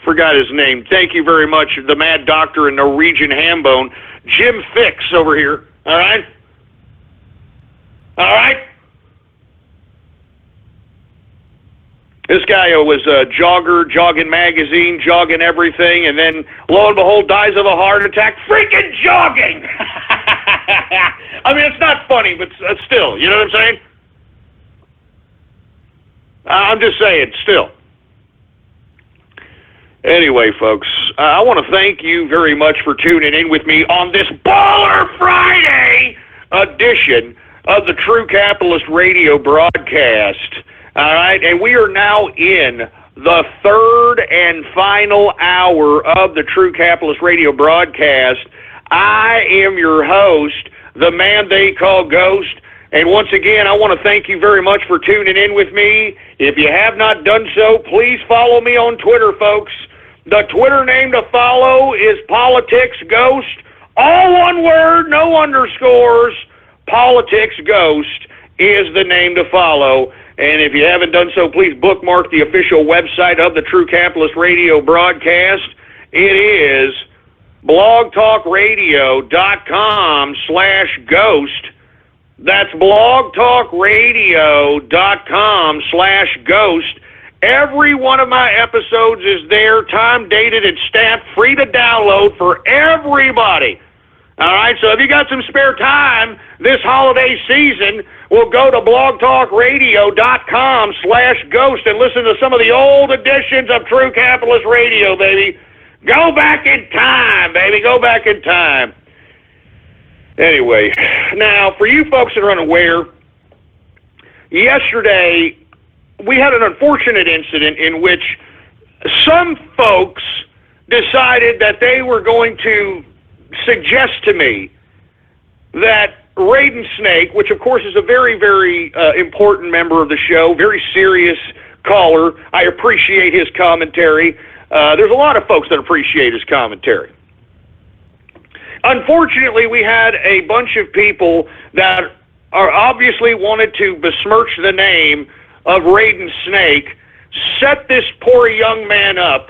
Forgot his name. Thank you very much, the Mad Doctor and Norwegian Hambone. Jim Fix over here. All right? All right? This guy was a jogger, jogging magazine, jogging everything, and then, lo and behold, dies of a heart attack. Freaking jogging! I mean, it's not funny, but still, you know what I'm saying? I'm just saying, still. Anyway, folks, I want to thank you very much for tuning in with me on this Baller Friday edition of the True Capitalist Radio broadcast. All right, and we are now in the third and final hour of the True Capitalist Radio broadcast. I am your host, the man they call Ghost, and once again, I want to thank you very much for tuning in with me. If you have not done so, please follow me on Twitter, folks. The Twitter name to follow is Politics Ghost, all one word, no underscores. Politics Ghost is the name to follow. And if you haven't done so, please bookmark the official website of the True Capitalist Radio broadcast. It is blogtalkradio.com/ghost. That's blogtalkradio.com/ghost. Every one of my episodes is there, time dated and stamped, free to download for everybody. All right, so if you got some spare time this holiday season, we'll go to blogtalkradio.com/ghost and listen to some of the old editions of True Capitalist Radio, baby. Go back in time, baby. Go back in time. Anyway, now, for you folks that are unaware, yesterday we had an unfortunate incident in which some folks decided that they were going to suggest to me that Raiden Snake, which of course is a very, very important member of the show, very serious caller. I appreciate his commentary. There's a lot of folks that appreciate his commentary. Unfortunately, we had a bunch of people that are obviously wanted to besmirch the name of Raiden Snake, set this poor young man up,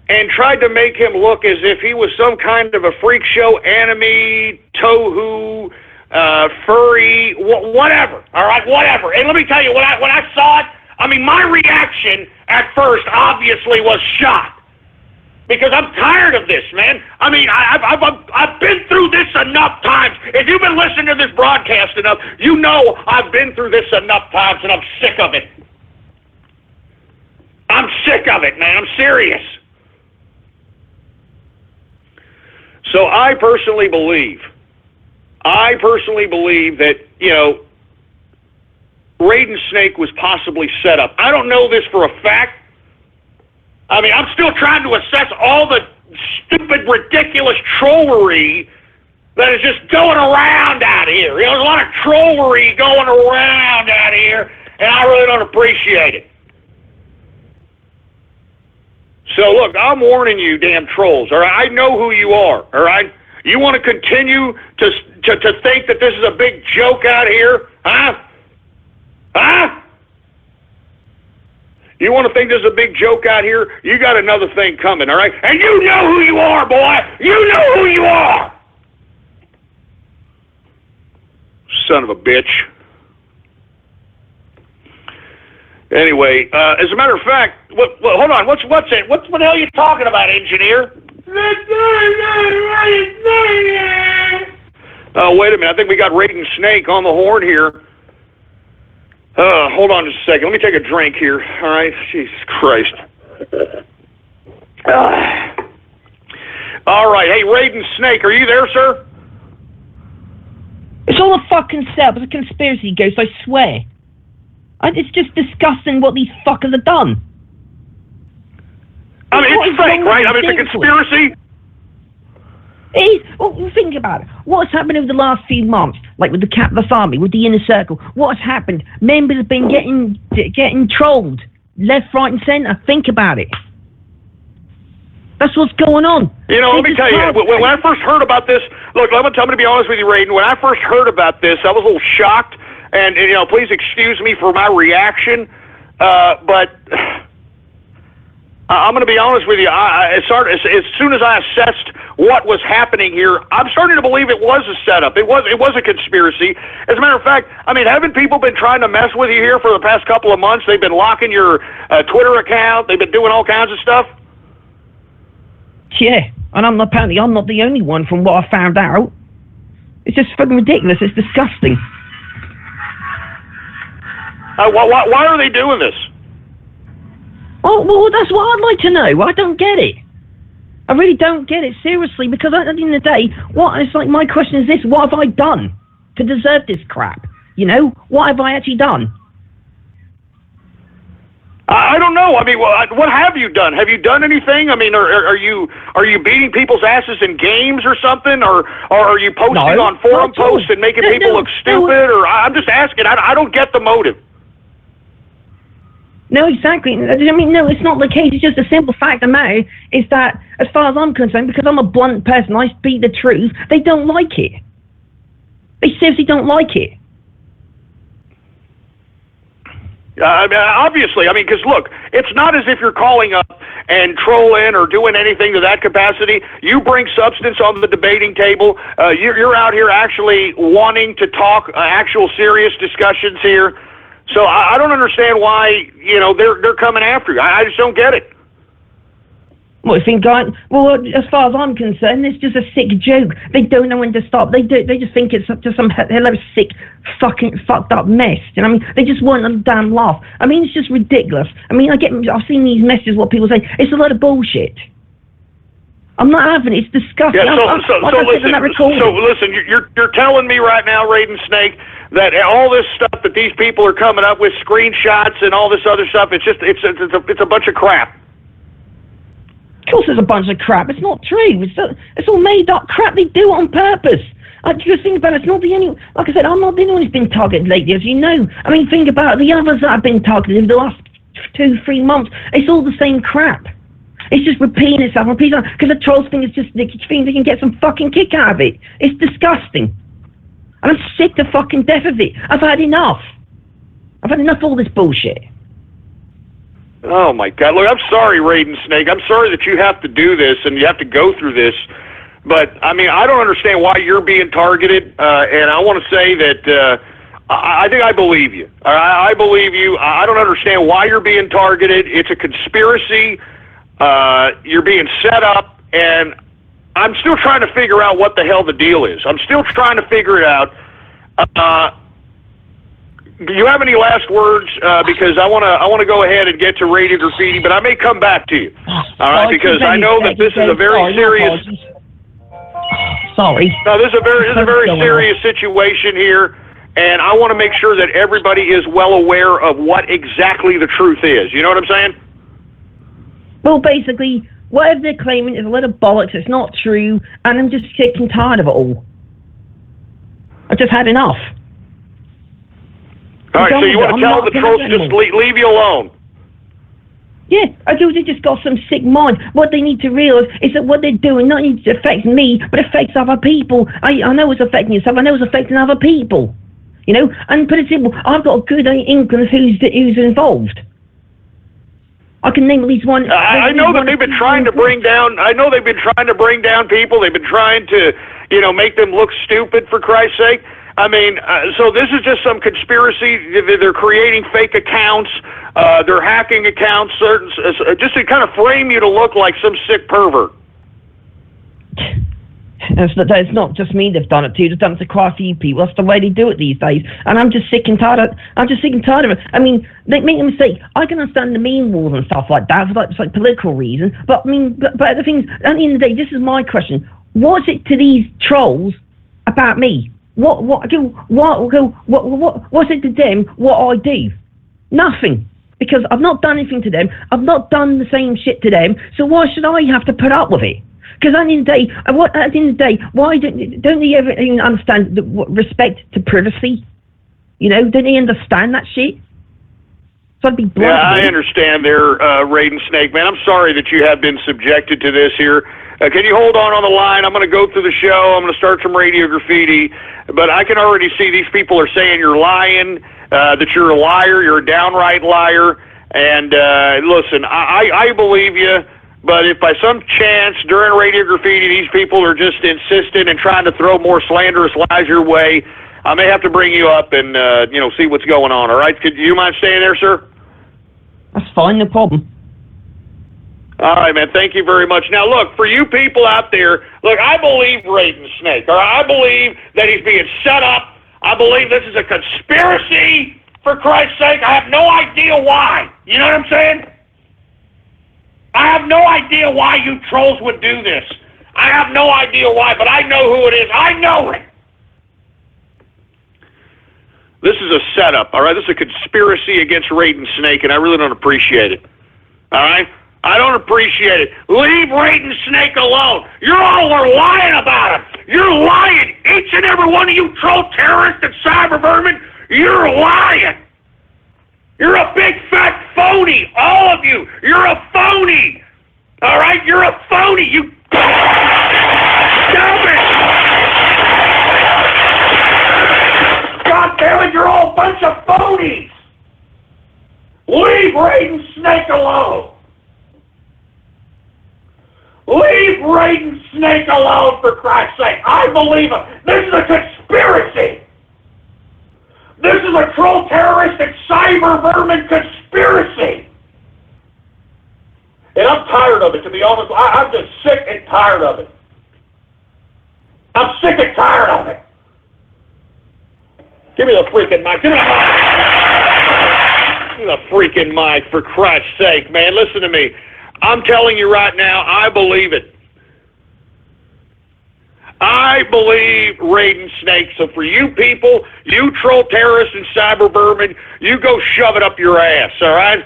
and tried to make him look as if he was some kind of a freak show, anime, tohu, furry, whatever. All right, whatever. And let me tell you, when I saw it, I mean, my reaction at first obviously was shock, because I'm tired of this, man. I mean, I've been through this enough times. If you've been listening to this broadcast enough, you know I've been through this enough times, and I'm sick of it. I'm sick of it, man. I'm serious. So I personally believe that, you know, Raiden Snake was possibly set up. I don't know this for a fact. I mean, I'm still trying to assess all the stupid, ridiculous trollery that is just going around out here. You know, there's a lot of trollery going around out here, and I really don't appreciate it. So, look, I'm warning you, damn trolls, all right? I know who you are, all right? You want to continue to think that this is a big joke out here, huh? Huh? You want to think there's a big joke out here? You got another thing coming, all right? And you know who you are, boy! You know who you are! Son of a bitch. Anyway, as a matter of fact, hold on, what the hell are you talking about, engineer? Oh, wait a minute, I think we got Raiden Snake on the horn here. Hold on just a second, let me take a drink here, all right? Jesus Christ. All right, hey, Raiden Snake, are you there, sir? It's all a fucking setup, it's a conspiracy, Ghost, I swear. It's just disgusting what these fuckers have done. I mean, it's fake, right? I mean, it's a conspiracy. Well, think about it. What's happened over the last few months, like with the Capitalist Army, with the Inner Circle? What's happened? Members have been getting trolled, left, right, and centre. Think about it. That's what's going on. You know, let me tell you, when I first heard about this, look, I'm going to be honest with you, Raiden. When I first heard about this, I was a little shocked. And, you know, please excuse me for my reaction, but I'm going to be honest with you. As soon as I assessed what was happening here, I'm starting to believe it was a setup. It was a conspiracy. As a matter of fact, I mean, haven't people been trying to mess with you here for the past couple of months? They've been locking your Twitter account. They've been doing all kinds of stuff. Yeah, and I'm not the only one from what I found out. It's just fucking ridiculous. It's disgusting. Why are they doing this? Oh, well, that's what I'd like to know. I don't get it. I really don't get it, seriously, because at the end of the day, it's like my question is this: what have I done to deserve this crap? You know, what have I actually done? I don't know. I mean, what have you done? Have you done anything? I mean, are you beating people's asses in games or something, or are you posting on forum posts and making people look stupid? Or I'm just asking. I don't get the motive. No, exactly. I mean, no, it's not the case. It's just a simple fact of the matter is that, as far as I'm concerned, because I'm a blunt person, I speak the truth, they don't like it. They seriously don't like it. I mean, obviously, I mean, because look, it's not as if you're calling up and trolling or doing anything to that capacity. You bring substance on the debating table. You're out here actually wanting to talk actual serious discussions here. So I don't understand why, you know, they're coming after you. I just don't get it. Well, I think, well, as far as I'm concerned, it's just a sick joke. They don't know when to stop. They just think it's just some hilarious, sick, fucking fucked up mess. You know what I mean? They just want a damn laugh. I mean, it's just ridiculous. I mean, I've seen these messages, what people say. It's a lot of bullshit. I'm not having it. It's disgusting. Yeah, so listen, you're telling me right now, Raiden Snake, that all this stuff that these people are coming up with, screenshots and all this other stuff, it's a bunch of crap. Of course it's a bunch of crap. It's not true. It's all made up crap. They do it on purpose. Just think about it. It's not the only... Like I said, I'm not the only one who's been targeted lately, as you know. I mean, think about the others that have been targeted in the last 2-3 months. It's all the same crap. It's just repeating itself. Because the trolls think it's just... They think they can get some fucking kick out of it. It's disgusting. And I'm sick to fucking death of it. I've had enough. I've had enough of all this bullshit. Oh, my God. Look, I'm sorry, Raiden Snake. I'm sorry that you have to do this and you have to go through this. But, I mean, I don't understand why you're being targeted. And I want to say that I think I believe you. I believe you. I don't understand why you're being targeted. It's a conspiracy. You're being set up. And I'm still trying to figure out what the hell the deal is. I'm still trying to figure it out. Do you have any last words? Because I want to go ahead and get to Radio Graffiti, but I may come back to you. All right, because I know that this is a very serious. Sorry. No, this is a very serious situation here, and I want to make sure that everybody is well aware of what exactly the truth is. You know what I'm saying? Well, basically, whatever they're claiming is a lot of bollocks. It's not true, and I'm just sick and tired of it all. I've just had enough. All right, so you want to tell the trolls to just leave you alone? Yeah, I do. They just got some sick mind. What they need to realize is that what they're doing not only affects me, but affects other people. I know it's affecting yourself. I know it's affecting other people. You know, and put it simple, I've got a good inkling of who's involved. I can name at least one. I know that they've been trying to bring down. I know they've been trying to bring down people. They've been trying to, you know, make them look stupid. For Christ's sake. I mean, so this is just some conspiracy. They're creating fake accounts. They're hacking accounts, just to kind of frame you to look like some sick pervert. It's not just me they've done it to. They've done it to quite a few people. That's the way they do it these days. And I'm just sick and tired of it. I mean, they make a mistake. I can understand the meme wars and stuff like that for like political reasons. But I mean, but the thing is, at the end of the day, this is my question. What's it to these trolls about me? What's it to them what I do? Nothing. Because I've not done anything to them. I've not done the same shit to them. So why should I have to put up with it? Because at the end of the day, why don't they ever even understand respect to privacy? You know, don't they understand that shit? So I'd be blunt. Yeah, I understand there, Raiden Snake, man. I'm sorry that you have been subjected to this here. Can you hold on the line? I'm going to go through the show. I'm going to start some Radio Graffiti. But I can already see these people are saying you're lying, that you're a liar, you're a downright liar. And listen, I believe you, but if by some chance during Radio Graffiti these people are just insistent and trying to throw more slanderous lies your way, I may have to bring you up and see what's going on. All right? Could you mind staying there, sir? That's fine, no problem. All right, man. Thank you very much. Now, look, for you people out there, look, I believe Raiden Snake. Or I believe that he's being set up. I believe this is a conspiracy. For Christ's sake, I have no idea why. You know what I'm saying? I have no idea why you trolls would do this. I have no idea why, but I know who it is. I know it. This is a setup, all right? This is a conspiracy against Raiden Snake, and I really don't appreciate it. All right? I don't appreciate it. Leave Raiden Snake alone. You all are lying about him. You're lying. Each and every one of you troll terrorists and cyber vermin, you're lying. You're a big fat phony. All of you. You're a phony. All right? You're a phony. You... Stop it. God damn it, you're all a bunch of phonies. Leave Raiden Snake alone. Leave Raiden Snake alone, for Christ's sake. I believe him. This is a conspiracy. This is a troll terroristic cyber vermin conspiracy. And I'm tired of it, to be honest. I'm just sick and tired of it. I'm sick and tired of it. Give me the freaking mic. Give me the mic. Give me the freaking mic, for Christ's sake, man. Listen to me. I'm telling you right now, I believe it. I believe Raiden Snake. So for you people, you troll terrorists and cyber vermin, you go shove it up your ass, all right?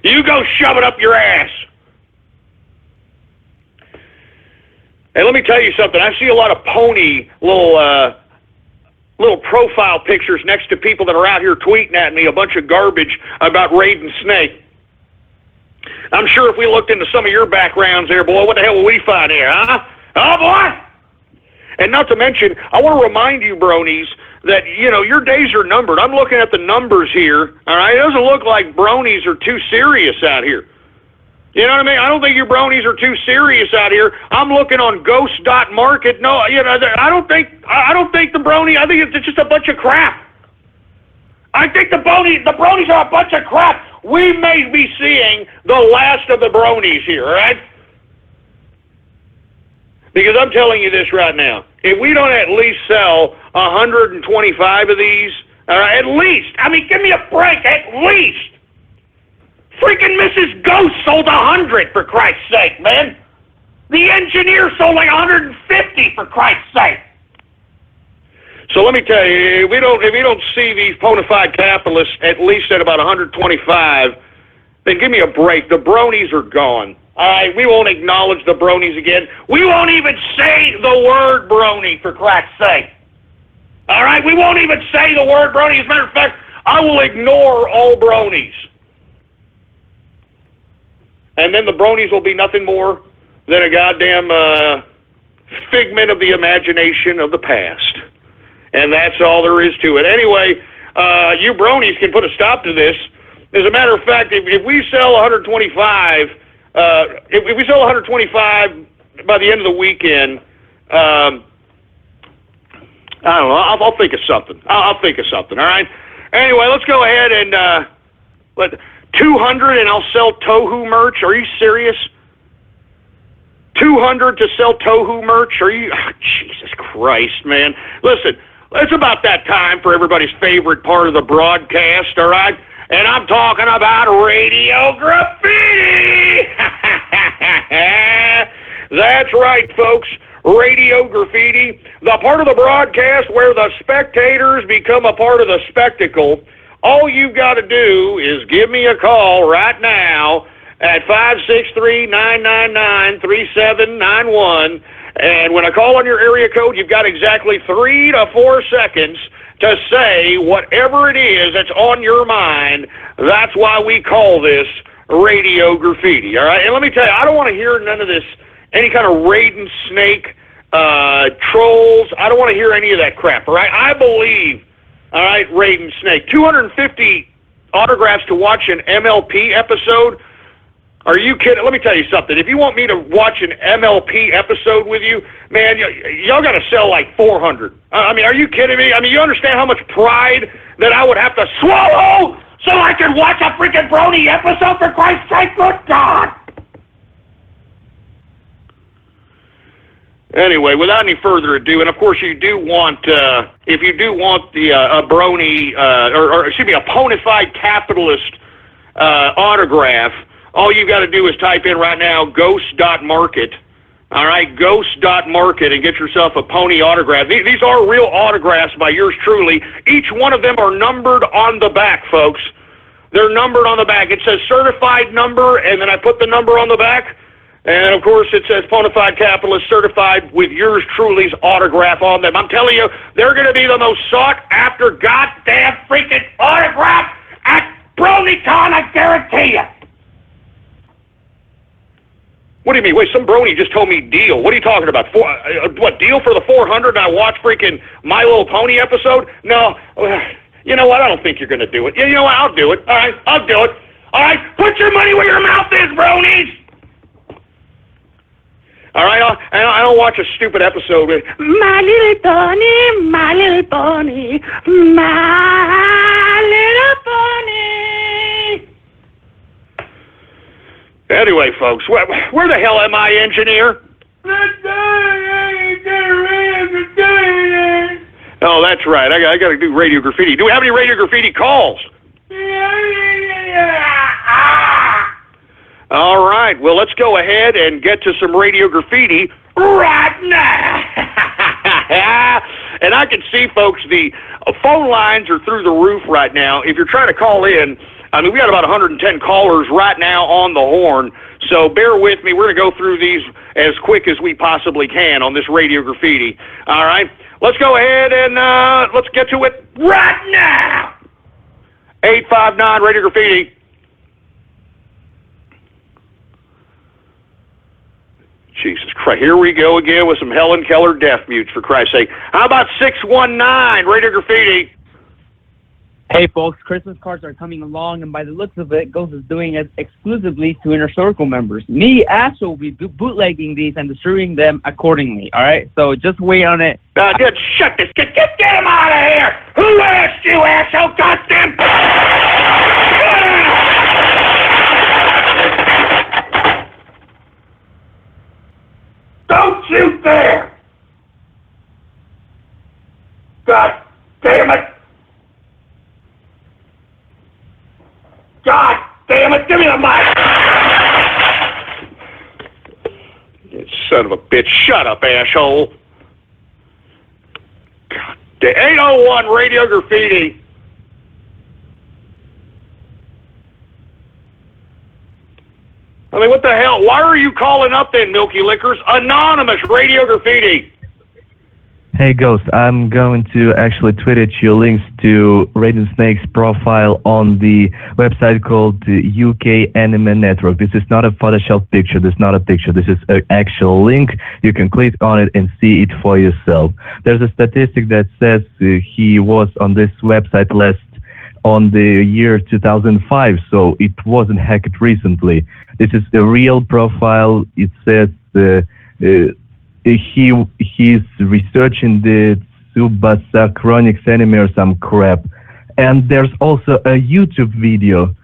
You go shove it up your ass. Hey, let me tell you something. I see a lot of pony little profile pictures next to people that are out here tweeting at me a bunch of garbage about Raiden Snake. I'm sure if we looked into some of your backgrounds there, boy, what the hell will we find here, huh? Oh, boy! And not to mention, I want to remind you, bronies, that, your days are numbered. I'm looking at the numbers here, all right? It doesn't look like bronies are too serious out here. You know what I mean? I don't think your bronies are too serious out here. I'm looking on ghost.market. No, I don't think the brony, I think it's just a bunch of crap. I think the bronies are a bunch of crap. We may be seeing the last of the bronies here, all right? Because I'm telling you this right now. If we don't at least sell 125 of these, all right, at least. I mean, give me a break, at least. Freaking Mrs. Ghost sold 100, for Christ's sake, man. The engineer sold like 150, for Christ's sake. So let me tell you, if we don't see these bona fide capitalists at least at about 125, then give me a break. The bronies are gone. All right, we won't acknowledge the bronies again. We won't even say the word brony, for Christ's sake. All right, we won't even say the word brony. As a matter of fact, I will ignore all bronies. And then the bronies will be nothing more than a goddamn figment of the imagination of the past. And that's all there is to it. Anyway, you bronies can put a stop to this. As a matter of fact, if we sell 125, if we sell 125 by the end of the weekend, I don't know. I'll think of something. I'll think of something. All right. Anyway, let's go ahead and let 200, and I'll sell Tohu merch. Are you serious? 200 to sell Tohu merch? Are you? Oh, Jesus Christ, man! Listen. It's about that time for everybody's favorite part of the broadcast, all right? And I'm talking about Radio Graffiti! That's right, folks. Radio Graffiti, the part of the broadcast where the spectators become a part of the spectacle. All you've got to do is give me a call right now at 563-999-3791. And when I call on your area code, you've got exactly 3 to 4 seconds to say whatever it is that's on your mind. That's why we call this Radio Graffiti, all right? And let me tell you, I don't want to hear none of this, any kind of Raiden Snake trolls. I don't want to hear any of that crap, all right? I believe, all right, Raiden Snake, 250 autographs to watch an MLP episode? Are you kidding? Let me tell you something. If you want me to watch an MLP episode with you, man, y'all got to sell like 400. I mean, are you kidding me? I mean, you understand how much pride that I would have to swallow so I could watch a freaking Brony episode, for Christ's sake? Good God! Anyway, without any further ado, and of course you do want, if you do want the a Brony, or excuse me, a Pwnafide Capitalist autograph, all you got to do is type in right now ghost.market. All right, ghost.market, and get yourself a pony autograph. These are real autographs by yours truly. Each one of them are numbered on the back, folks. They're numbered on the back. It says certified number, and then I put the number on the back. And, of course, it says Pwnafide Capitalist certified with yours truly's autograph on them. I'm telling you, they're going to be the most sought-after goddamn freaking autograph at BronyCon, I guarantee you. What do you mean? Wait, some Brony just told me deal. What are you talking about? What, deal for the 400 and I watch freaking My Little Pony episode? No. You know what? I don't think you're going to do it. You know what? I'll do it. All right, I'll do it. All right, put your money where your mouth is, Bronies! All right, I don't watch a stupid episode with My Little Pony, My Little Pony, My Little Pony. Anyway, folks, where the hell am I, engineer? Oh, that's right. I got to do Radio Graffiti. Do we have any Radio Graffiti calls? All right. Well, let's go ahead and get to some Radio Graffiti right now. And I can see, folks, the phone lines are through the roof right now. If you're trying to call in, I mean, we got about 110 callers right now on the horn, so bear with me. We're going to go through these as quick as we possibly can on this Radio Graffiti. All right? Let's go ahead and let's get to it right now. 859 Radio Graffiti. Jesus Christ. Here we go again with some Helen Keller deaf mutes, for Christ's sake. How about 619 Radio Graffiti? Hey folks, Christmas cards are coming along, and by the looks of it, Ghost is doing it exclusively to Inner Circle members. Me, Astro, will be bootlegging these and distributing them accordingly, alright? So just wait on it. Dude, shut this. Get him out of here! Who asked you, asshole? Goddamn! Don't you dare! God damn it! God damn it, give me the mic! You son of a bitch, shut up, asshole. God damn. 801 Radio Graffiti. I mean, what the hell? Why are you calling up then, Milky Liquors? Anonymous Radio Graffiti. Hey Ghost, I'm going to actually tweet at you links to Raiden Snake's profile on the website called UK Anime Network. This is not a Photoshop picture, this is not a picture, this is an actual link. You can click on it and see it for yourself. There's a statistic that says he was on this website last on the year 2005, so it wasn't hacked recently. This is a real profile. It says he's researching the Tsubasa Chronics anime or some crap. And there's also a YouTube video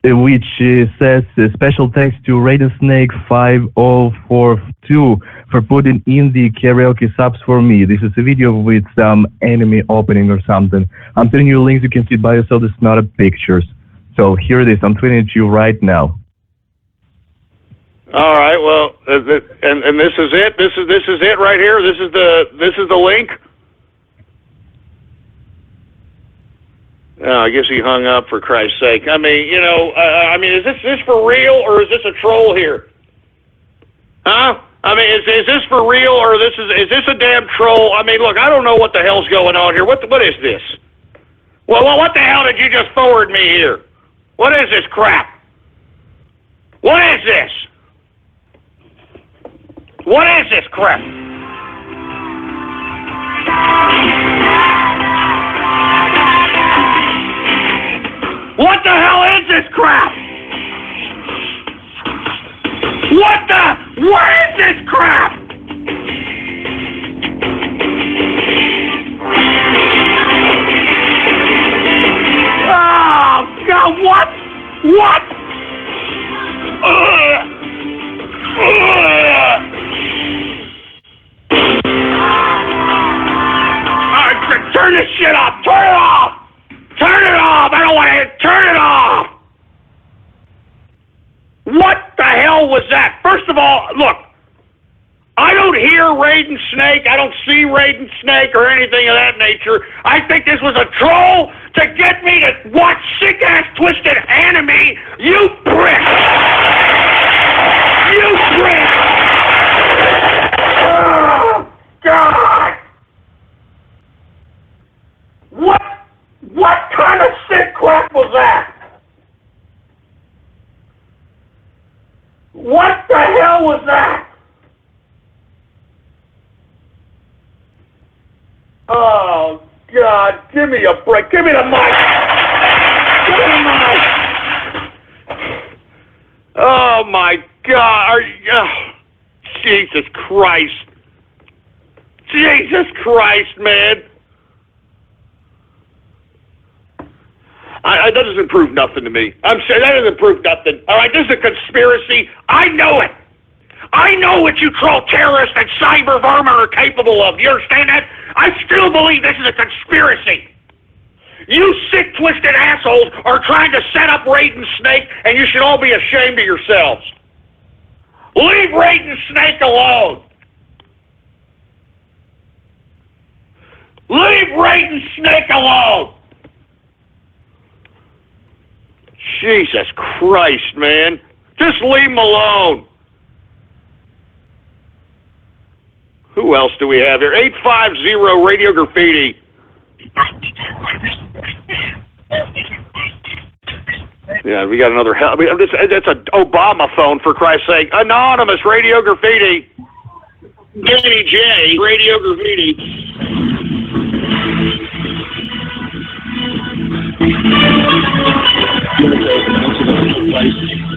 which says special thanks to Raiden Snake 5042 for putting in the karaoke subs for me. This is a video with some anime opening or something. I'm sending you links, you can see it by yourself, it's not a pictures. So here it is, I'm tweeting at you right now. All right. Well, and this is it. This is it right here. This is the link. Oh, I guess he hung up, for Christ's sake. I mean, you know, is this for real or is this a troll here? Huh? I mean, is this for real or is this a damn troll? I mean, look, I don't know what the hell's going on here. What is this? Well, what the hell did you just forward me here? What is this crap? What is this? What is this crap? What the hell? this crap? What is this crap? Oh, God, what? What? Turn this shit off! Turn it off! Turn it off! I don't want to hear. Turn it off! What the hell was that? First of all, look, I don't hear Raiden Snake. I don't see Raiden Snake or anything of that nature. I think this was a troll to get me to watch sick-ass twisted anime. You prick! You prick! Oh, God! What kind of sick crap was that? What the hell was that? Oh, God, give me a break. Give me the mic. Give me the mic. Oh, my God. Are you, Jesus Christ. Jesus Christ, man. That doesn't prove nothing to me. I'm saying that doesn't prove nothing. All right, this is a conspiracy. I know it. I know what you troll terrorists and cyber vermin are capable of. You understand that? I still believe this is a conspiracy. You sick, twisted assholes are trying to set up Raiden Snake, and you should all be ashamed of yourselves. Leave Raiden Snake alone. Leave Raiden Snake alone. Jesus Christ, man. Just leave him alone. Who else do we have here? 850 Radio Graffiti. Yeah, we got another... I mean, that's an Obama phone, for Christ's sake. Anonymous Radio Graffiti. Danny J. Radio Graffiti.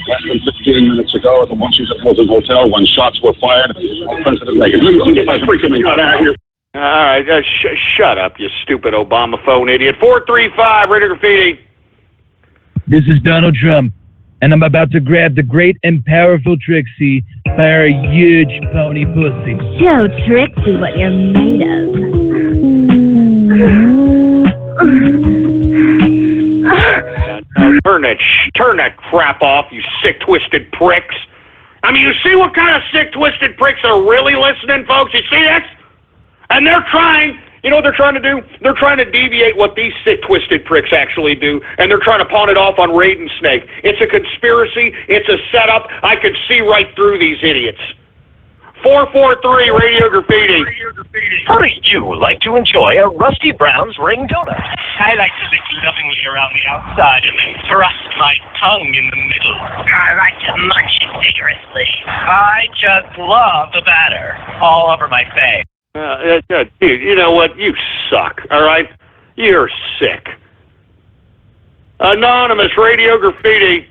Less than 15 minutes ago at the Washington Hilton Hotel when shots were fired on President Reagan. Get my freaking out of here. All right, shut up, you stupid Obama phone idiot. 435 Radio Graffiti. This is Donald Trump, and I'm about to grab the great and powerful Trixie by her huge pony pussy. Show Trixie what you're made of. Turn that crap off, you sick, twisted pricks. I mean, you see what kind of sick, twisted pricks are really listening, folks? You see this? And they're trying, you know what they're trying to do? They're trying to deviate what these sick, twisted pricks actually do, and they're trying to pawn it off on Raiden Snake. It's a conspiracy. It's a setup. I could see right through these idiots. 443 Radio Graffiti. How do you like to enjoy a Rusty Brown's ring donut? I like to lick lovingly around the outside and then thrust my tongue in the middle. I like to munch it vigorously. I just love the batter all over my face. Dude, you know what? You suck, all right? You're sick. Anonymous Radio Graffiti.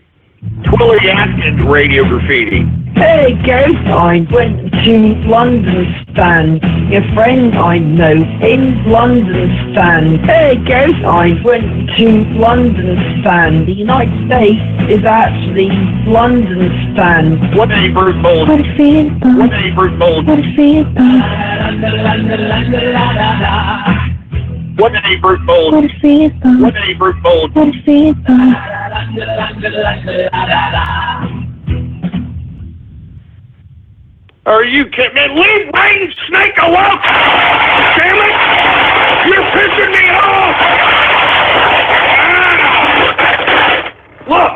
Twilly Atkins Radio Graffiti. Hey, Ghost, I went to London stand. Your friend I know in London stand. Hey, Ghost, I went to London stand. The United States is actually London stand. What a brute bold. What a fan. What a brute bold. What a fan. What a brute bold. What a fan. What a brute bold. What a fan. Are you kidding me? Leave Raiden Snake alone! Damn it! You're pissing me off! Look,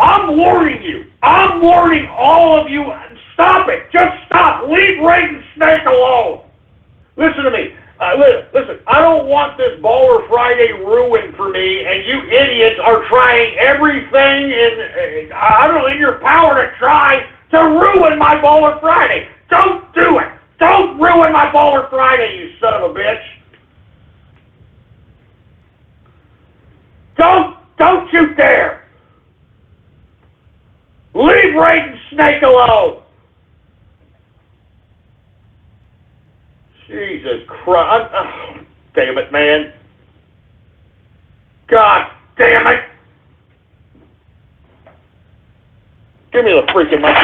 I'm warning you. I'm warning all of you. Stop it. Just stop. Leave Raiden Snake alone. Listen to me. Listen, I don't want this Baller Friday ruined for me, and you idiots are trying everything in your power to try to ruin my Baller Friday. Don't do it. Don't ruin my Baller Friday, you son of a bitch. Don't you dare. snake alone. Jesus Christ. Oh, damn it, man. God damn it. Give me the freaking mic.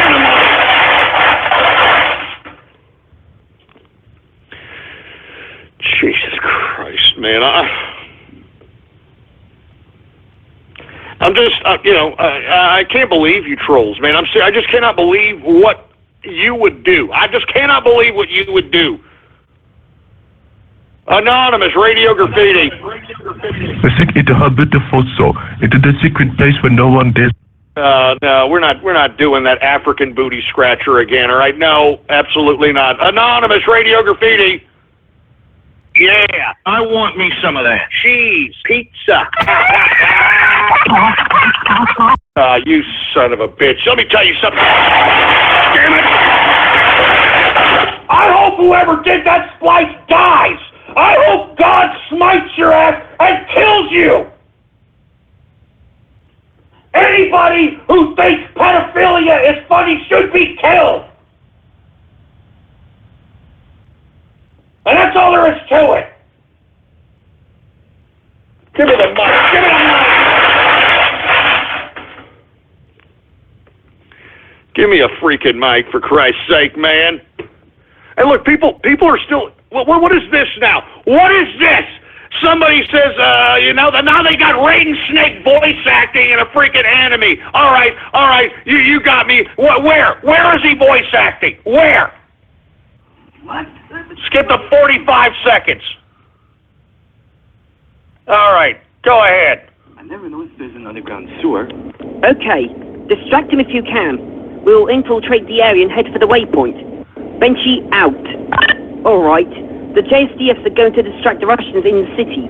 Jesus Christ, man. I'm just, I can't believe you trolls, man. I just cannot believe what you would do. I just cannot believe what you would do. Anonymous Radio Graffiti. It a beautiful soul. It is the secret place where no one dares. No, we're not doing that African booty scratcher again, all right? No, absolutely not. Anonymous Radio Graffiti. Yeah, I want me some of that. Cheese, pizza. You son of a bitch. Let me tell you something. Damn it. I hope whoever did that splice dies. I hope God smites your ass and kills you. Anybody who thinks pedophilia is funny should be killed. And that's all there is to it. Give me the mic. Give me the mic. Give me a freaking mic, for Christ's sake, man. And look, people are still... What is this now? What is this? Somebody says, now they got Raiden Snake voice acting in a freaking anime. All right, you got me. Where is he voice acting? Where? What? Skip to 45 seconds. All right, go ahead. I never noticed there's an underground sewer. Okay, distract him if you can. We'll infiltrate the area and head for the waypoint. Benchy out. All right. The JSDFs are going to distract the Russians in the city.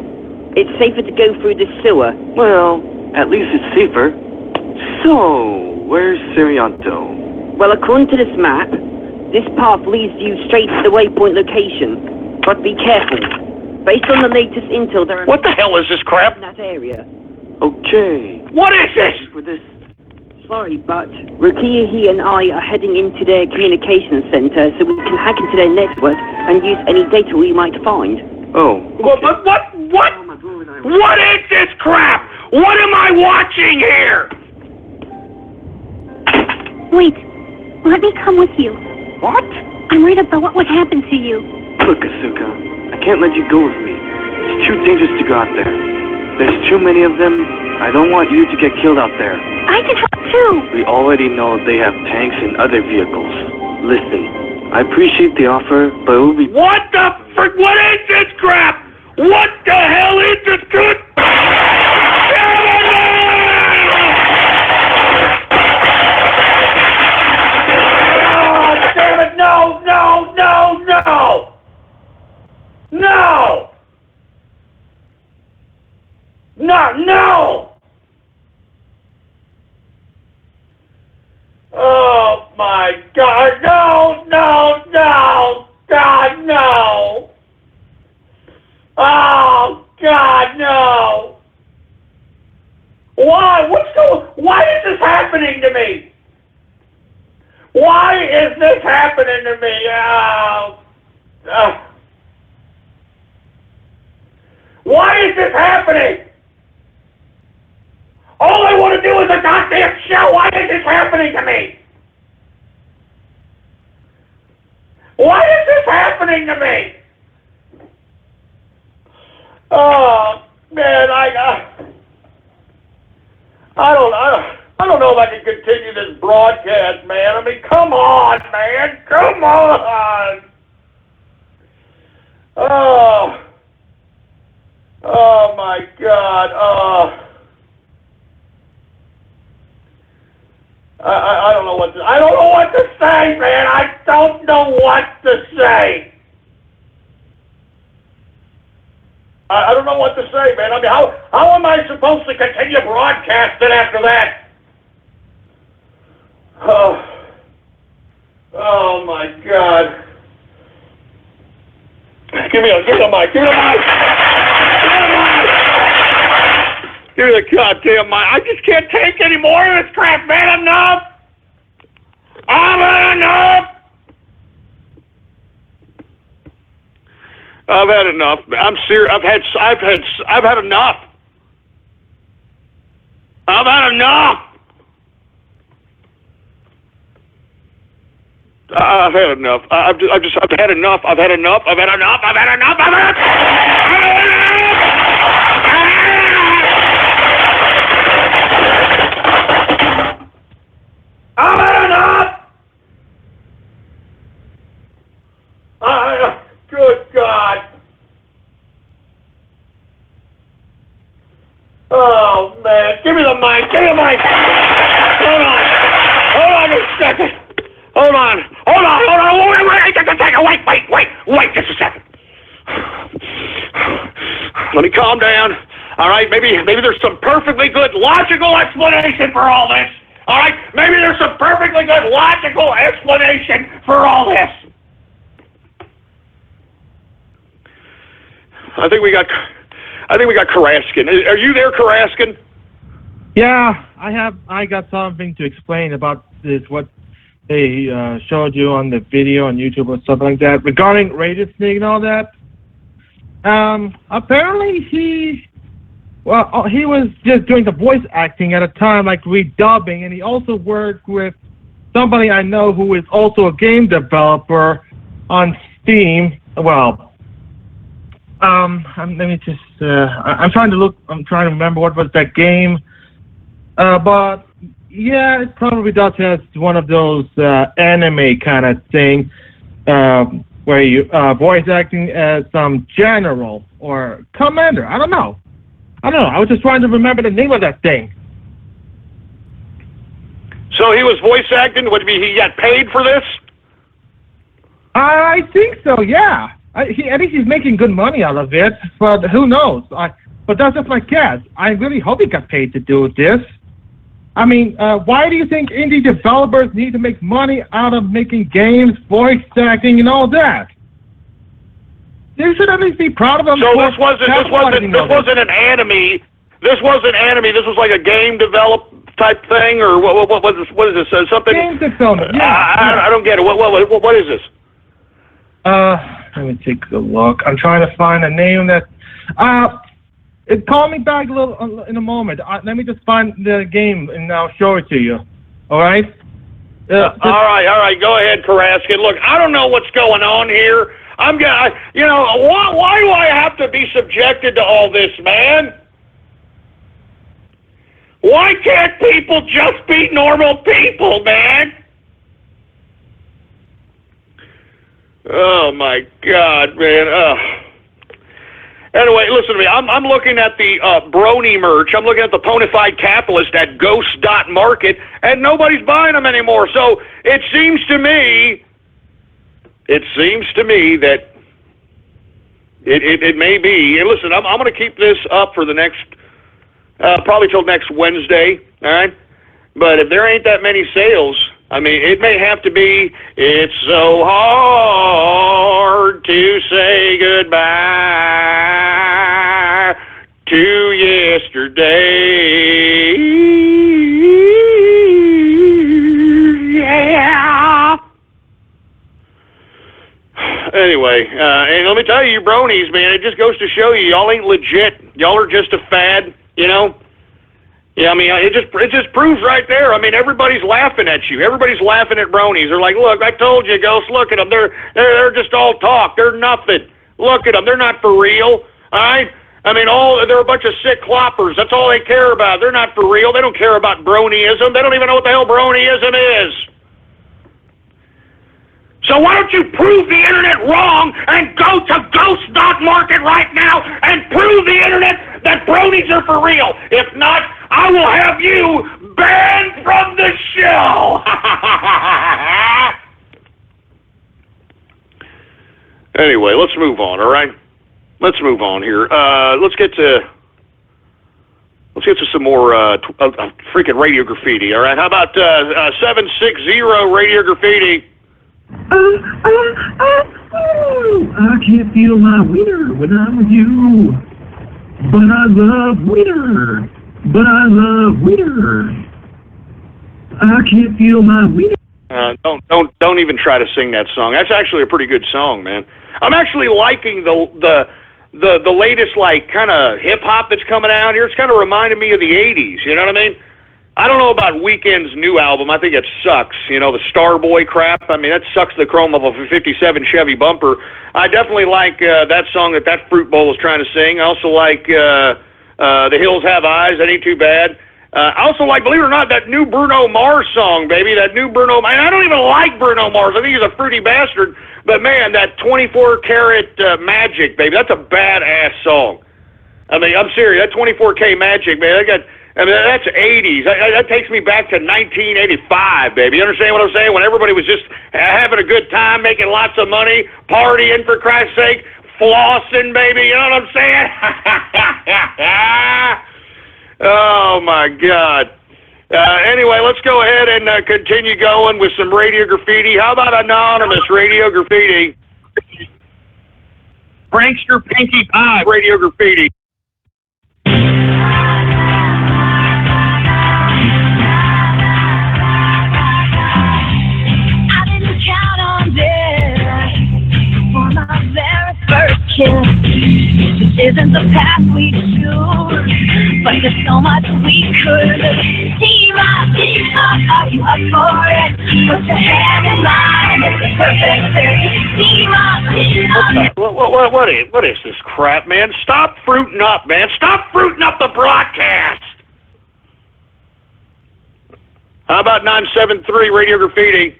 It's safer to go through the sewer. Well, at least it's safer. So, where's Sirianto? Well, according to this map, this path leads you straight to the waypoint location. But be careful. Based on the latest intel, there are... What the hell is this crap? ...in that area. Okay. What is this? For this... Sorry, but Rukia, he and I are heading into their communications center so we can hack into their network and use any data we might find. Oh. Okay. What is this crap? What am I watching here? Wait, let me come with you. What? I'm worried about what would happen to you. Look, Asuka, I can't let you go with me. It's too dangerous to go out there. There's too many of them. I don't want you to get killed out there. I can help too. We already know they have tanks and other vehicles. Listen, I appreciate the offer, but it will be... What the frick? What is this crap? What the hell is this good? Oh, damn it! No! No! No! No! No! No! No! Oh my God! No! No! No! God, no! Oh God, no! Why? Why is this happening to me? Why is this happening to me? Why is this happening? All I want to do is a goddamn show. Why is this happening to me? Why is this happening to me? Oh man, I don't know if I can continue this broadcast, man. I mean, come on, man, come on. Oh my God. I don't know what to say, man. I don't know what to say. I don't know what to say, man. I mean, how am I supposed to continue broadcasting after that? Oh my God. Give me the mic. Give me the goddamn mic. I just can't take any more of this crap, man. Enough. I've had enough. I've had enough. I'm serious. I've had enough. I've had enough. I've had enough. I've had enough. I've had enough. I've had enough. I've had enough. I've had enough. I've had enough. Good God. Oh, man. Give me the mic. Give me the mic. Hold on. Hold on just a second. Hold on. Hold on. Hold on. Wait just a second. Let me calm down. All right? Maybe there's some perfectly good logical explanation for all this. All right? Maybe there's some perfectly good logical explanation for all this. I think we got Karaskin. Are you there, Karaskin? Yeah, I got something to explain about this, what they showed you on the video on YouTube or stuff like that, regarding Radio Snake and all that. Apparently he was just doing the voice acting at a time, like redubbing, and he also worked with somebody I know who is also a game developer on Steam. Well, let me just, I'm trying to remember what was that game, but yeah, it probably does have one of those anime kind of thing, where you voice acting as some general or commander. I don't know. I was just trying to remember the name of that thing. So he was voice acting? He got paid for this? I think so, yeah. I think he's making good money out of it, but who knows? But that's just my guess. I really hope he got paid to do this. I mean, why do you think indie developers need to make money out of making games, voice acting, and all that? They should at least be proud of them. So this wasn't an anime. This wasn't anime. This was like a game develop type thing, or what is this? Something? Game development. Yeah. I don't get it. What is this? Let me take a look. I'm trying to find a name that. Call me back in a moment. Let me just find the game and I'll show it to you. All right? All right. Go ahead, Karaskin. Look, I don't know what's going on here. Why do I have to be subjected to all this, man? Why can't people just be normal people, man? Oh my God, man. Anyway, listen to me. I'm looking at the Brony merch. I'm looking at the Ponified Capitalist at Ghost.market, and nobody's buying them anymore. So it seems to me that it may be. And listen, I'm going to keep this up for the next, probably till next Wednesday, all right? But if there ain't that many sales, I mean, it may have to be, it's so hard to say goodbye to yesterday. Yeah. Anyway, and let me tell you, bronies, man, it just goes to show you, y'all ain't legit. Y'all are just a fad, you know? Yeah, I mean, it just proves right there. I mean, everybody's laughing at you. Everybody's laughing at bronies. They're like, look, I told you, Ghost, look at them. They're just all talk. They're nothing. Look at them. They're not for real. All right? I mean, they're a bunch of sick cloppers. That's all they care about. They're not for real. They don't care about bronyism. They don't even know what the hell bronyism is. So why don't you prove the internet wrong and go to Ghost.market right now and prove the internet that bronies are for real? If not, I will have you banned from the show. Anyway, let's move on, all right? Let's move on here. Let's get to some more freaking Radio Graffiti, all right? How about 760 Radio Graffiti? I can't feel my wiener when I'm with you. But I love wiener. I can't feel my wiener. Don't even try to sing that song. That's actually a pretty good song, man. I'm actually liking the latest like kind of hip hop that's coming out here. It's kind of reminding me of the '80s. You know what I mean? I don't know about Weeknd's new album. I think it sucks. You know, the Starboy crap. I mean, that sucks the chrome of a '57 Chevy bumper. I definitely like that song that Fruit Bowl is trying to sing. I also like The Hills Have Eyes. That ain't too bad. I also like, believe it or not, that new Bruno Mars song, baby. That new Bruno. I don't even like Bruno Mars. I think he's a fruity bastard. But man, that 24 Karat Magic, baby. That's a badass song. I mean, I'm serious. That 24K Magic, man. That's 80s. That takes me back to 1985, baby. You understand what I'm saying? When everybody was just having a good time, making lots of money, partying, for Christ's sake, flossing, baby. You know what I'm saying? Oh, my God. Anyway, let's go ahead and continue going with some Radio Graffiti. How about anonymous Radio Graffiti? Prankster Pinkie Pie Radio Graffiti. This isn't the path we choose, but there's so much we could. Team up, are you up for it? Put your hand in mine, it's the perfect fit. Team up. What is this crap, man? Stop fruiting up, man. Stop fruiting up the broadcast. How about 973 Radio Graffiti?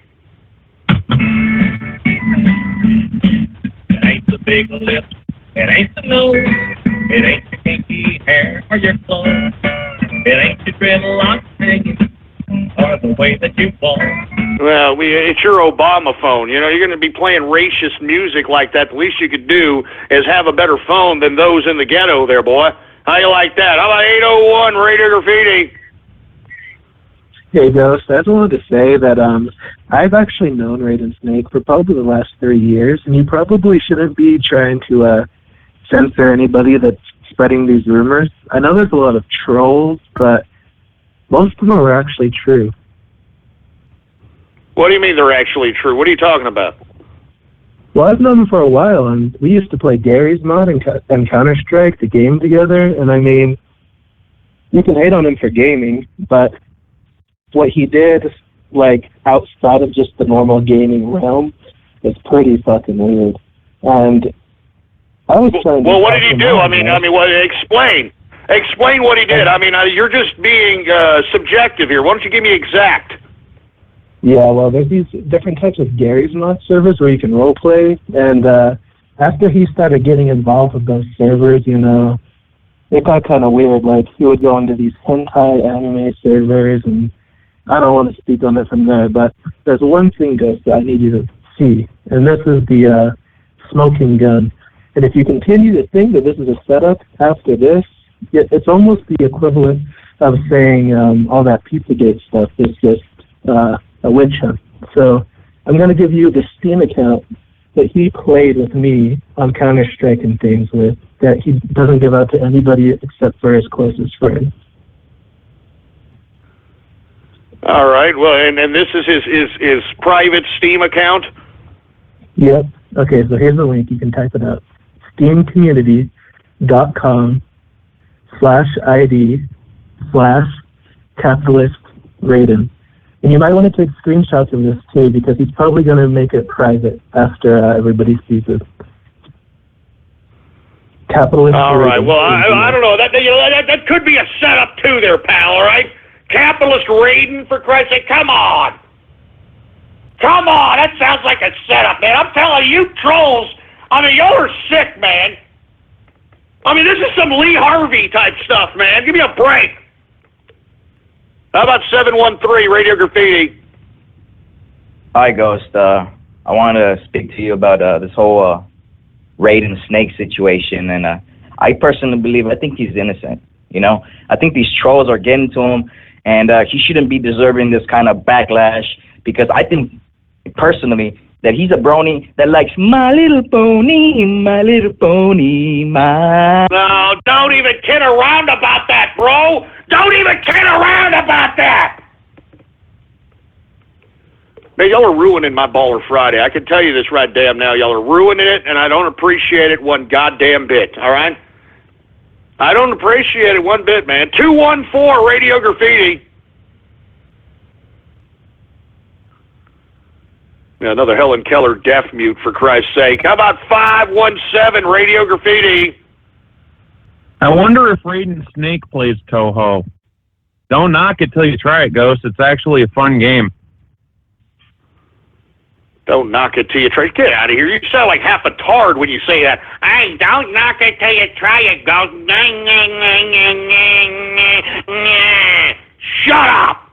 It ain't the big lips, it ain't the nose, it ain't your kinky hair or your clothes, it ain't your dreadlocks hanging or the way that you walk. Well, it's your Obama phone. You know, you're going to be playing racist music like that. The least you could do is have a better phone than those in the ghetto there, boy. How you like that? How about 801 Radio Graffiti? Hey, Ghost. I just wanted to say that I've actually known Raiden Snake for probably the last 3 years, and you probably shouldn't be trying to censor anybody that's spreading these rumors. I know there's a lot of trolls, but most of them are actually true. What do you mean they're actually true? What are you talking about? Well, I've known him for a while, and we used to play Gary's Mod and Counter-Strike, the game together, and I mean, you can hate on him for gaming, but what he did, like, outside of just the normal gaming realm is pretty fucking weird. And I was trying to... Well, what did he do? I mean, explain. Explain what he did. I mean, you're just being subjective here. Why don't you give me exact? Yeah, well, there's these different types of Gary's Mod servers where you can roleplay, and after he started getting involved with those servers, you know, it got kind of weird. Like, he would go into these hentai anime servers, and I don't want to speak on it from there, but there's one thing, Ghost, that I need you to see, and this is the smoking gun. And if you continue to think that this is a setup after this, it's almost the equivalent of saying all that Pizzagate stuff is just a witch hunt. So I'm going to give you the Steam account that he played with me on Counter-Strike and things with, that he doesn't give out to anybody except for his closest friends. All right. Well, and this is his private Steam account? Yep. Okay, so here's the link. You can type it out. steamcommunity.com/ID/capitalist-Raiden. And you might want to take screenshots of this too, because he's probably going to make it private after everybody sees it. Capitalist. All right. Well, I don't know. That could be a setup too, there, pal. All right. Capitalist Raiden, for Christ's sake. Come on. Come on. That sounds like a setup, man. I'm telling you, trolls. I mean, you're sick, man. I mean, this is some Lee Harvey type stuff, man. Give me a break. How about 713 Radio Graffiti? Hi, Ghost. I want to speak to you about this whole Raiden Snake situation, and I personally believe, I think he's innocent. You know, I think these trolls are getting to him, and he shouldn't be deserving this kind of backlash, because I think personally that he's a brony that likes My Little Pony, My Little Pony, My... No, don't even kid around about that, bro. Don't even kid around about that. Man, y'all are ruining my Baller Friday. I can tell you this right damn now. Y'all are ruining it, and I don't appreciate it one goddamn bit, all right? I don't appreciate it one bit, man. 214 Radio Graffiti. Yeah, another Helen Keller deaf mute, for Christ's sake. How about 517 Radio Graffiti? I wonder if Raiden Snake plays Toho. Don't knock it till you try it, Ghost. It's actually a fun game. Don't knock it till you try it. Get out of here. You sound like half a tard when you say that. Hey, don't knock it till you try it, Ghost. Shut up!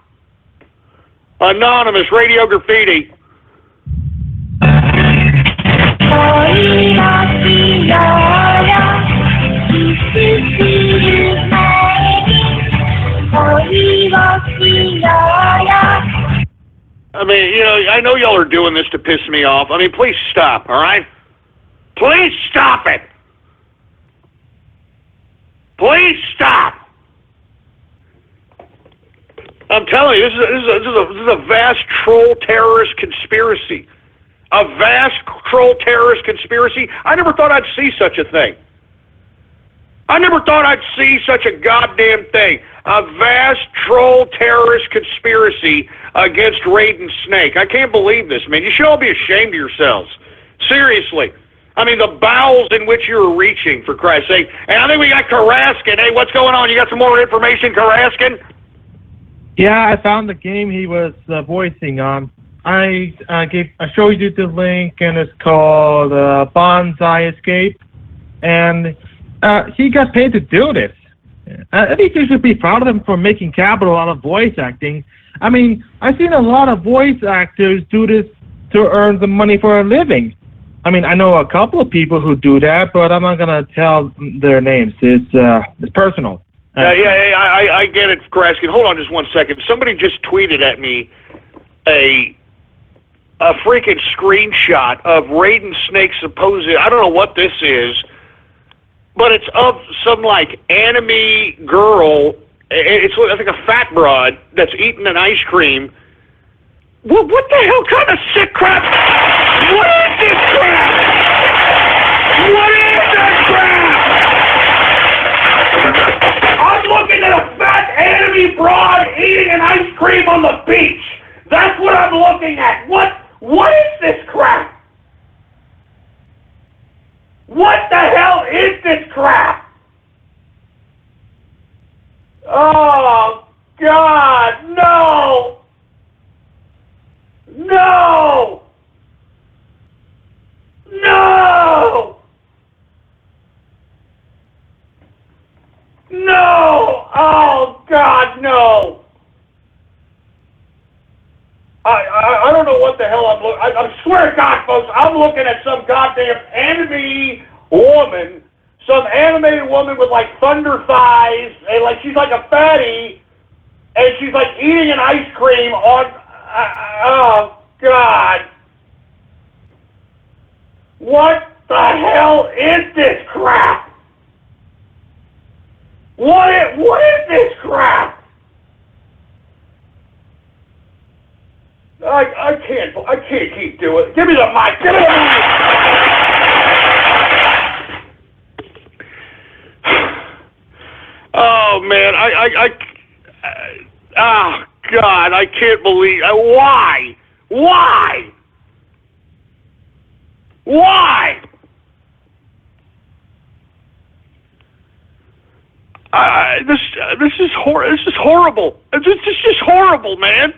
Anonymous Radio Graffiti. I mean, you know, I know y'all are doing this to piss me off. I mean, please stop, all right? Please stop it! Please stop! I'm telling you, this is a vast troll terrorist conspiracy. A vast troll terrorist conspiracy. I never thought I'd see such a thing. I never thought I'd see such a goddamn thing. A vast troll terrorist conspiracy against Raiden Snake. I can't believe this, man. You should all be ashamed of yourselves. Seriously. I mean, the bowels in which you're reaching, for Christ's sake. And I think we got Karaskin. Hey, what's going on? You got some more information, Karaskin? Yeah, I found the game he was voicing on. I showed you the link, and it's called Bonsai Escape. And he got paid to do this. I think you should be proud of him for making capital out of voice acting. I mean, I've seen a lot of voice actors do this to earn the money for a living. I mean, I know a couple of people who do that, but I'm not gonna tell their names. It's personal. I get it, Kraskin. Hold on just 1 second. Somebody just tweeted at me a freaking screenshot of Raiden Snake's supposed, I don't know what this is, but it's of some, like, anime girl. It's, I think, a fat broad that's eating an ice cream. What the hell kind of sick crap? What is this crap? What is this crap? I'm looking at a fat anime broad eating an ice cream on the beach. That's what I'm looking at. What is this crap? What the hell is this crap? Oh, God, no! No! No! No! Oh, God, no! I don't know what the hell I'm looking. I swear to God, folks, I'm looking at some goddamn anime woman, some animated woman with like thunder thighs, and like she's like a fatty, and she's like eating an ice cream on. Oh God! What the hell is this crap? What is this crap? I can't keep doing it. Give me the mic. Give me the mic. Oh man, oh God, I can't believe. Why? This is horrible. This is just horrible, man.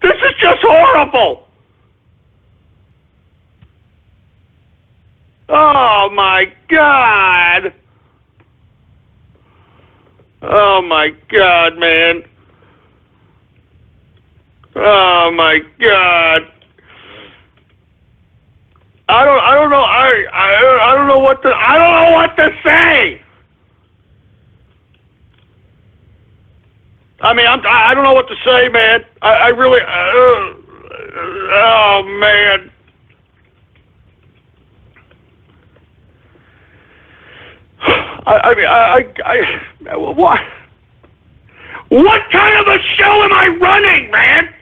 This is just horrible. Oh my God. Oh my God, man. Oh my God. I don't know. I don't know what to say. I mean, I don't know what to say, man. I really. Oh man. What kind of a show am I running, man?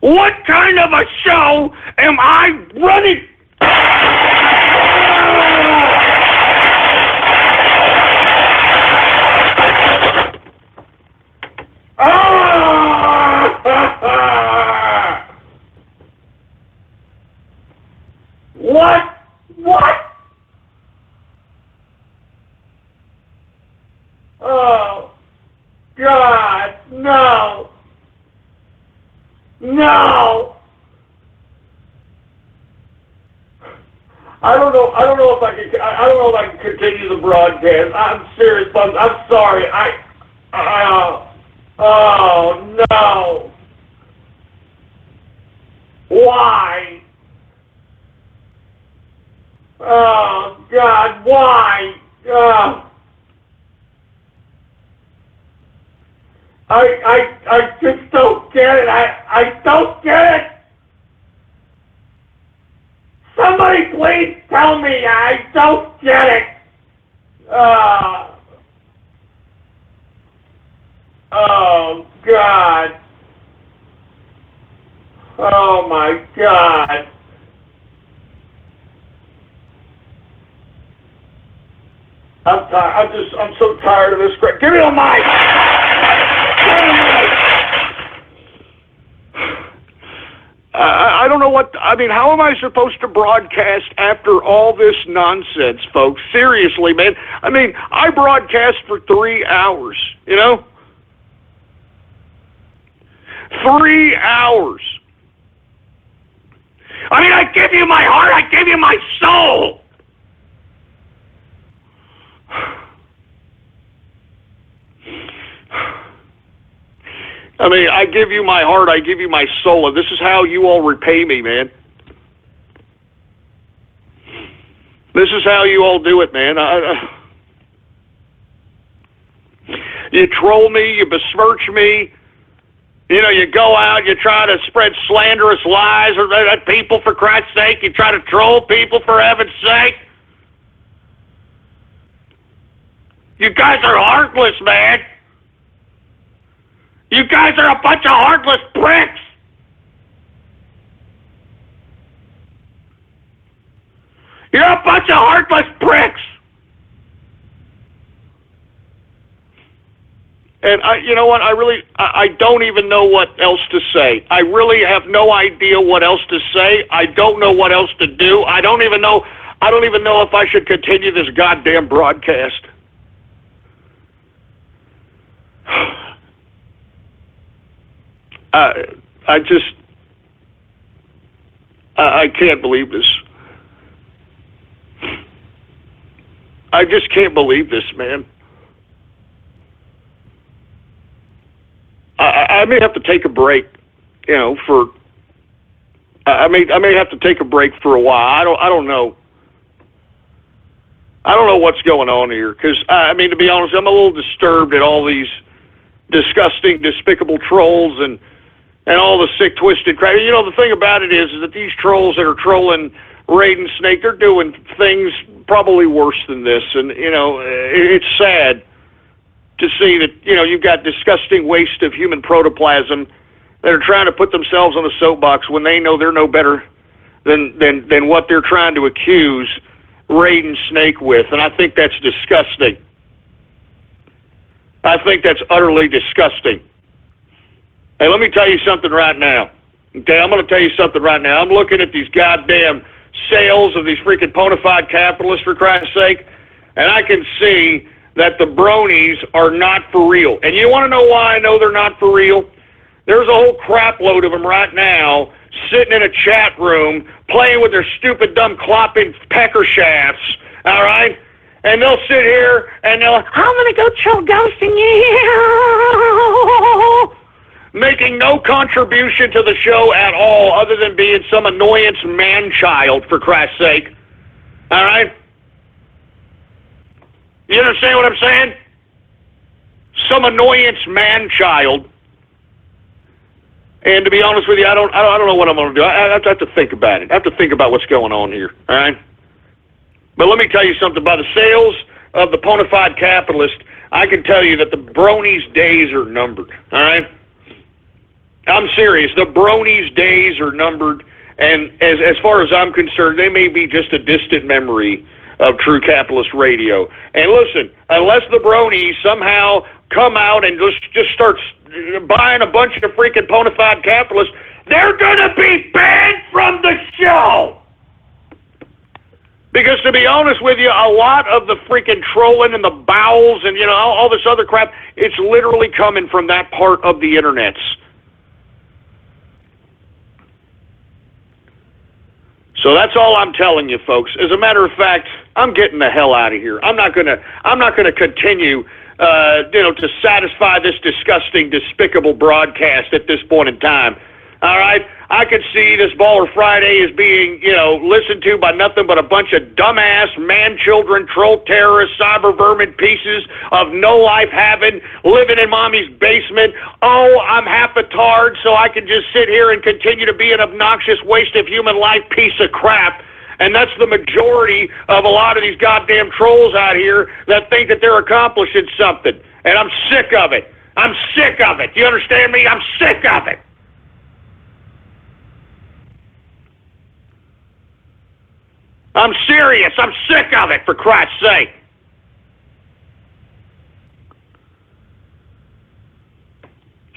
What kind of a show am I running? What? Oh, God, no. No. I don't know if I can continue the broadcast. I'm serious, folks. I'm sorry. Oh, no. Why? Oh, God, why? I just don't get it. I don't get it. Somebody please tell me. I don't get it. Oh, God. Oh, my God. I'm tired. I'm so tired of this crap. Give me the mic. I don't know how am I supposed to broadcast after all this nonsense, folks? Seriously, man. I broadcast for 3 hours, 3 hours. I give you my heart, I give you my soul. I give you my heart, I give you my soul, and this is how you all repay me, man. This is how you all do it, man. You troll me, you besmirch me, you go out, you try to spread slanderous lies at people, for Christ's sake. You try to troll people, for heaven's sake. You guys are heartless, man. You guys are a bunch of heartless pricks. You're a bunch of heartless pricks. And you know what? I don't even know what else to say. I really have no idea what else to say. I don't know what else to do. I don't even know if I should continue this goddamn broadcast. I can't believe this. I just can't believe this, man. I may have to take a break, I may have to take a break for a while. I don't know. I don't know what's going on here, because, to be honest, I'm a little disturbed at all these disgusting, despicable trolls and all the sick, twisted crap. The thing about it is that these trolls that are trolling Raiden Snake, they're doing things probably worse than this. And, it's sad to see that, you've got disgusting waste of human protoplasm that are trying to put themselves on a soapbox when they know they're no better than what they're trying to accuse Raiden Snake with. And I think that's disgusting. I think that's utterly disgusting. Hey, let me tell you something right now. Okay, I'm going to tell you something right now. I'm looking at these goddamn sales of these freaking bona fide capitalists, for Christ's sake, and I can see that the bronies are not for real. And you want to know why I know they're not for real? There's a whole crap load of them right now sitting in a chat room playing with their stupid, dumb, clopping pecker shafts, all right? And they'll sit here and they'll, I'm going to go troll ghosting you. Making no contribution to the show at all other than being some annoyance man-child, for Christ's sake. All right? You understand what I'm saying? Some annoyance man-child. And to be honest with you, I don't know what I'm going to do. I have to think about it. I have to think about what's going on here. All right? But let me tell you something. By the sales of the bona fide capitalist, I can tell you that the bronies' days are numbered. All right? I'm serious. The bronies' days are numbered, and as far as I'm concerned, they may be just a distant memory of True Capitalist Radio. And listen, unless the bronies somehow come out and just start buying a bunch of freaking bona fide capitalists, they're going to be banned from the show. Because to be honest with you, a lot of the freaking trolling and the bowels and, you know, all this other crap, it's literally coming from that part of the internets. So that's all I'm telling you, folks. As a matter of fact, I'm getting the hell out of here. I'm not gonna continue, to satisfy this disgusting, despicable broadcast at this point in time. All right, I could see this Baller Friday is being, listened to by nothing but a bunch of dumbass, man-children, troll terrorists, cyber vermin pieces of no life having, living in mommy's basement. Oh, I'm half a tard, so I can just sit here and continue to be an obnoxious waste of human life piece of crap. And that's the majority of a lot of these goddamn trolls out here that think that they're accomplishing something. And I'm sick of it. I'm sick of it. You understand me? I'm sick of it. I'm serious. I'm sick of it, for Christ's sake.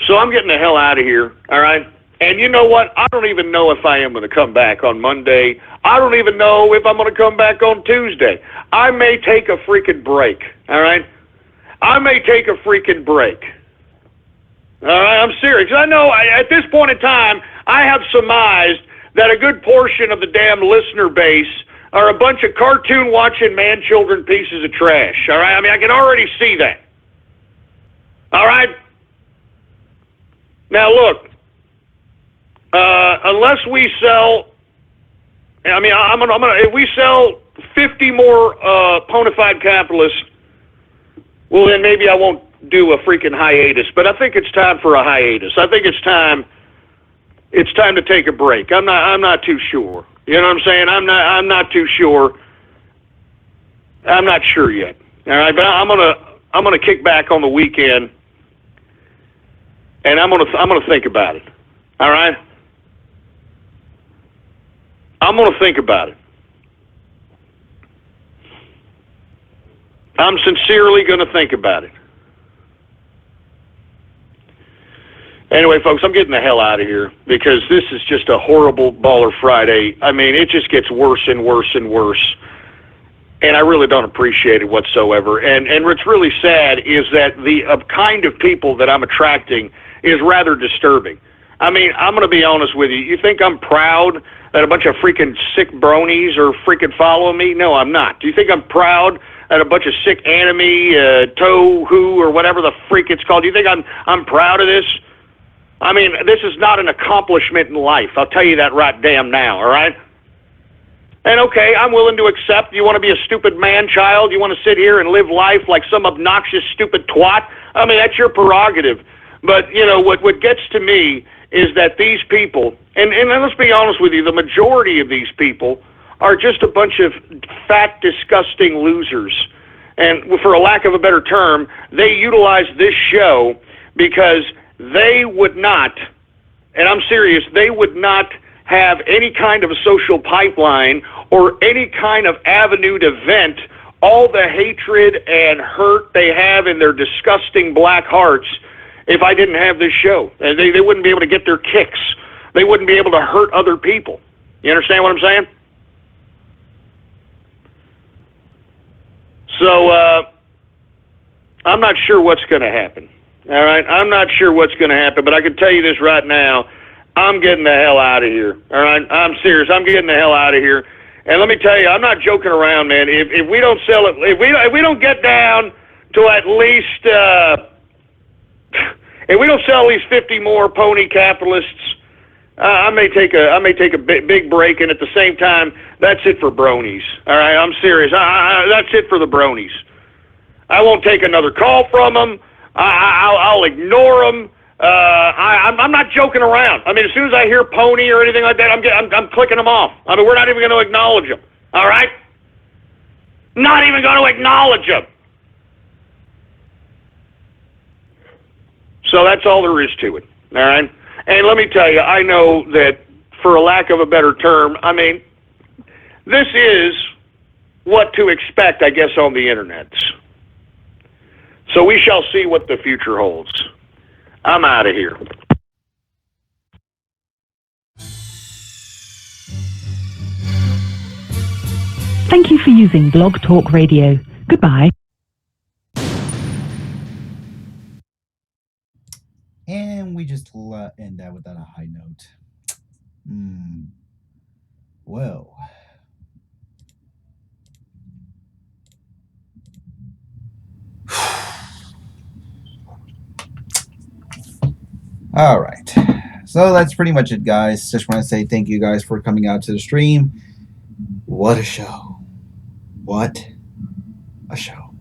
So I'm getting the hell out of here, all right? And you know what? I don't even know if I am going to come back on Monday. I don't even know if I'm going to come back on Tuesday. I may take a freaking break, all right? I may take a freaking break. All right, I'm serious. I know at this point in time, I have surmised that a good portion of the damn listener base are a bunch of cartoon-watching man-children pieces of trash, all right? I mean, I can already see that. All right? Now, look, unless we sell, if we sell 50 more bona fide capitalists, well, then maybe I won't do a freaking hiatus, but I think it's time for a hiatus. I think it's time to take a break. I'm not too sure. You know what I'm saying? I'm not too sure. I'm not sure yet. All right, but I'm gonna kick back on the weekend, and I'm gonna think about it. All right, I'm gonna think about it. I'm sincerely gonna think about it. Anyway, folks, I'm getting the hell out of here because this is just a horrible Baller Friday. I mean, it just gets worse and worse and worse. And I really don't appreciate it whatsoever. And what's really sad is that the kind of people that I'm attracting is rather disturbing. I mean, I'm going to be honest with you. You think I'm proud that a bunch of freaking sick bronies are freaking following me? No, I'm not. Do you think I'm proud that a bunch of sick anime, tohu, or whatever the freak it's called? Do you think I'm proud of this? I mean, this is not an accomplishment in life. I'll tell you that right damn now, all right? And okay, I'm willing to accept you want to be a stupid man-child, you want to sit here and live life like some obnoxious, stupid twat. I mean, that's your prerogative. But, what gets to me is that these people, and let's be honest with you, the majority of these people are just a bunch of fat, disgusting losers. And for a lack of a better term, they utilize this show because they would not, and I'm serious, they would not have any kind of a social pipeline or any kind of avenue to vent all the hatred and hurt they have in their disgusting black hearts if I didn't have this show. They wouldn't be able to get their kicks. They wouldn't be able to hurt other people. You understand what I'm saying? So, I'm not sure what's going to happen. All right, I'm not sure what's going to happen, but I can tell you this right now. I'm getting the hell out of here. All right, I'm serious. I'm getting the hell out of here. And let me tell you, I'm not joking around, man. If we don't sell it, if we don't get down to at least, if we don't sell at least 50 more pony capitalists, I may take a big break. And at the same time, that's it for bronies. All right, I'm serious. That's it for the bronies. I won't take another call from them. I'll ignore them. I'm not joking around. I mean, as soon as I hear pony or anything like that, I'm clicking them off. I mean, we're not even going to acknowledge them. All right? Not even going to acknowledge them. So that's all there is to it. All right? And let me tell you, I know that, for a lack of a better term, I mean, this is what to expect, I guess, on the internet. So we shall see what the future holds. I'm out of here. Thank you for using Blog Talk Radio. Goodbye. And we just end that without a high note. Well. All right. So that's pretty much it, guys. Just want to say thank you guys for coming out to the stream. What a show. What a show.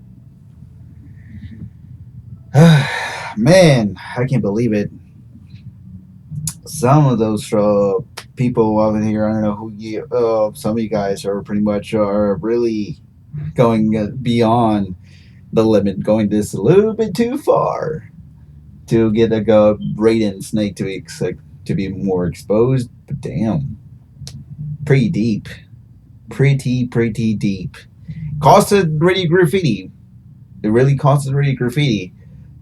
Man, I can't believe it. Some of those people over here, I don't know who you, some of you guys are pretty much are really going beyond the limit, going this a little bit too far to get a Raiden Snake to be more exposed. But damn, pretty deep, pretty deep. Costed really Graffiti. It really costed really Graffiti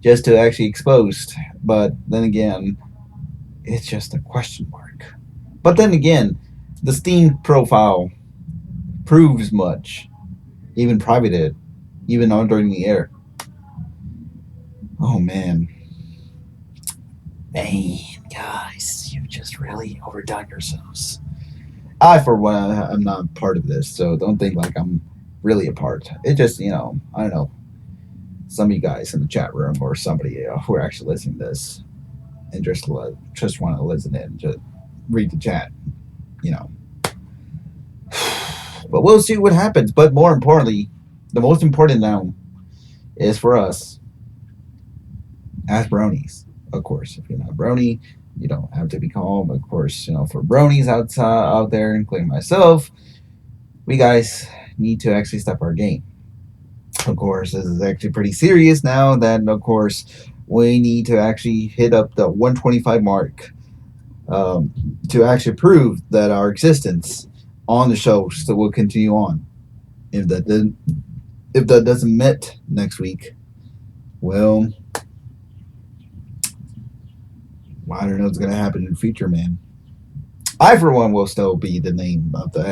just to actually exposed. But then again, it's just a question mark. But then again, the Steam profile proves much. Even privated, even on during the air. Oh man. Man, guys, you just really overdone yourselves. I, for one, I'm not part of this, so don't think like I'm really a part. It just, I don't know, some of you guys in the chat room or somebody who are actually listening to this and just want to listen in, just read the chat, But we'll see what happens. But more importantly, the most important now is for us as bronies. Of course, if you're not a brony, you don't have to be calm. Of course, for bronies out there, including myself, we guys need to actually step our game. Of course, this is actually pretty serious now that, of course, we need to actually hit up the 125 mark to actually prove that our existence on the show still will continue on. If that doesn't meet next week, well, I don't know what's going to happen in the future, man. I, for one, will still be the name of the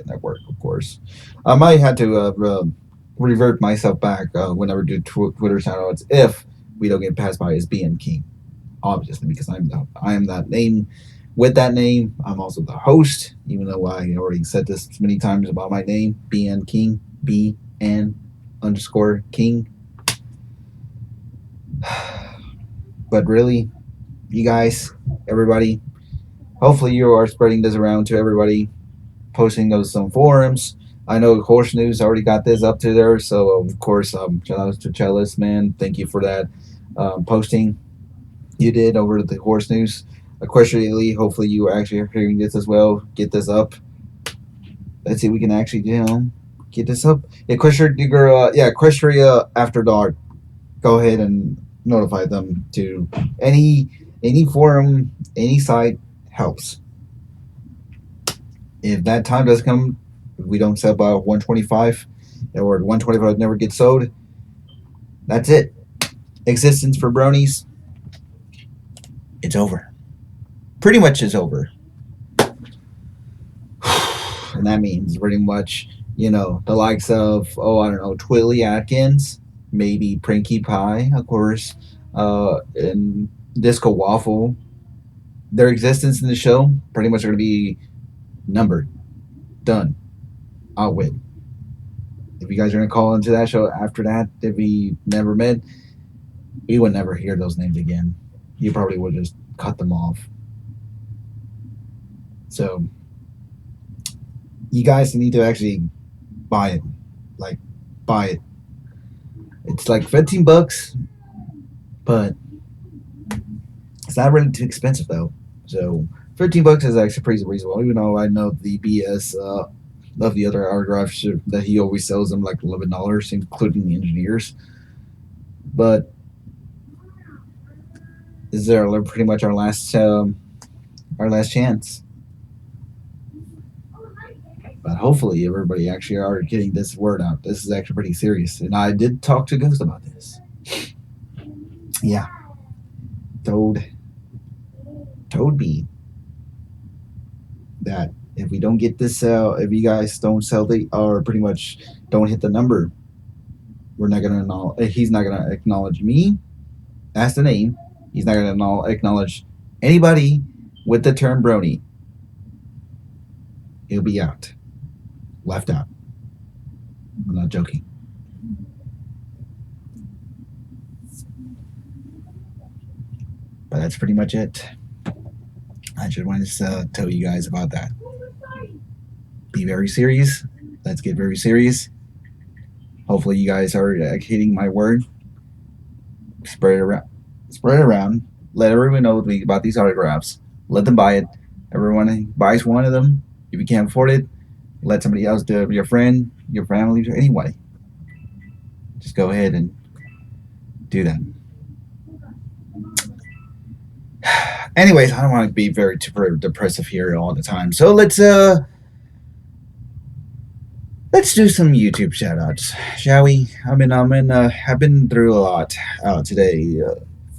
network, of course. I might have to revert myself back whenever I do Twitter shoutouts if we don't get passed by as BN King, obviously, because I am that name. With that name, I'm also the host, even though I already said this many times about my name, BN King, BN_King. But really, you guys, everybody, hopefully you are spreading this around to everybody, posting those on forums. I know Horse News already got this up to there, so of course, shout out to Chalice, man. Thank you for that posting you did over to the Horse News. Equestrially, hopefully you are actually hearing this as well. Get this up. Let's see if we can actually, get this up. Equestria After Dark. Go ahead and notify them to any forum, any site helps. If that time does come, if we don't sell by 125, or 125 never gets sold, that's it. Existence for bronies, it's over. Pretty much is over. And that means pretty much, the likes of, Twilly Atkins, maybe Prinky Pie, of course, and Disco Waffle. Their existence in the show pretty much are going to be numbered. Done. Out with. If you guys are going to call into that show after that, if we never met, we would never hear those names again. You probably would just cut them off. So, you guys need to actually buy it. Buy it. It's like $15, but it's not really too expensive though. So, $15 is actually pretty reasonable. Even though I know the BS of the other autographs that he always sells them like $11, including the engineers. But this is pretty much our last our last chance. But hopefully everybody actually are getting this word out. This is actually pretty serious. And I did talk to Ghost about this. Yeah. Told me that if we don't get this if you guys don't sell or pretty much don't hit the number, we're not gonna he's not gonna acknowledge me as the name. He's not gonna acknowledge anybody with the term brony. He'll be out. Left out. I'm not joking. But that's pretty much it. I just wanted to tell you guys about that. Be very serious. Let's get very serious. Hopefully you guys are hitting my word. Spread it around. Spread it around. Let everyone know about these autographs. Let them buy it. Everyone buys one of them. If you can't afford it, let somebody else do it. Your friend, your family, anybody. Just go ahead and do that. Anyways, I don't want to be very too depressive here all the time. So let's do some YouTube shoutouts, shall we? I've been through a lot today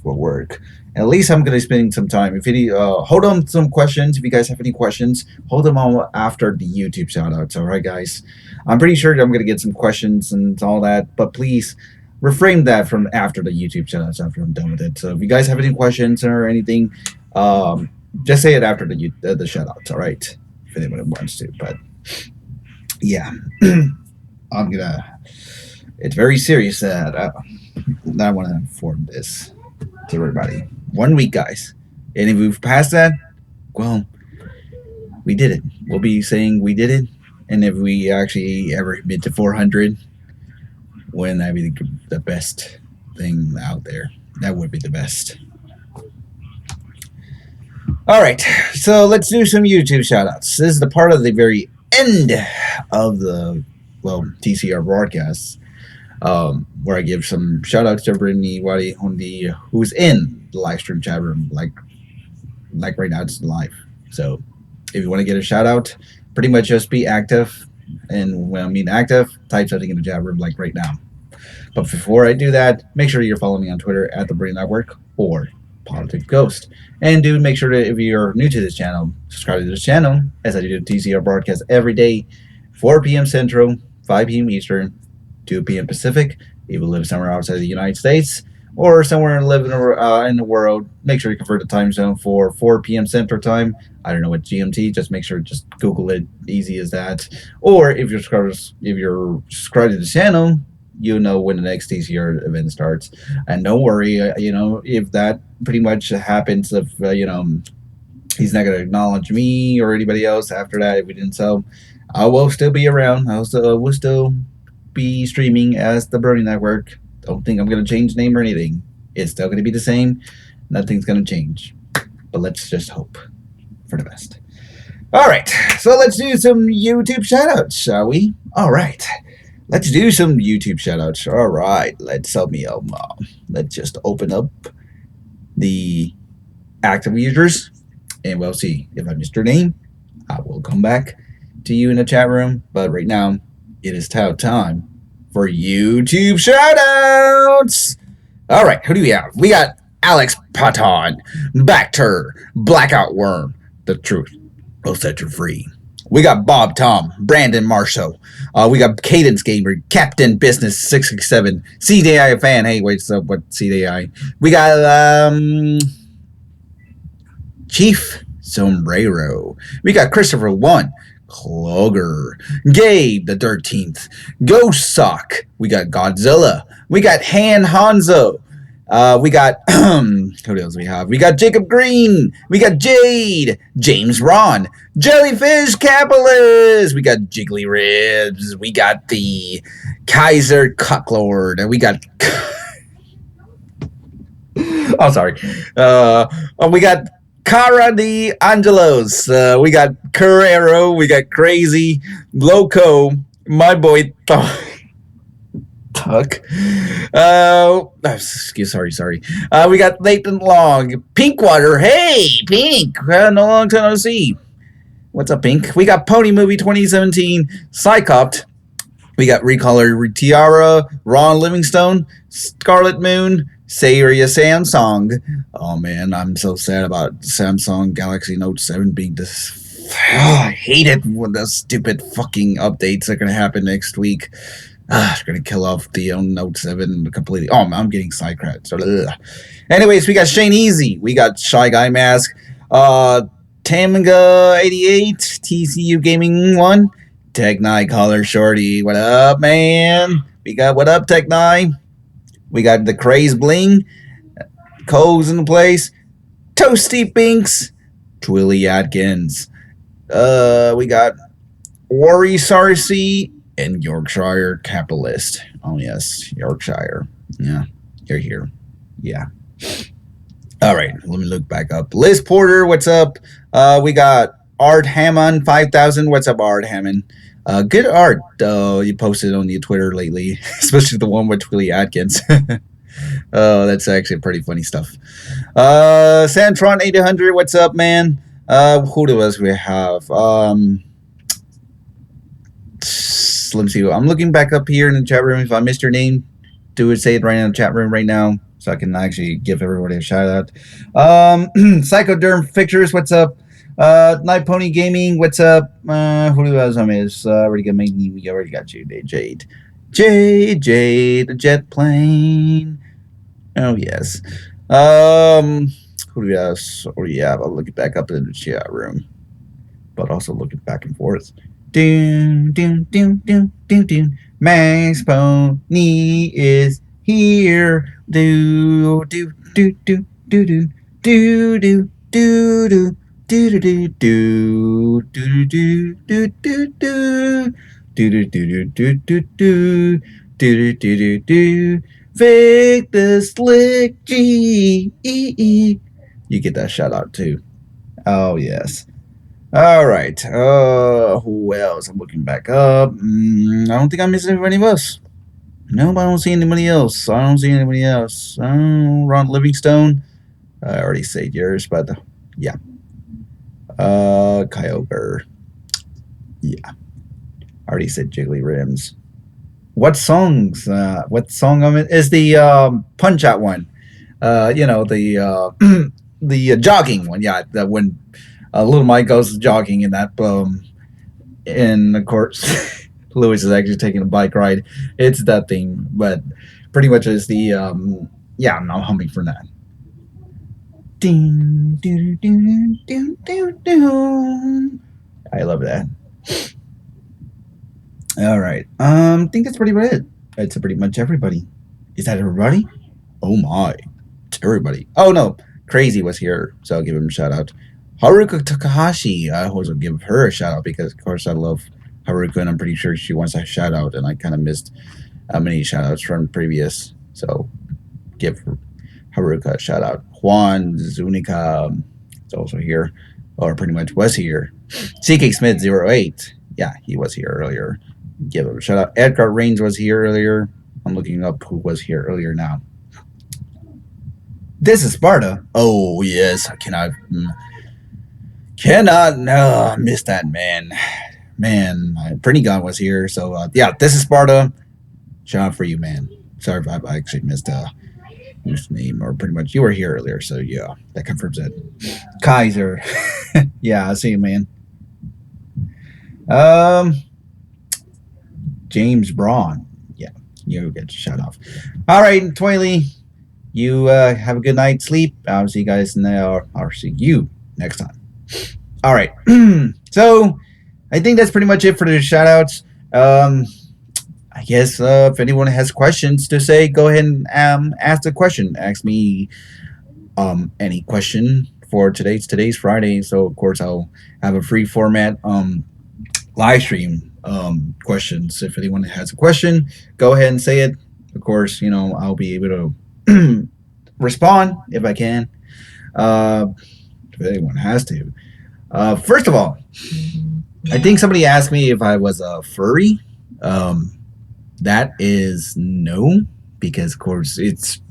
for work. At least I'm gonna be spending some time. If any, hold on some questions. If you guys have any questions, hold them on after the YouTube shoutouts. All right, guys. I'm pretty sure I'm gonna get some questions and all that, but please refrain that from after the YouTube shoutouts after I'm done with it. So if you guys have any questions or anything, just say it after the shoutouts. All right, if anyone wants to. But yeah, it's very serious that I want to inform this to everybody. 1 week, guys. And if we've passed that, well, we did it. We'll be saying we did it. And if we actually ever get to 400, wouldn't that be the best thing out there? That would be the best. All right, so let's do some YouTube shoutouts. This is the part of the very end of the TCR broadcast, where I give some shoutouts to everybody who's in the live stream chat room, like right now it's live. So if you want to get a shout out, pretty much just be active, and when I mean active, type something in the chat room like right now. But before I do that, make sure you're following me on Twitter at the Brain Network or Politics Ghost. And do make sure that if you're new to this channel, subscribe to this channel, as I do TCR broadcast every day, 4 p.m. Central, 5 p.m. Eastern, 2 p.m. Pacific. If you live somewhere outside the United States or somewhere in the world, make sure you convert the time zone for 4 p.m. Central Time. I don't know what GMT. Just make sure, just Google it. Easy as that. Or if you're subscribed to the channel, you know when the next TCR event starts. And don't worry, if that pretty much happens, if he's not going to acknowledge me or anybody else after that if we didn't sell, I will still be around. I will still be streaming as the Brony Network. Don't think I'm going to change name or anything. It's still going to be the same. Nothing's going to change. But let's just hope for the best. All right, so let's do some YouTube shoutouts, shall we? All right. Let's do some YouTube shoutouts. All right, let's just open up the active users, and we'll see if I missed your name. I will come back to you in the chat room. But right now, it is time for YouTube shoutouts. All right, who do we have? We got Alex Patton, Bacter, Blackout Worm. The truth will set you free. We got Bob Tom, Brandon Marshall. We got Cadence Gamer, Captain Business 667, CDI fan. Hey, wait, so what CDI? We got Chief Sombrero. We got Christopher 1, Clogger, Gabe the 13th, Ghost Sock. We got Godzilla. We got Han Hanzo. We got who else we have? We got Jacob Green. We got Jade, James Ron, Jellyfish Capitalist. We got Jiggly Ribs. We got the Kaiser Cucklord, and we got oh, sorry. We got Cara de Angelos. We got Carrero. We got Crazy Loco. My boy. Tuck. Sorry. We got Leighton Long. Pinkwater. Hey, Pink. No long time no see. What's up, Pink? We got Pony Movie 2017. Psychopt. We got Recolor Tiara. Ron Livingstone. Scarlet Moon. Sayria Samsung. Oh, man. I'm so sad about Samsung Galaxy Note 7 being this. I hate it when the stupid fucking updates are going to happen next week. It's going to kill off the Note 7 completely. Oh, I'm getting sidetracked. So, anyways, we got Shane Easy. We got Shy Guy Mask. Tamaga 88. TCU Gaming 1. Tech Nine Caller Shorty. What up, man? We got What Up, Tech Nine? We got the Craze Bling. Cole's in the place. Toasty Binks. Twilly Atkins. We got Worry Sarcy and Yorkshire Capitalist. Oh, yes, Yorkshire. Yeah, you're here. Yeah. All right, let me look back up. Liz Porter, what's up? We got Art Hammond 5000. What's up, Art Hammond? Good art you posted on your Twitter lately, especially the one with Twilly Atkins. Oh, that's actually pretty funny stuff. Santron 800, what's up, man? Who else we have? Let me see. I'm looking back up here in the chat room. If I missed your name, say it right in the chat room right now, so I can actually give everybody a shout out. Psychoderm Pictures, what's up? Night Pony Gaming, what's up? Who else I miss? We already got you, Jade, the jet plane. Oh yes. Who do we have? Oh yeah, I'll look it back up in the chat room, but also looking back and forth. Doom. Max Pony is here. Do. Vic the Slick G. You get that shout out too. Oh yes. All right. Who else? I'm looking back up. I don't think I'm missing anybody else. Nope, I don't see anybody else. Ron Livingstone. I already said yours, but yeah. Kyogre. Yeah. I already said Jiggly Rims. What songs? What song of it is the Punch Out one? The the jogging one. Yeah, that when Little Mike goes jogging in that. And of course, Lewis is actually taking a bike ride. It's that thing, but pretty much is the yeah. I'm humming for that. Ding, doo, doo, doo, doo, doo. I love that. All right. I think that's pretty much it. That's pretty much everybody. Is that everybody? Oh my. It's everybody. Oh no. Crazy was here, so I'll give him a shout out. Haruka Takahashi. I always will give her a shout out because of course I love Haruka and I'm pretty sure she wants a shout out and I kind of missed many shout outs from previous. So give Haruka a shout out. Juan Zunica is also here, or pretty much was here. CK Smith 08. Yeah, he was here earlier. Give him a shout out. Edgar Rains was here earlier. I'm looking up who was here earlier now. This is Sparta. Oh yes, I cannot miss that man. Man, Pretty God was here. So yeah, this is Sparta. Shout out for you, man. Sorry if I actually missed his name, or pretty much you were here earlier. So yeah, that confirms it. Kaiser. Yeah, I see you, man. James Braun. Yeah, you get your shout off. All right, Toily, you have a good night's sleep. I'll see you guys now. I'll see you next time. All right. So I think that's pretty much it for the shout outs. I guess if anyone has questions to say, go ahead and ask the question. Ask me any question for today's Friday. So of course I'll have a free format live stream questions. If anyone has a question, go ahead and say it. Of course, I'll be able to respond if I can. If anyone has to. First of all, I think somebody asked me if I was a furry. That is no, because of course it's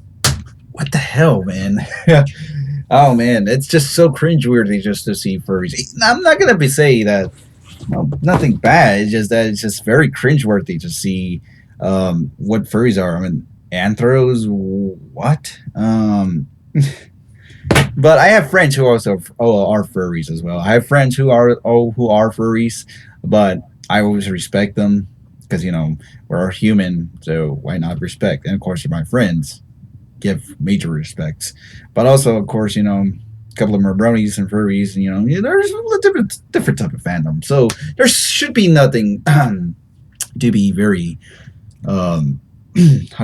what the hell, man. Oh man, it's just so cringeworthy just to see furries. I'm not gonna be saying that. Well, nothing bad. It's just that it's just very cringeworthy to see what furries are. I mean, anthros, what? But I have friends who also are furries as well. I have friends who are furries, but I always respect them because we're human, so why not respect? And of course, they're my friends. Give major respects, but also of course a couple of them are bronies and furries, and there's a different type of fandom. So there should be nothing to be very how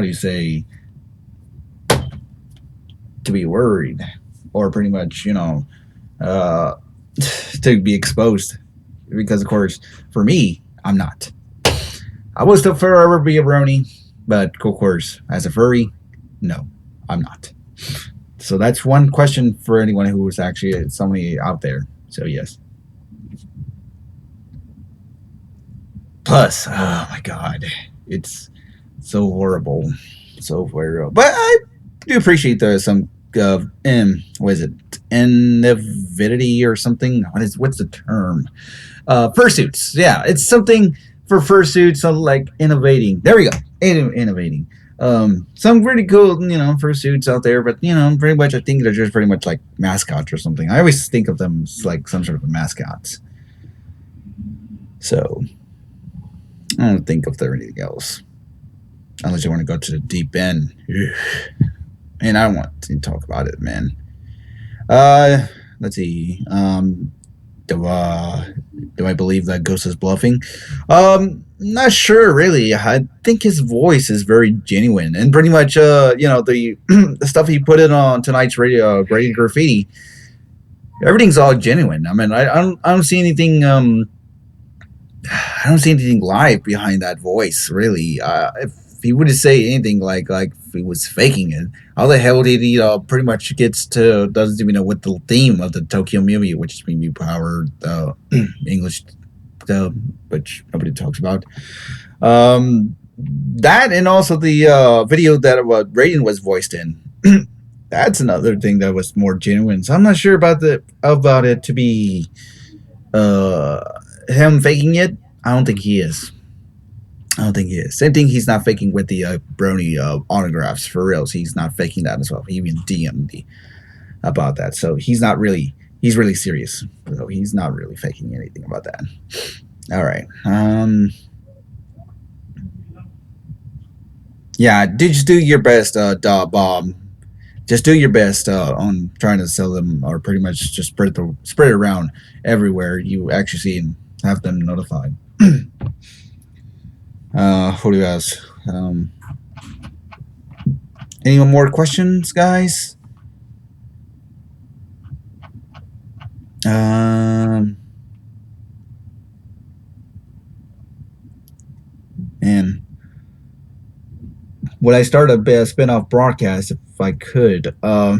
do you say, to be worried, or pretty much to be exposed, because of course for me, I'm not. I will still forever be a brony, but of course as a furry, no, I'm not. So that's one question for anyone who is actually somebody out there. So yes. Plus, oh my god, it's so horrible, so horrible. But I do appreciate some what is it, innovativity or something? What's the term? Fursuits. Yeah, it's something for fursuits. So like innovating. There we go. Innovating. Some pretty cool, fursuits out there, but pretty much I think they're just pretty much like mascots or something. I always think of them as like some sort of mascots. So I don't think if there's anything else, unless you want to go to the deep end. And I don't want to talk about it, man. Let's see. Do I believe that Ghost is bluffing? Not sure, really. I think his voice is very genuine, and pretty much, the the stuff he put in on tonight's radio Graffiti, everything's all genuine. I mean, I don't see anything. I don't see anything live behind that voice, really. If he wouldn't say anything like if he was faking it, how the hell did he pretty much doesn't even know what the theme of the Tokyo movie, which is Mew Power, English which nobody talks about. That, and also the video that Raiden was voiced in. That's another thing that was more genuine. So I'm not sure about it to be him faking it. I don't think he is. Same thing, he's not faking with the brony autographs, for reals. He's not faking that as well. He even DM'd me about that. So he's really serious. So he's not really faking anything about that. All right. Yeah, just do your best, Bob. Just do your best on trying to sell them, or pretty much just spread it around everywhere you actually see and have them notified. Who do you ask? Any more questions, guys? And would I start a spin-off broadcast if I could? I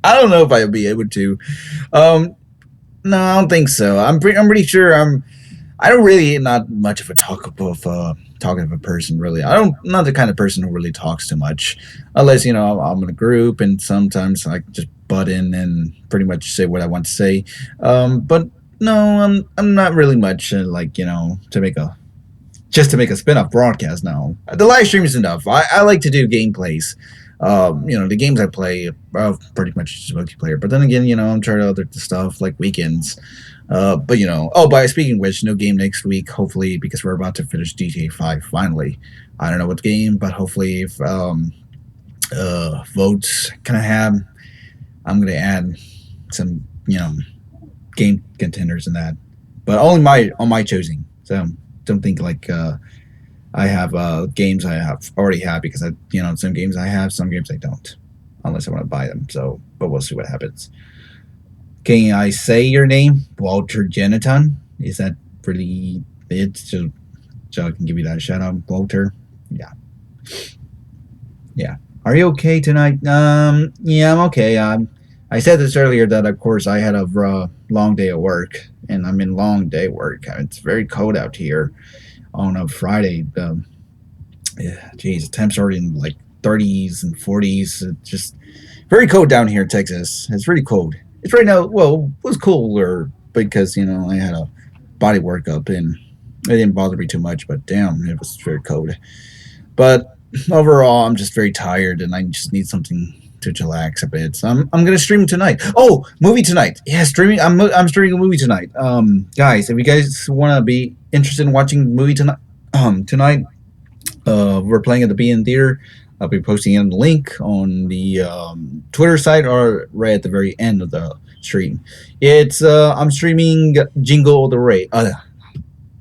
don't know if I'll be able to. No, I don't think so. I'm pretty sure I don't really, not much of a talkative person, really. I'm not the kind of person who really talks too much, unless I'm in a group, and sometimes I just butt in and pretty much say what I want to say. But no, I'm not really much to make a spin-off broadcast. No, the live stream is enough. I like to do gameplays. The games I play are pretty much just multiplayer. But then again, I'm trying other stuff like weekends. But by speaking of which, no game next week, hopefully, because we're about to finish GTA 5 finally. I don't know what game, but hopefully if votes can I have, I'm gonna add some game contenders in that, but only on my choosing. So don't think like I have games I already have, because some games I have, some games I don't, unless I want to buy them. So, but we'll see what happens. Can I say your name? Walter Geniton? Is that pretty it? So I can give you that shout out, Walter. Yeah. Are you okay tonight? Yeah, I'm okay. I said this earlier that of course I had a long day at work, and I'm in long day work. It's very cold out here on a Friday. Yeah, geez, the temps are in like 30s and 40s. It's just very cold down here in Texas. It's really cold. It's right now. Well, it was cooler because I had a body workup and it didn't bother me too much. But damn, it was very cold. But overall, I'm just very tired and I just need something to chillax a bit. So I'm gonna stream tonight. Oh, movie tonight. Yeah, streaming. I'm streaming a movie tonight. Guys, if you guys want to be interested in watching a movie tonight, tonight, we're playing at the BN Theater. I'll be posting in the link on the Twitter site or right at the very end of the stream. It's I'm streaming Jingle All the Way.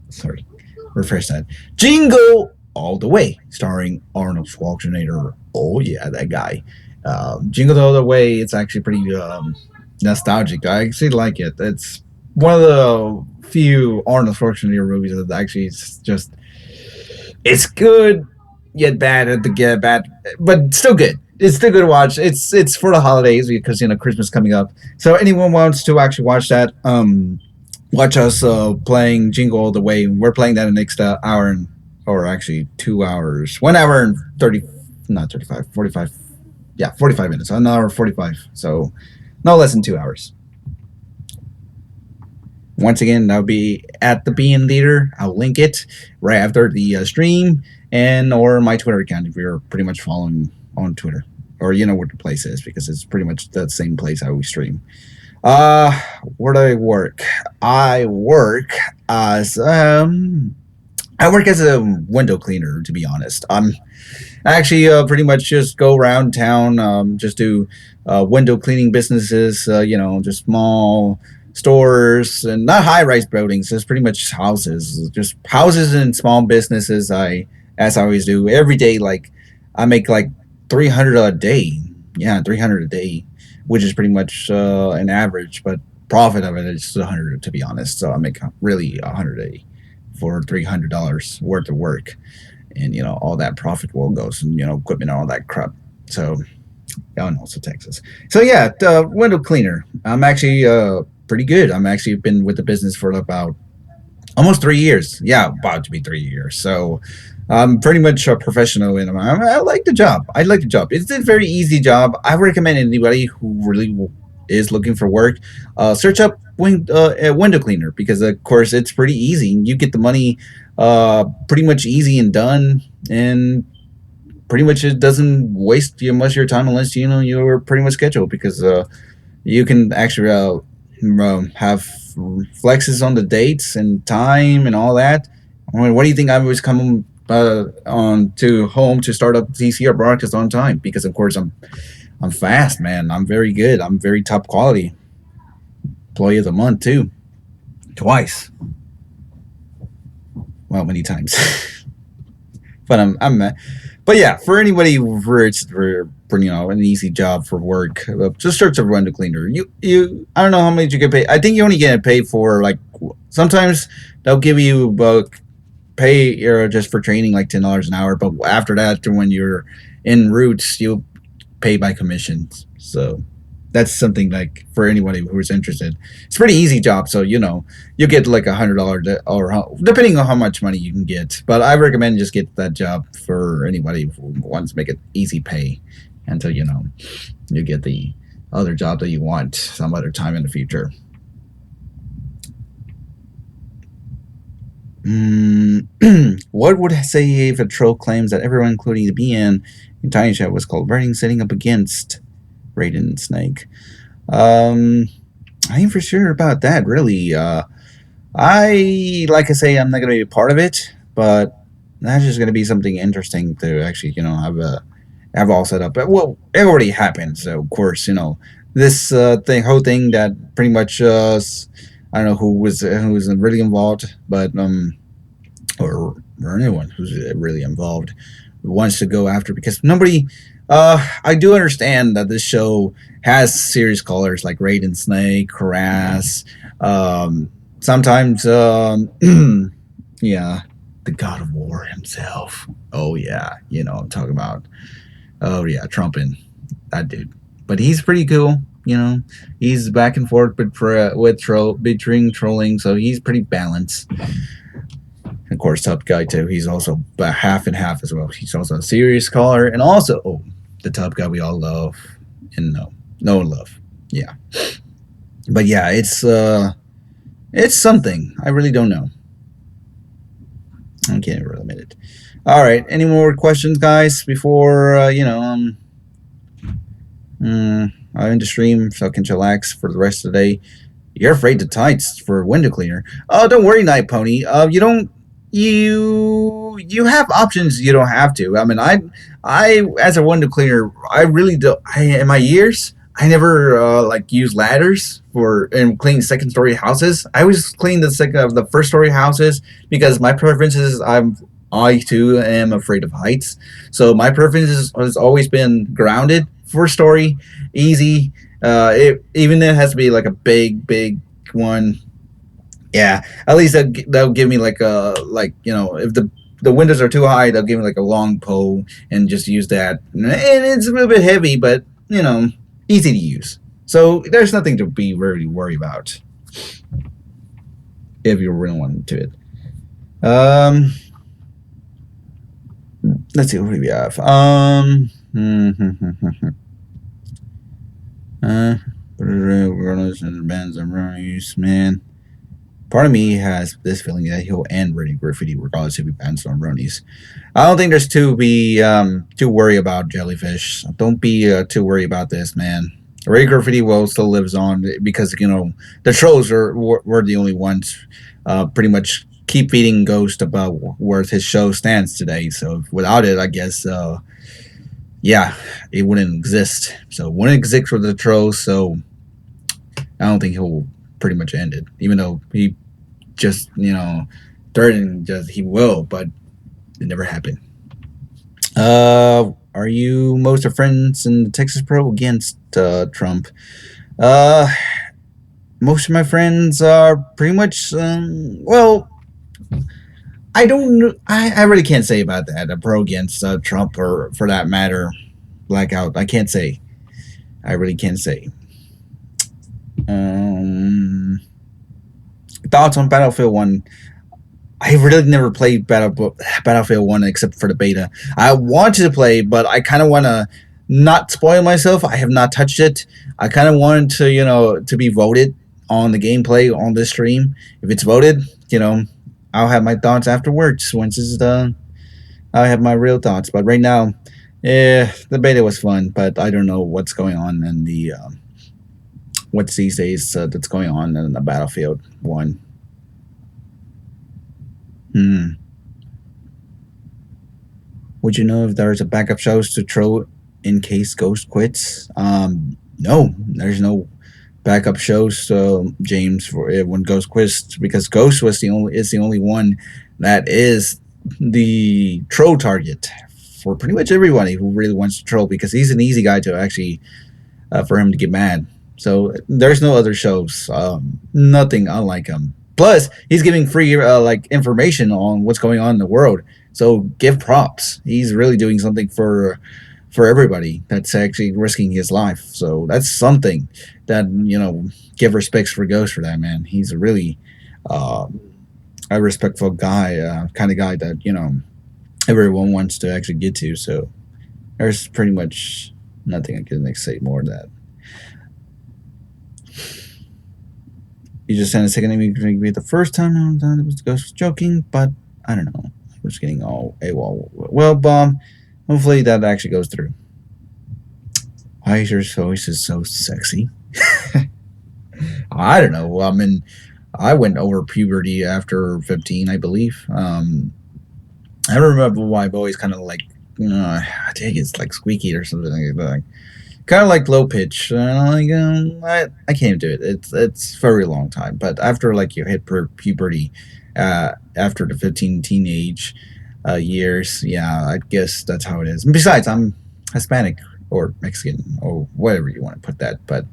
Sorry, refresh that. Jingle All the Way, starring Arnold Schwarzenegger. Oh yeah, that guy. Jingle All the Way. It's actually pretty nostalgic. I actually like it. It's one of the few Arnold Schwarzenegger movies that actually is just. It's good, yet bad at the get bad, but still good. It's still good to watch. It's for the holidays because Christmas coming up. So anyone wants to actually watch that, watch us playing Jingle All the Way. We're playing that in the next hour or actually 2 hours, 1 hour and 30, not 35, 45. Yeah, 45 minutes, an hour 45. So no less than 2 hours. Once again, that'll be at the BN Theater. I'll link it right after the stream or my Twitter account if you're pretty much following on Twitter. Or you know what the place is because it's pretty much the same place I always stream. Where do I work? I work as a window cleaner, to be honest. I'm actually pretty much just go around town, just do window cleaning businesses, just small stores and not high-rise buildings. It's pretty much just houses and small businesses. As I always do every day. Like I make like 300 a day. Yeah, 300 a day, which is pretty much an average, but profit of it is 100 to be honest. So I make really 100 a day for $300 worth of work, and all that profit will goes and equipment and all that crap. So and also Texas. So yeah, window cleaner. I'm actually pretty good. I'm actually been with the business for about almost 3 years. Yeah, about to be 3 years. So I'm pretty much a professional in it. I like the job. I like the job. It's a very easy job. I recommend anybody who really is looking for work, search up window cleaner because of course it's pretty easy. You get the money pretty much easy and done, and pretty much it doesn't waste much of your time unless you're pretty much scheduled because you can actually have flexes on the dates and time and all that. I mean, what do you think I was coming on to home to start up TCR broadcast on time? Because of course I'm fast, man. I'm very good. I'm very top quality. Employee of the month too, twice. Well, many times. But but yeah, for anybody for an easy job for work, just search a window cleaner. You I don't know how much you get paid. I think you only get paid for like sometimes they'll give you pay just for training like $10 an hour, but after that, when you're en route, you'll pay by commissions. So that's something like for anybody who's interested. It's a pretty easy job, so you get like $100 or depending on how much money you can get. But I recommend just get that job for anybody who wants to make it easy pay until you get the other job that you want some other time in the future. What would I say if a troll claims that everyone, including the BN in Tiny Chat, was called writing sitting up against Raiden Snake? I ain't for sure about that, really. Like I say, I'm not going to be a part of it, but that's just going to be something interesting to actually, have all set up. But, well, it already happened, so of course, this whole thing that pretty much I don't know who was really involved, but or anyone who's really involved wants to go after, because nobody. I do understand that this show has serious callers like Raiden Snake, Harass, sometimes yeah, the God of War himself. Oh yeah, I'm talking about. Oh yeah, Trumpin, that dude. But he's pretty cool. He's back and forth between trolling, so he's pretty balanced. Of course, Tough Guy too. He's also half and half as well. He's also a serious caller, and also the Tough Guy we all love and know and love. Yeah, but yeah, it's something. I really don't know. I can't really admit it. All right, any more questions, guys? Before I end the stream so I can chillax for the rest of the day. You're afraid to tights for window cleaner. Oh, don't worry, Night Pony. You have options. You don't have to. I mean, I as a window cleaner, I really do. In my years, I never use ladders and clean second story houses. I always clean the first story houses because my preference is I too am afraid of heights. So my preference has always been grounded, first story, easy. Even it has to be like a big one. Yeah, at least they'll give me if the windows are too high, they'll give me like a long pole and just use that. And it's a little bit heavy, but easy to use. So there's nothing to be really worried about if you really want to it. Let's see what we have. Man. Part of me has this feeling that he'll end reading Graffiti regardless if he bans on Ronies. I don't think there's to be too worried about Jellyfish. Don't be too worried about this, man. Ready Graffiti still lives on because the trolls were the only ones pretty much keep feeding Ghost about where his show stands today. So without it, I guess it wouldn't exist. So it wouldn't exist for the trolls. So I don't think he'll pretty much end it, even though he just threatened he will, but it never happened. Are you most of friends in the Texas Pro against Trump? Most of my friends are pretty much I don't know. I really can't say about that. A pro against Trump, or for that matter, blackout. I can't say. I really can't say. Thoughts on Battlefield 1? I really never played Battlefield 1 except for the beta. I wanted to play, but I kind of want to not spoil myself. I have not touched it. I kind of wanted to, to be voted on the gameplay on this stream. If it's voted, I'll have my thoughts afterwards. Once it's done, I'll have my real thoughts. But right now, the beta was fun, but I don't know what's going on in the what's these days that's going on in the Battlefield 1. Would you know if there's a backup shows to throw in case Ghost quits? No, there's no backup shows, James, for when Ghost quits, because Ghost is the only one that is the troll target for pretty much everybody who really wants to troll, because he's an easy guy to actually for him to get mad. So there's no other shows, nothing unlike him. Plus, he's giving free information on what's going on in the world. So give props. He's really doing something for everybody that's actually risking his life. So that's something that, give respects for Ghost for that, man. He's a really a respectful guy, kind of guy that, everyone wants to actually get to. So there's pretty much nothing I can say more than that. You just sent a second name. You can be the first time I done it was Ghost joking, but I don't know. We're just getting all AWOL. Well, Bomb, hopefully that actually goes through. Why is your voice so sexy? I don't know. I mean, I went over puberty after 15, I believe. I remember my voice kind of I think it's like squeaky or something like that. Kind of like low pitch. I can't do it. It's a very long time. But after you hit puberty, after the 15 teenage years, I guess that's how it is. And besides, I'm Hispanic or Mexican or whatever you want to put that. But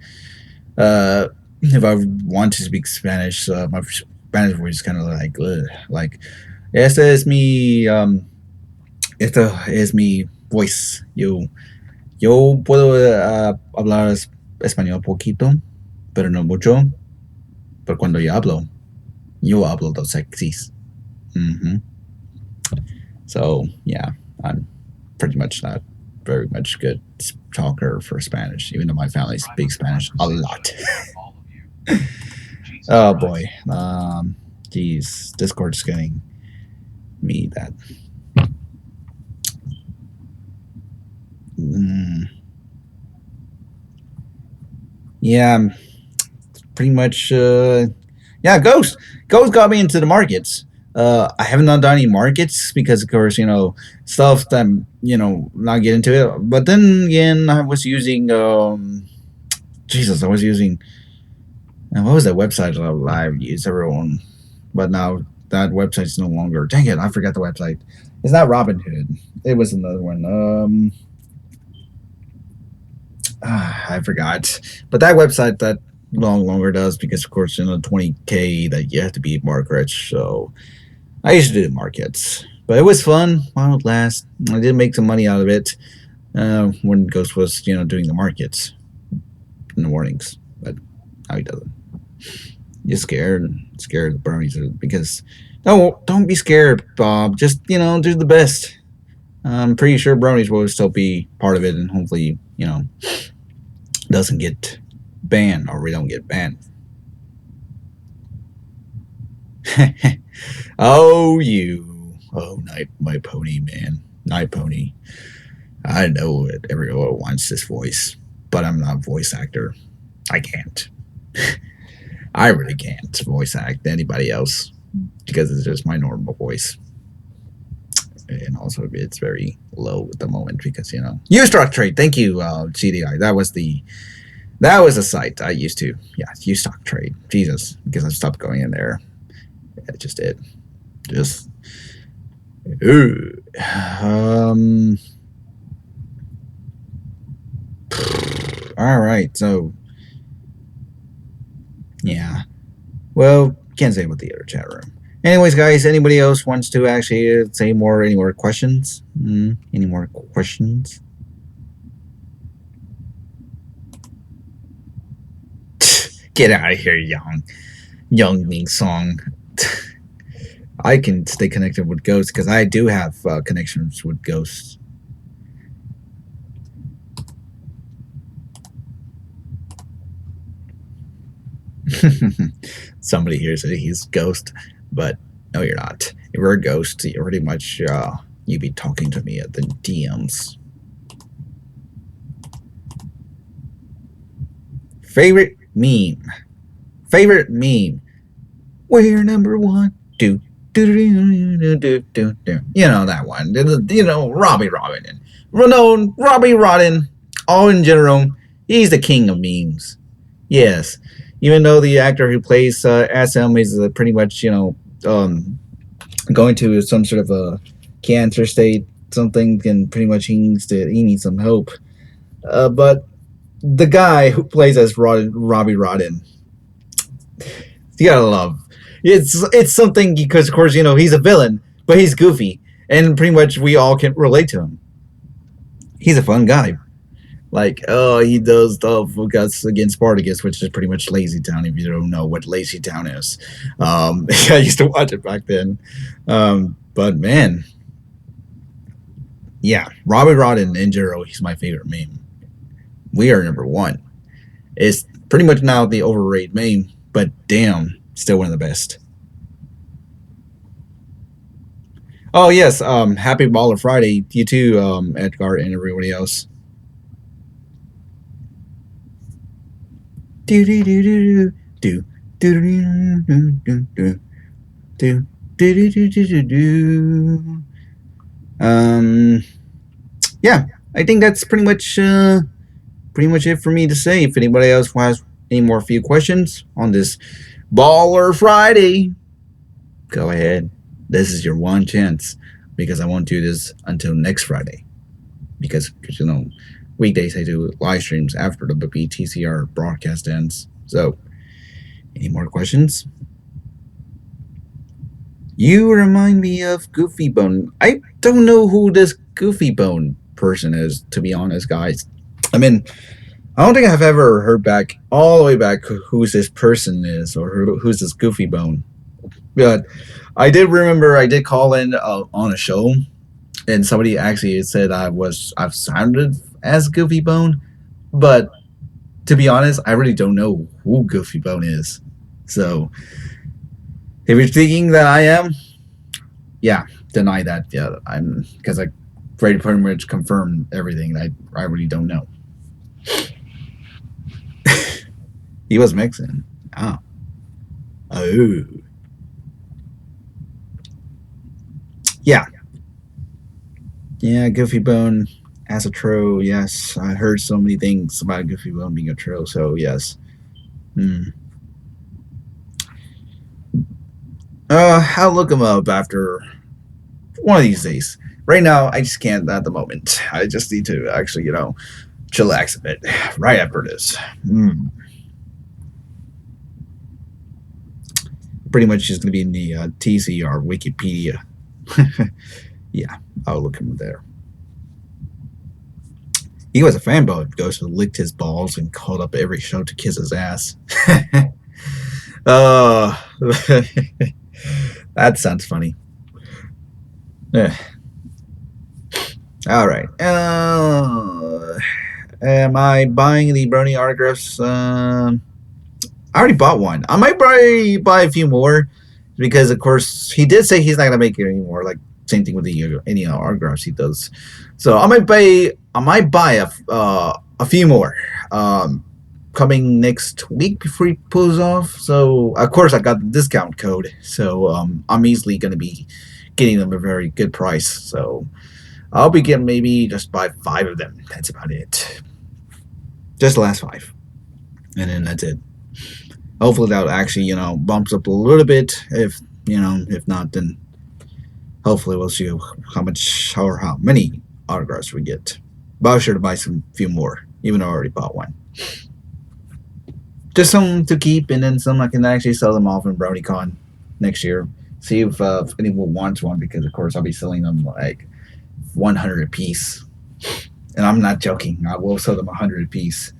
if I want to speak Spanish, my Spanish voice is kind of like esta es mi voice. Yo puedo hablar español poquito, pero no mucho. Pero cuando yo hablo dos sexys. So yeah, I'm pretty much not very much good talker for Spanish, even though my family speaks Spanish a lot. Oh boy, geez, Discord's getting me that. Yeah, pretty much. Yeah, Ghost got me into the markets. I haven't done any markets because, of course, stuff that not get into it. But then again, I was using Jesus, I was using what was that website that I used everyone, but now that website's no longer. Dang it, I forgot the website. It's not Robinhood. It was another one. I forgot. But that website that no longer does because, of course, 20K that you have to be market rich. So I used to do the markets, but it was fun while it last. I did make some money out of it when Ghost was doing the markets in the mornings, but now he doesn't. You're scared of the brownies because don't be scared, Bob. Just do the best. I'm pretty sure brownies will still be part of it, and hopefully doesn't get banned, or we don't get banned. Oh, my pony, man. Night pony. I know it. Everyone wants this voice, but I'm not a voice actor. I can't. I really can't voice act anybody else because it's just my normal voice. And also, it's very low at the moment because, Ustock Trade. Thank you, CDI. That was a site I used to. Yeah, Ustock Trade. Jesus, because I stopped going in there. It just did. All right, so yeah. Well, can't say about the other chat room. Anyways, guys, anybody else wants to actually say any more questions? Any more questions? Get out of here, Young Ming Song. I can stay connected with Ghosts because I do have connections with Ghosts. Somebody here said he's Ghost, but no, you're not. If you're a Ghost, you're pretty much you be talking to me at the DMs. Favorite meme. We're number one. Do. You know that one. Robbie Rodden. All in general, he's the king of memes. Yes. Even though the actor who plays SM is pretty much, going to some sort of a cancer state, something, and pretty much he needs some help. But the guy who plays as Robbie Rodden, you gotta love. It's something because, of course, he's a villain, but he's goofy, and pretty much we all can relate to him. He's a fun guy. Like, he does stuff against Spartacus, which is pretty much Lazy Town, if you don't know what Lazy Town is. I used to watch it back then. But, man. Yeah, Robbie Rodden in general, he's my favorite meme. We are number one. It's pretty much now the overrated meme, but damn, still one of the best. Oh, yes, happy Baller Friday. You too, Edgar, and everybody else. Yeah, I think that's pretty much it for me to say. If anybody else has any more few questions on this Baller Friday, go ahead. This is your one chance because I won't do this until next Friday because weekdays I do live streams after the BTCR broadcast ends. So, any more questions? You remind me of Goofy Bone. I don't know who this Goofy Bone person is, to be honest, guys. I mean, I don't think I've ever heard all the way back who this person is or who's this Goofy Bone. But I did remember I did call in on a show, and somebody actually said I've sounded as Goofy Bone, but to be honest, I really don't know who Goofy Bone is. So if you're thinking that I am, yeah, deny that. Yeah, I'm because I pretty much confirmed everything. I really don't know. He was Mexican. Oh. Oh. Yeah. Yeah, Goofy Bone as a troll, yes. I heard so many things about Goofy Bone being a troll, so yes. I'll look him up after one of these days. Right now, I just can't at the moment. I just need to actually, chillax a bit right after this. Pretty much just going to be in the TC or Wikipedia. Yeah, I'll look him there. He was a fanboy of Ghost who licked his balls and called up every show to kiss his ass. Oh, that sounds funny. All right. Am I buying the Brony autographs? I already bought one. I might probably buy a few more because, of course, he did say he's not gonna make it anymore. Like same thing with the any autographs he does. So I might buy a few more. Coming next week before he pulls off. So of course I got the discount code. So I'm easily gonna be getting them a very good price. So I'll be getting maybe just buy 5 of them. That's about it. Just the last 5. And then that's it. Hopefully that actually, bumps up a little bit. If not, then hopefully we'll see how much or how many autographs we get. But I'll sure to buy some few more, even though I already bought one. Just some to keep, and then some I can actually sell them off in BronyCon next year. See if anyone wants one, because of course I'll be selling them like 100 a piece. And I'm not joking. I will sell them 100 a piece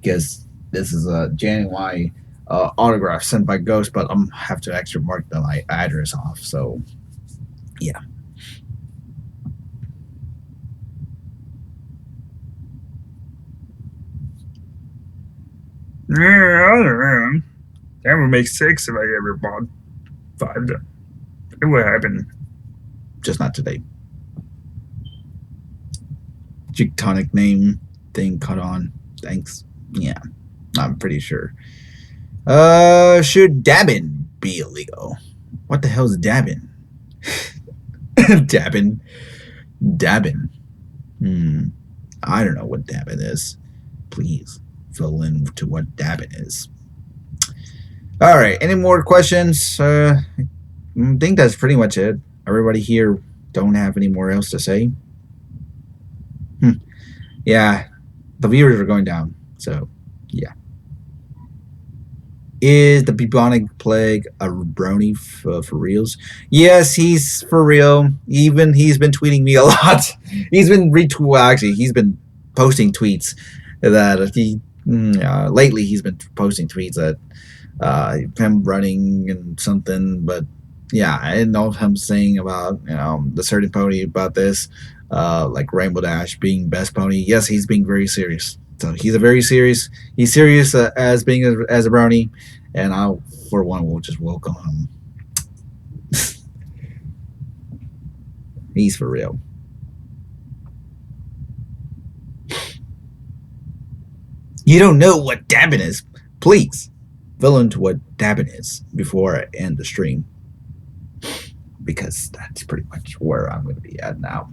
because this is a January autograph sent by Ghost, but I'm have to actually mark my address off. So, yeah. That would make 6 if I ever bought 5. It would happen. Just not today. Jigtonic name thing caught on. Thanks. Yeah, I'm pretty sure. Should dabbing be illegal? What the hell is dabbing? Dabbing. I don't know what dabbing is. Please fill in to what dabbing is. All right. Any more questions? I think that's pretty much it. Everybody here don't have any more else to say. Yeah, the viewers are going down. So, yeah. Is the bubonic plague a brony for reals? Yes, he's for real. Even he's been tweeting me a lot. He's been he's been posting tweets that lately he's been posting tweets that him running and something. But yeah, I know him saying about the certain pony about this, like Rainbow Dash being best pony. Yes, he's being very serious. So he's serious as being as a brony, and I, for one, will just welcome him. He's for real. You don't know what dabbing is? Please fill into what dabbing is before I end the stream, because that's pretty much where I'm going to be at now.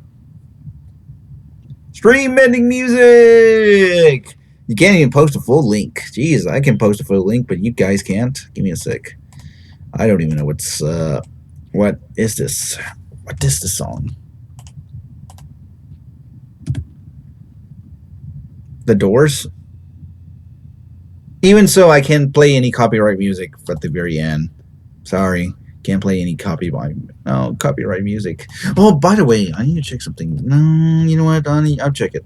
Stream ending music! You can't even post a full link. Jeez, I can post a full link, but you guys can't. Give me a sec. I don't even know what is this? What is this song? The Doors? Even so, I can't play any copyright music at the very end. Sorry. Can't play any copyright music. Oh, by the way, I need to check something. No, you know what? I'll check it.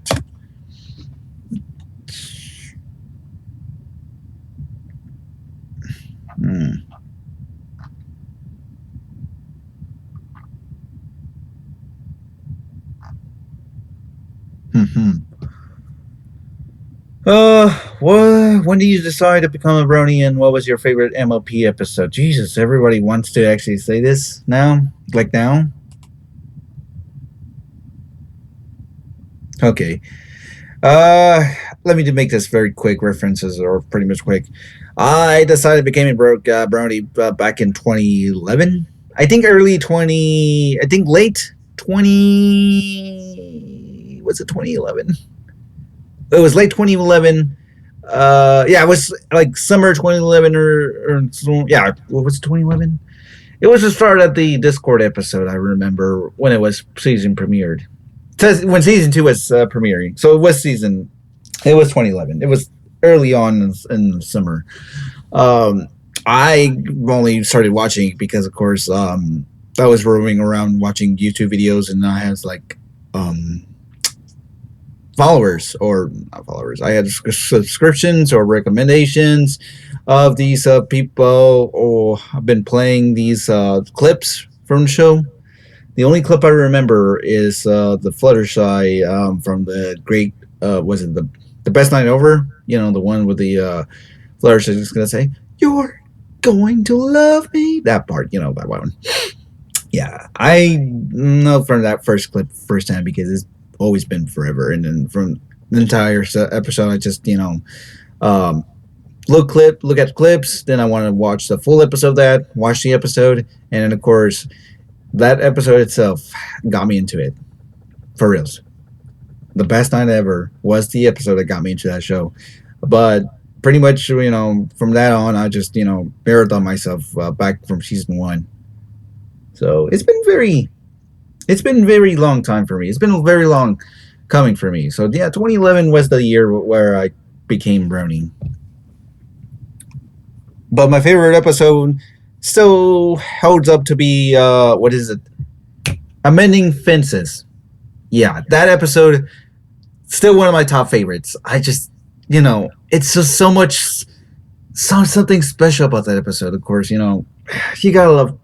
When did you decide to become a brony, and what was your favorite MLP episode? Jesus, everybody wants to actually say this now? Like now? Okay. Let me make this very quick references, or pretty much quick. I decided to become a brony back in 2011. I think late 20... Was it 2011? It was late 2011. Yeah, it was like summer 2011 or yeah, what was it, 2011? It was the start of the Discord episode, I remember, when it was season premiered. When season 2 was premiering. So it was 2011. It was early on in the summer. I only started watching because, of course, I was roaming around watching YouTube videos, and I had like followers, or not followers. I had subscriptions or recommendations of these people, or I've been playing these clips from the show. The only clip I remember is the Fluttershy from the great, was it the Best Night Over? You know, the one with the Fluttershy is going to say, "You're going to love me." That part, you know, that one. Yeah, I know from that first clip firsthand because it's always been forever. And then from the entire episode, I just, look at the clips. Then I want to watch the full episode of that, watch the episode. And then, of course, that episode itself got me into it. For reals. The best night ever was the episode that got me into that show. But pretty much, from that on, I just, marathon myself back from season 1. So it's been very long time for me. It's been a very long coming for me. So yeah, 2011 was the year where I became brony. But my favorite episode still holds up to be, what is it? Amending Fences. Yeah, that episode, still one of my top favorites. I just, it's just something special about that episode. Of course, you gotta love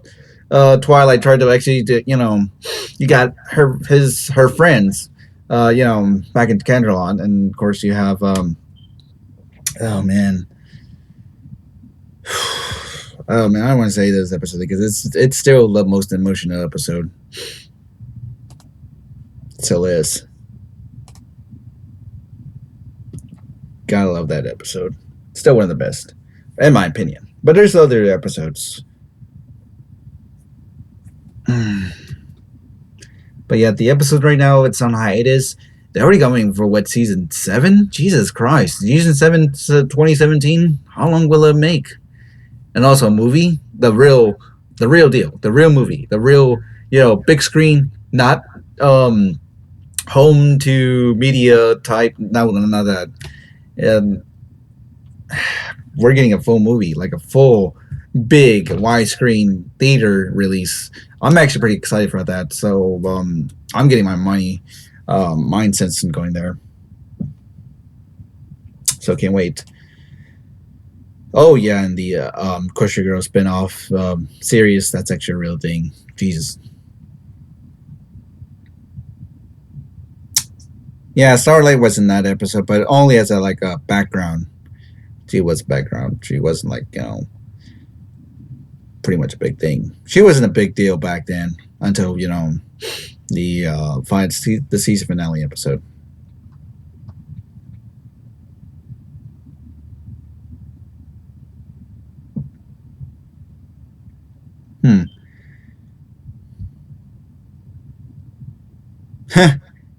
Twilight tried to actually, you got her friends, back in Canterlot, and of course you have, oh man, I don't want to say this episode because it's still the most emotional episode. It still is. Gotta love that episode. Still one of the best, in my opinion. But there's other episodes. But yeah, the episode right now, it's on hiatus. They're already going for what, season 7? Jesus Christ, season 7, 2017. How long will it make? And also a movie, the real deal, the real movie, the real, big screen, not home to media type. No, not that. We're getting a full movie, like a full big widescreen theater release. I'm actually pretty excited for that. So I'm getting my mindset in going there. So can't wait. Oh yeah, and the Crusher Girl spin-off series, that's actually a real thing. Jesus. Yeah, Starlight was in that episode, but only as a background. She was background. She wasn't pretty much a big thing. She wasn't a big deal back then until, the season finale episode.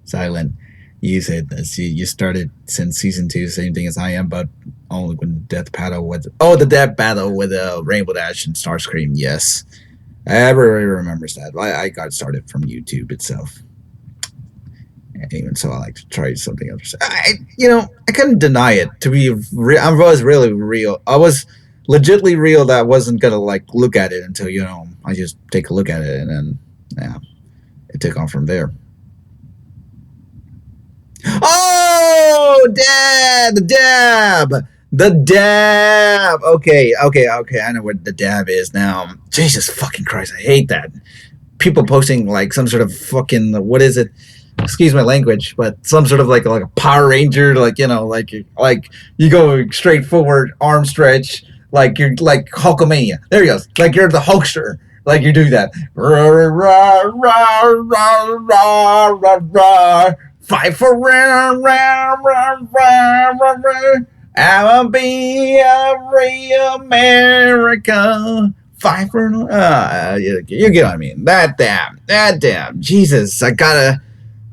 Silent. You said this. You started since season 2, same thing as I am, but only when the death battle with Rainbow Dash and Starscream. Yes, everybody remembers that. I got started from YouTube itself, and even so, I like to try something else. I couldn't deny it. To be, I was really real. I was legitimately real. That I wasn't gonna look at it until I just take a look at it, and then it took on from there. Oh, the dab. Okay. I know what the dab is now. Jesus fucking Christ, I hate that. People posting some sort of fucking, what is it? excuse my language, but some sort of like a Power Ranger, like like you go straight forward, arm stretch, like you're like Hulkamania. There he goes, like you're the Hulkster, like you do that. Rah, rah, rah, rah, rah, rah, rah. Fight for rah, rah, rah, rah, rah, rah. I'll be a real America. Fight for you get what I mean. That damn. Jesus, I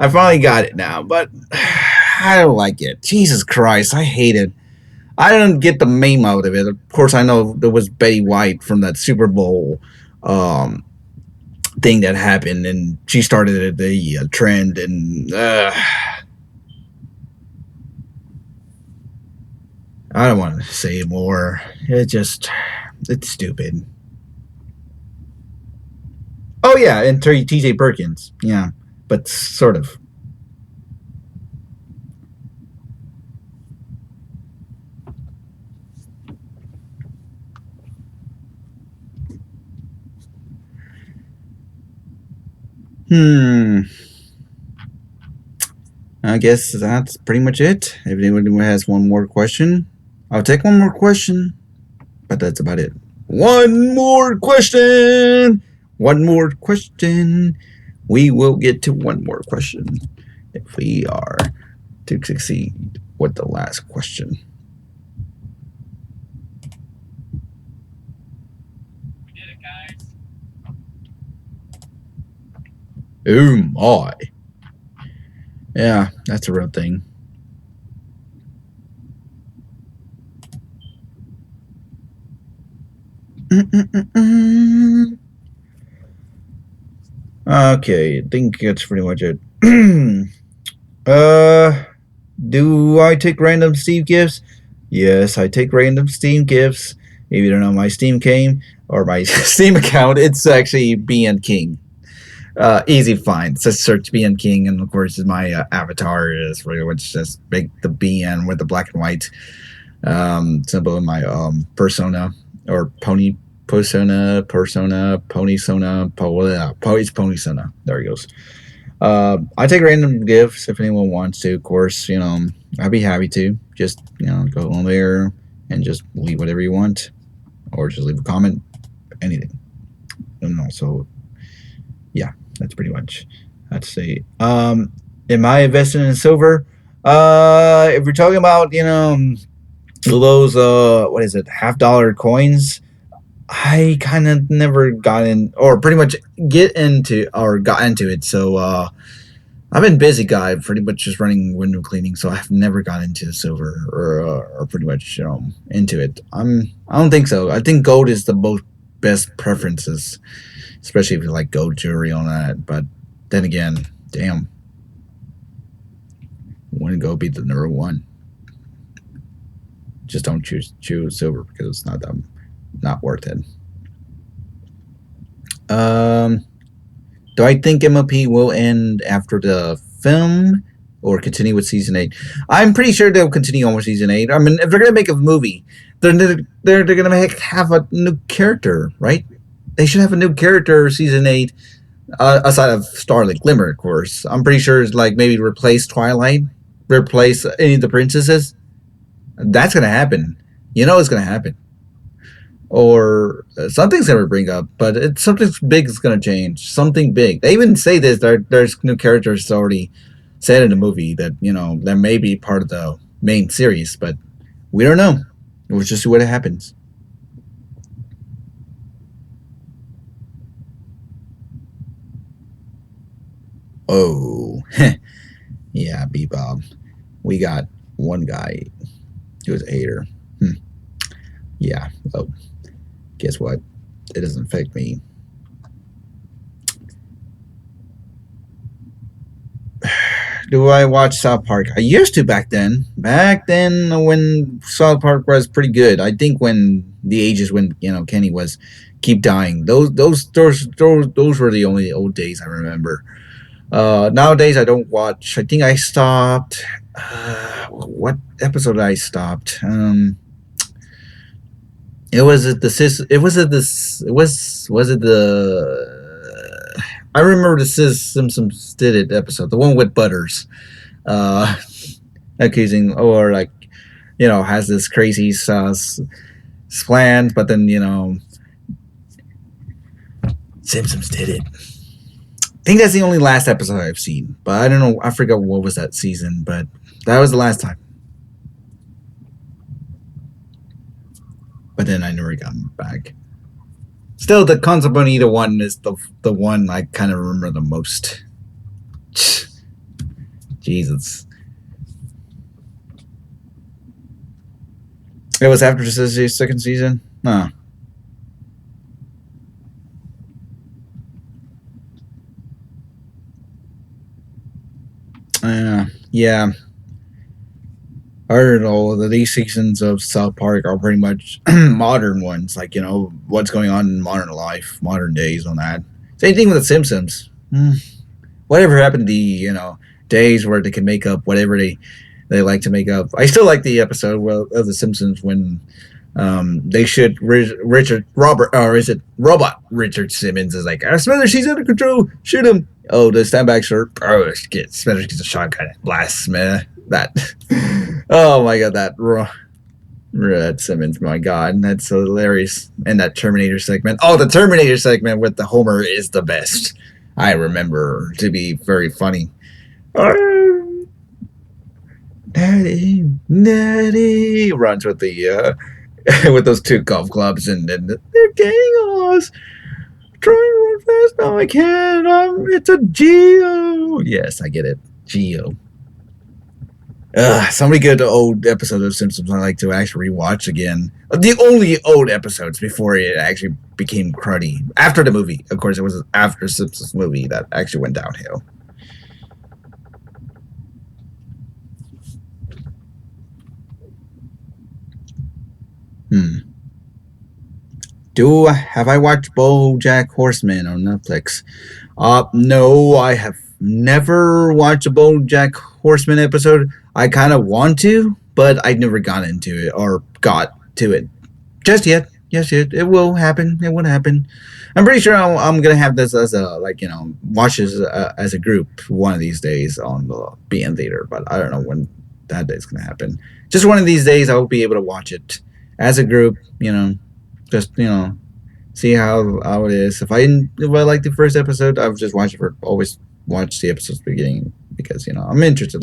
finally got it now, but I don't like it. Jesus Christ, I hate it. I don't get the meme out of it. Of course, I know there was Betty White from that Super Bowl thing that happened, and she started the trend, and I don't want to say more. It's stupid. Oh yeah, and T.J. Perkins. Yeah, but sort of. I guess that's pretty much it. If anyone has one more question, I'll take one more question. But that's about it. One more question. We will get to one more question if we are to succeed with the last question. We did it, guys. Oh my. Yeah, that's a real thing. Okay, I think that's pretty much it. Do I take random Steam gifts? Yes, I take random Steam gifts. If you don't know my Steam Steam account, it's actually BN King. Easy to find. Just search BN King, and of course, my avatar is really which just make the BN with the black and white symbol in my persona or pony persona, pony sona, it's pony sona. There he goes. I take random gifts if anyone wants to. Of course, I'd be happy to. Just go on there and just leave whatever you want, or just leave a comment, anything. And also, yeah, that's pretty much. I'd say. Am I investing in silver? If you're talking about those what is it, $50 coins, I kind of never got in, or pretty much got into it. So I've been busy guy, pretty much just running window cleaning. So I've never got into silver or pretty much into it. I don't think so. I think gold is the best preferences, especially if you like gold jewelry on that. But then again, damn, wouldn't gold be the number one? Just don't choose silver because it's not worth it. Do I think MLP will end after the film or continue with season 8? I'm pretty sure they'll continue on with season 8. I mean, if they're gonna make a movie, they're gonna have a new character, right? They should have a new character season 8, aside of Starlight Glimmer, of course. I'm pretty sure it's like maybe replace Twilight, replace any of the princesses. That's gonna happen. It's gonna happen. Or something's gonna bring up, but something big is gonna change. Something big. They even say this. There's new characters already said in the movie that that may be part of the main series, but we don't know. We'll just see what happens. Oh, yeah, Bebop. We got one guy who was a hater. Yeah. Oh. Guess what? It doesn't affect me. Do I watch South Park? I used to back then. Back then when South Park was pretty good. I think when the ages when Kenny was keep dying. Those were the only old days I remember. Nowadays I don't watch. I think I stopped. What episode I stopped? I remember the Simpsons did it episode, the one with Butters, accusing or like, has this crazy plan, but then Simpsons did it. I think that's the only last episode I've seen, but I don't know. I forgot what was that season, but that was the last time. But then I never got back. Still, the Casa Bonita one is the one I kind of remember the most. Jesus. It was after the second season? No. Yeah. I don't know. These seasons of South Park are pretty much modern ones. Like, what's going on in modern life, modern days on that. Same thing with The Simpsons. Whatever happened to the, days where they can make up whatever they like to make up. I still like the episode of The Simpsons when they shoot Robot Richard Simmons is like, Smithers, she's under control. Shoot him. Oh, the standback shirt. Oh, Smithers gets a shotgun. Blast Smith. That. Oh my God, that Simmons. My God, that's so hilarious. And that Terminator segment. Oh, the Terminator segment with the Homer is the best. I remember to be very funny. Daddy runs with the with those two golf clubs, and then they're getting us. Trying to run fast. No, I can't. It's a Geo. Yes, I get it. Geo. So many good old episodes of Simpsons I like to actually rewatch again. The only old episodes before it actually became cruddy. After the movie. Of course, it was after Simpsons movie that actually went downhill. Have I watched BoJack Horseman on Netflix? No, I have never watched a BoJack Horseman episode. I kind of want to, but I never got into it or got to it just yet. Yes, it will happen. It would happen. I'm pretty sure I'm gonna have this as a watch this as a group one of these days on the BN Theater, but I don't know when that day's gonna happen. Just one of these days I will be able to watch it as a group. Just see how it is. If I like the first episode, I've just always watch the episodes beginning because I'm interested.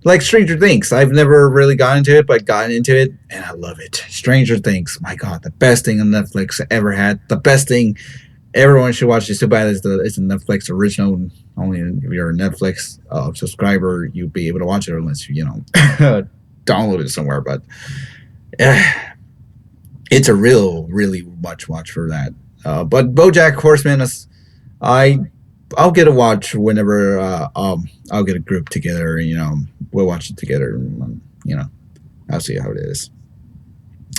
Like Stranger Things, I've never really gotten into it, but gotten into it and I love it. Stranger Things, my God, the best thing on Netflix ever had. The best thing everyone should watch. It's too bad it's a Netflix original. Only if you're a Netflix subscriber, you'll be able to watch it unless you download it somewhere. But it's a really much watch for that. But BoJack Horseman is, I'll get a watch whenever I'll get a group together. We'll watch it together. I'll see how it is.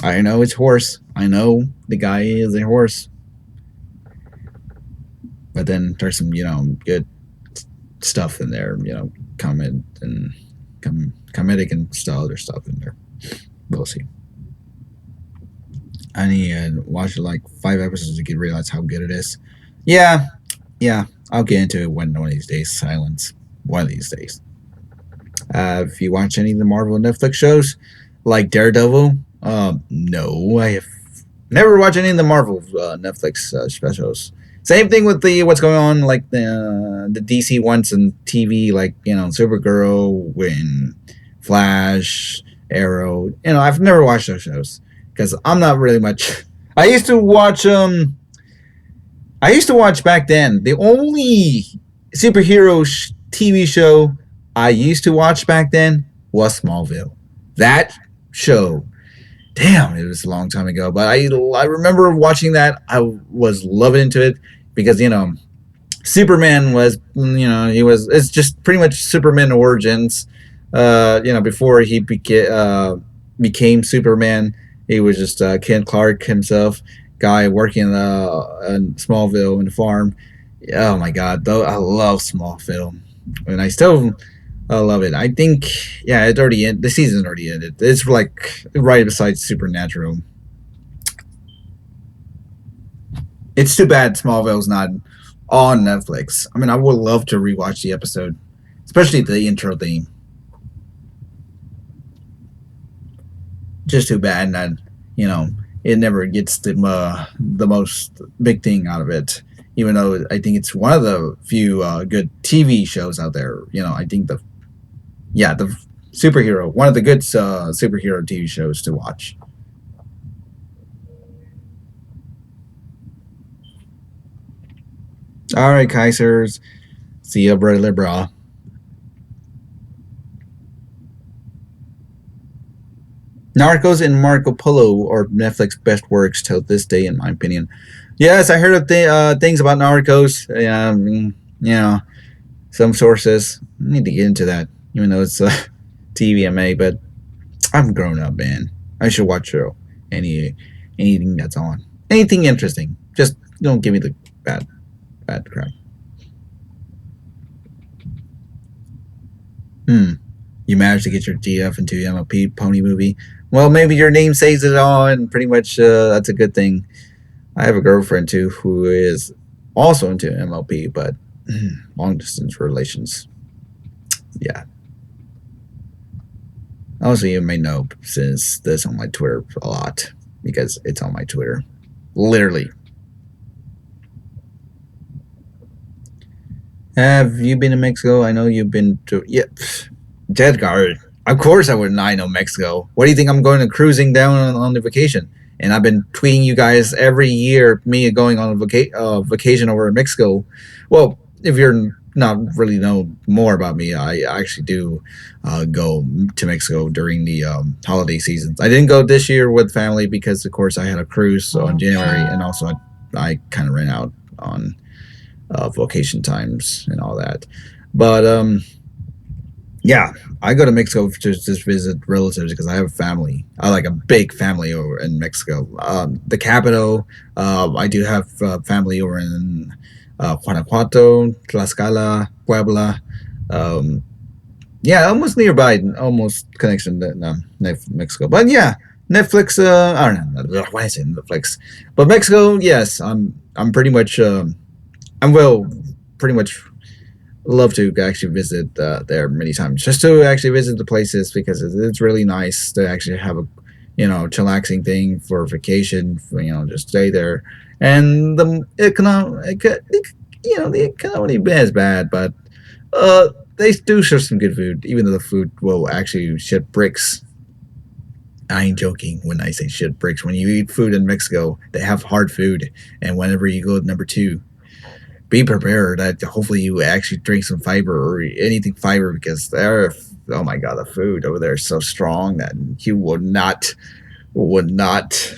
I know it's horse. I know the guy is a horse. But then there's some good stuff in there. Comedic and other stuff in there. We'll see. I need to watch like 5 episodes to realize how good it is. Yeah, I'll get into it one of these days. Silence. One of these days. If you watch any of the Marvel Netflix shows, like Daredevil, no, I have never watched any of the Marvel Netflix specials. Same thing with what's going on, like the DC ones on TV, like Supergirl, Flash, Arrow. I've never watched those shows because I'm not really much. I used to watch back then. The only superhero TV show I used to watch back then was Smallville. That show, damn, it was a long time ago. But I remember watching that. I was loving into it because Superman was it's just pretty much Superman origins. Before he became Superman, he was just Ken Clark himself, guy working in Smallville in the farm. Oh my God, though I love Smallville, and I still love it. I think it already ended. The season already ended. It's like right beside Supernatural. It's too bad Smallville's not on Netflix. I mean, I would love to rewatch the episode, especially the intro theme. Just too bad that, you know, it never gets the most big thing out of it. Even though I think it's one of the few good TV shows out there. You know, I think the superhero, one of the good superhero TV shows to watch. All right, Kaisers. See ya, brother, bra. Narcos and Marco Polo are Netflix best works till this day, in my opinion. Yes, I heard of things about Narcos. You know, some sources. I need to get into that, even though it's TVMA. But I'm grown up, man. I should watch anything that's on. Anything interesting. Just don't give me the bad crap. You managed to get your GF into the MLP Pony movie. Well, maybe your name says it all, and pretty much that's a good thing. I have a girlfriend too who is also into MLP, but long distance relations. Yeah. Also, you may know since this on my Twitter a lot because it's on my Twitter, literally. Have you been to Mexico? I know you've been to. Yeah, Jedgar. Of course I would not know Mexico. What do you think I'm going to cruising down on the vacation? And I've been tweeting you guys every year, me going on a vacation over in Mexico. Well, if you're not really know more about me, I actually do go to Mexico during the holiday seasons. I didn't go this year with family because, of course, I had a cruise on January, and also I kind of ran out on vacation times and all that. But yeah, I go to Mexico to just visit relatives because I have a family. I like a big family over in Mexico. The capital, I do have family over in Guanajuato, Tlaxcala, Puebla. Yeah, almost nearby, almost connection to Mexico. But yeah, Netflix. I don't know why I say Netflix, but Mexico. Yes, I'm pretty much. Pretty much love to actually visit there many times, just to actually visit the places because it's really nice to actually have a, chillaxing thing for vacation. Just stay there, and the economic been as bad, but they do serve some good food, even though the food will actually shit bricks. I ain't joking when I say shit bricks. When you eat food in Mexico, they have hard food, and whenever you go to number 2, be prepared that hopefully you actually drink some fiber or anything fiber because oh my god, the food over there is so strong that you would not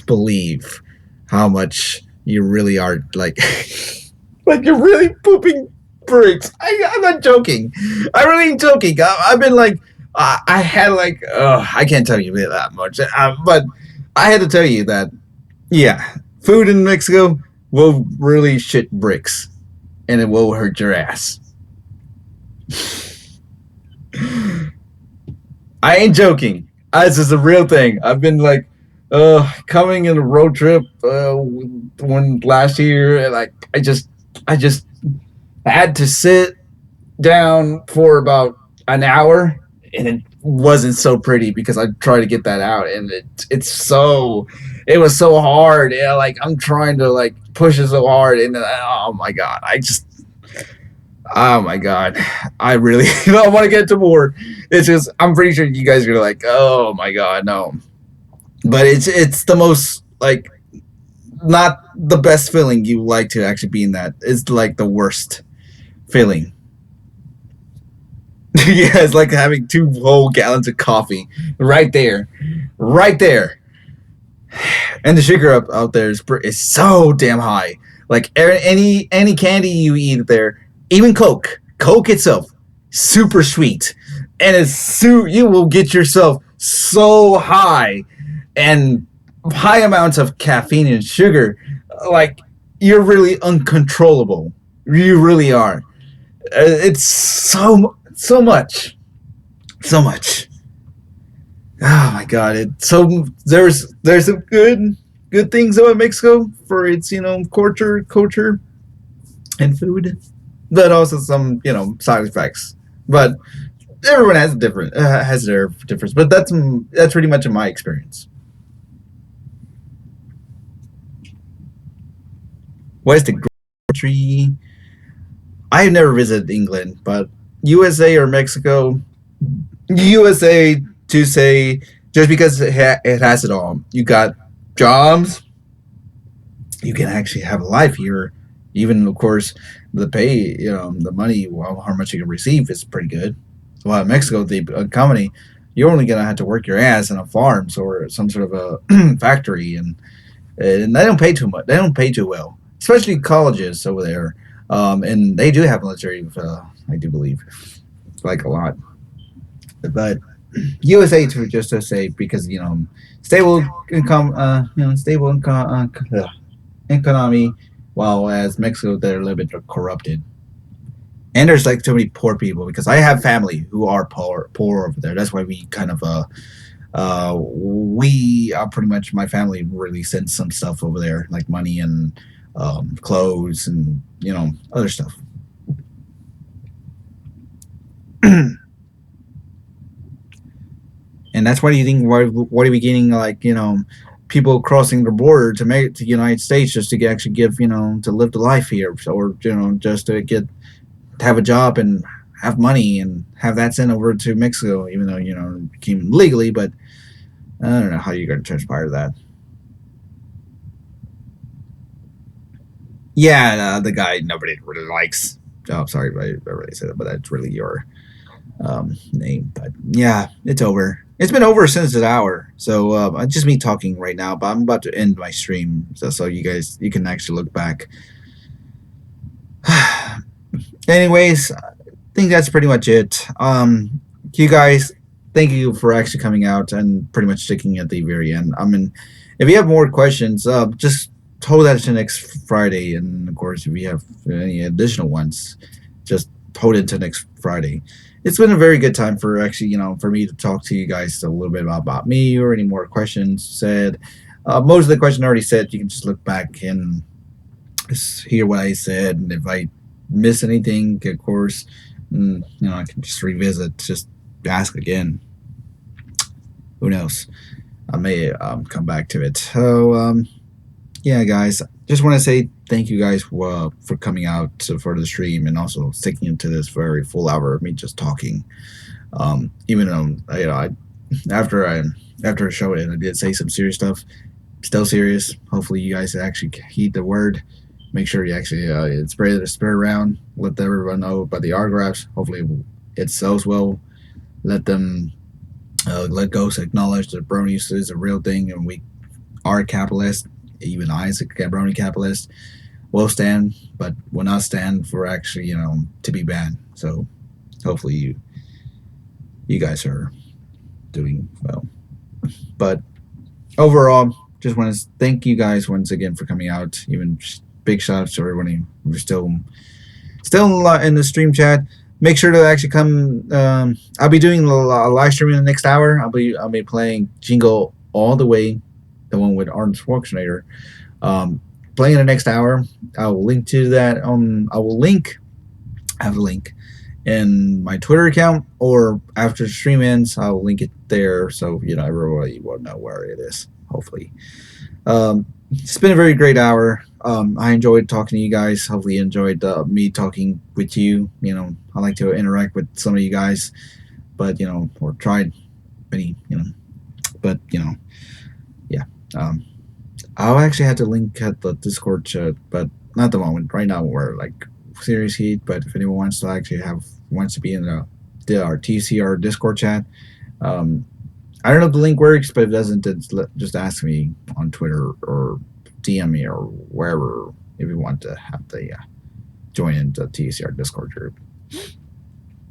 believe how much you really are like you're really pooping bricks. I'm not joking. I really ain't joking. I've been like I had like I can't tell you that much, but I had to tell you that yeah, food in Mexico will really shit bricks. And it will hurt your ass. I ain't joking. This is a real thing. I've been like coming in a road trip one last year, and like I just had to sit down for about an hour, and it wasn't so pretty because I tried to get that out, and it was so hard. Yeah, like I'm trying to like push it so hard, and oh my god, I really don't want to get to more. It's just I'm pretty sure you guys are like, oh my god, no. But it's the most like not the best feeling you like to actually be in that. It's like the worst feeling. Yeah, it's like having 2 whole gallons of coffee right there. And the sugar out there is so damn high. Like any candy you eat there, even Coke itself, super sweet, and you will get yourself so high, and high amounts of caffeine and sugar, like you're really uncontrollable. You really are. It's so much. Oh my god! There's some good things about Mexico for its culture, and food, but also some side effects. But everyone has has their difference. But that's pretty much in my experience. What is the country? I've never visited England, but USA or Mexico. USA to say just because it has it all. You got jobs. You can actually have a life here. Even of course, the pay, the money, how much you can receive is pretty good. Well, in Mexico, the company, you're only gonna have to work your ass in a farms or some sort of a factory, and they don't pay too much. They don't pay too well, especially colleges over there. And they do have military, I do believe, like a lot. But USA to just to say because stable income, stable income, economy, while as Mexico they're a little bit corrupted. And there's like so many poor people because I have family who are poor over there. That's why we kind of we are pretty much my family really sends some stuff over there like money and clothes and other stuff. And that's why you think what are we getting like people crossing the border to make it to the United States just to actually give to live the life here or just to have a job and have money and have that sent over to Mexico even though it came legally, but I don't know how you're going to transpire that. Yeah, the guy nobody really likes. Oh, sorry, I already said it, but that's really your name. But yeah, it's over. It's been over since an hour, so just me talking right now. But I'm about to end my stream, so you can actually look back. Anyways, I think that's pretty much it. You guys, thank you for actually coming out and pretty much sticking at the very end. I mean, if you have more questions, just hold that to next Friday, and of course, if you have any additional ones, just hold it to next Friday. It's been a very good time for actually, for me to talk to you guys a little bit about me or any more questions said. Most of the questions I already said. You can just look back and just hear what I said, and if I miss anything, of course, I can just revisit, just ask again. Who knows? I may come back to it. So, yeah, guys, just want to say thank you guys for coming out for the stream and also sticking into this very full hour of me just talking. Even though after a show and I did say some serious stuff, still serious. Hopefully, you guys actually heed the word. Make sure you actually spread around. Let everyone know about the autographs. Hopefully, it sells well. Let them let Ghost acknowledge that bronies is a real thing, and we are capitalists. Even I, as a brony capitalist, will stand, but will not stand for actually, to be banned. So, hopefully, you guys are doing well. But overall, just want to thank you guys once again for coming out. Even big shout outs to everyone who's still in the stream chat. Make sure to actually come. I'll be doing a live stream in the next hour. I'll be playing Jingle All the Way, the one with Arnold Schwarzenegger. Playing in the next hour. I will link to that. I have a link in my Twitter account, or after the stream ends, I'll link it there, so everybody will know where it is. Hopefully, it's been a very great hour. I enjoyed talking to you guys. Hopefully, you enjoyed me talking with you. I like to interact with some of you guys, but or tried many. But yeah. I'll actually have to link at the Discord chat, but not at the moment. Right now, we're like serious heat. But if anyone wants to be in our TCR Discord chat, I don't know if the link works, but if it doesn't, just ask me on Twitter or DM me or wherever if you want to have the join into the TCR Discord group.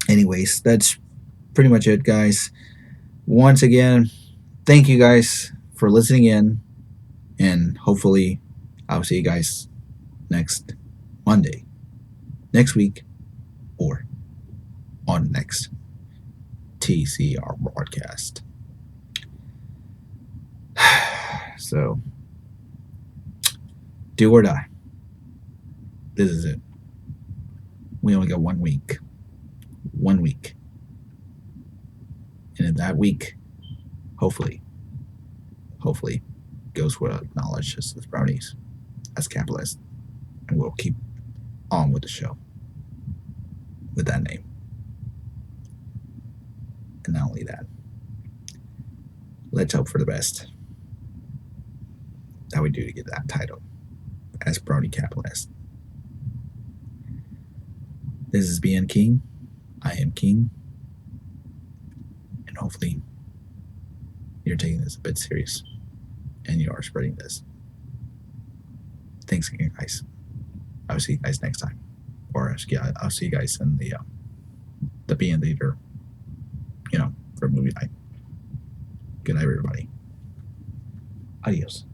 Anyways, that's pretty much it, guys. Once again, thank you guys for listening in. And hopefully, I'll see you guys next Monday, next week, or on next TCR broadcast. So, do or die. This is it. we only got 1 week. 1 week. And in that week, hopefully, Ghost will acknowledge us as brownies, as capitalists, and we'll keep on with the show with that name. And not only that, let's hope for the best that we do to get that title as brownie capitalist. This is being King. I am King. And hopefully you're taking this a bit serious and you are spreading this. Thanks again, guys. I'll see you guys next time. Or I'll see you guys in the being theater, for movie night. Good night, everybody. Adios.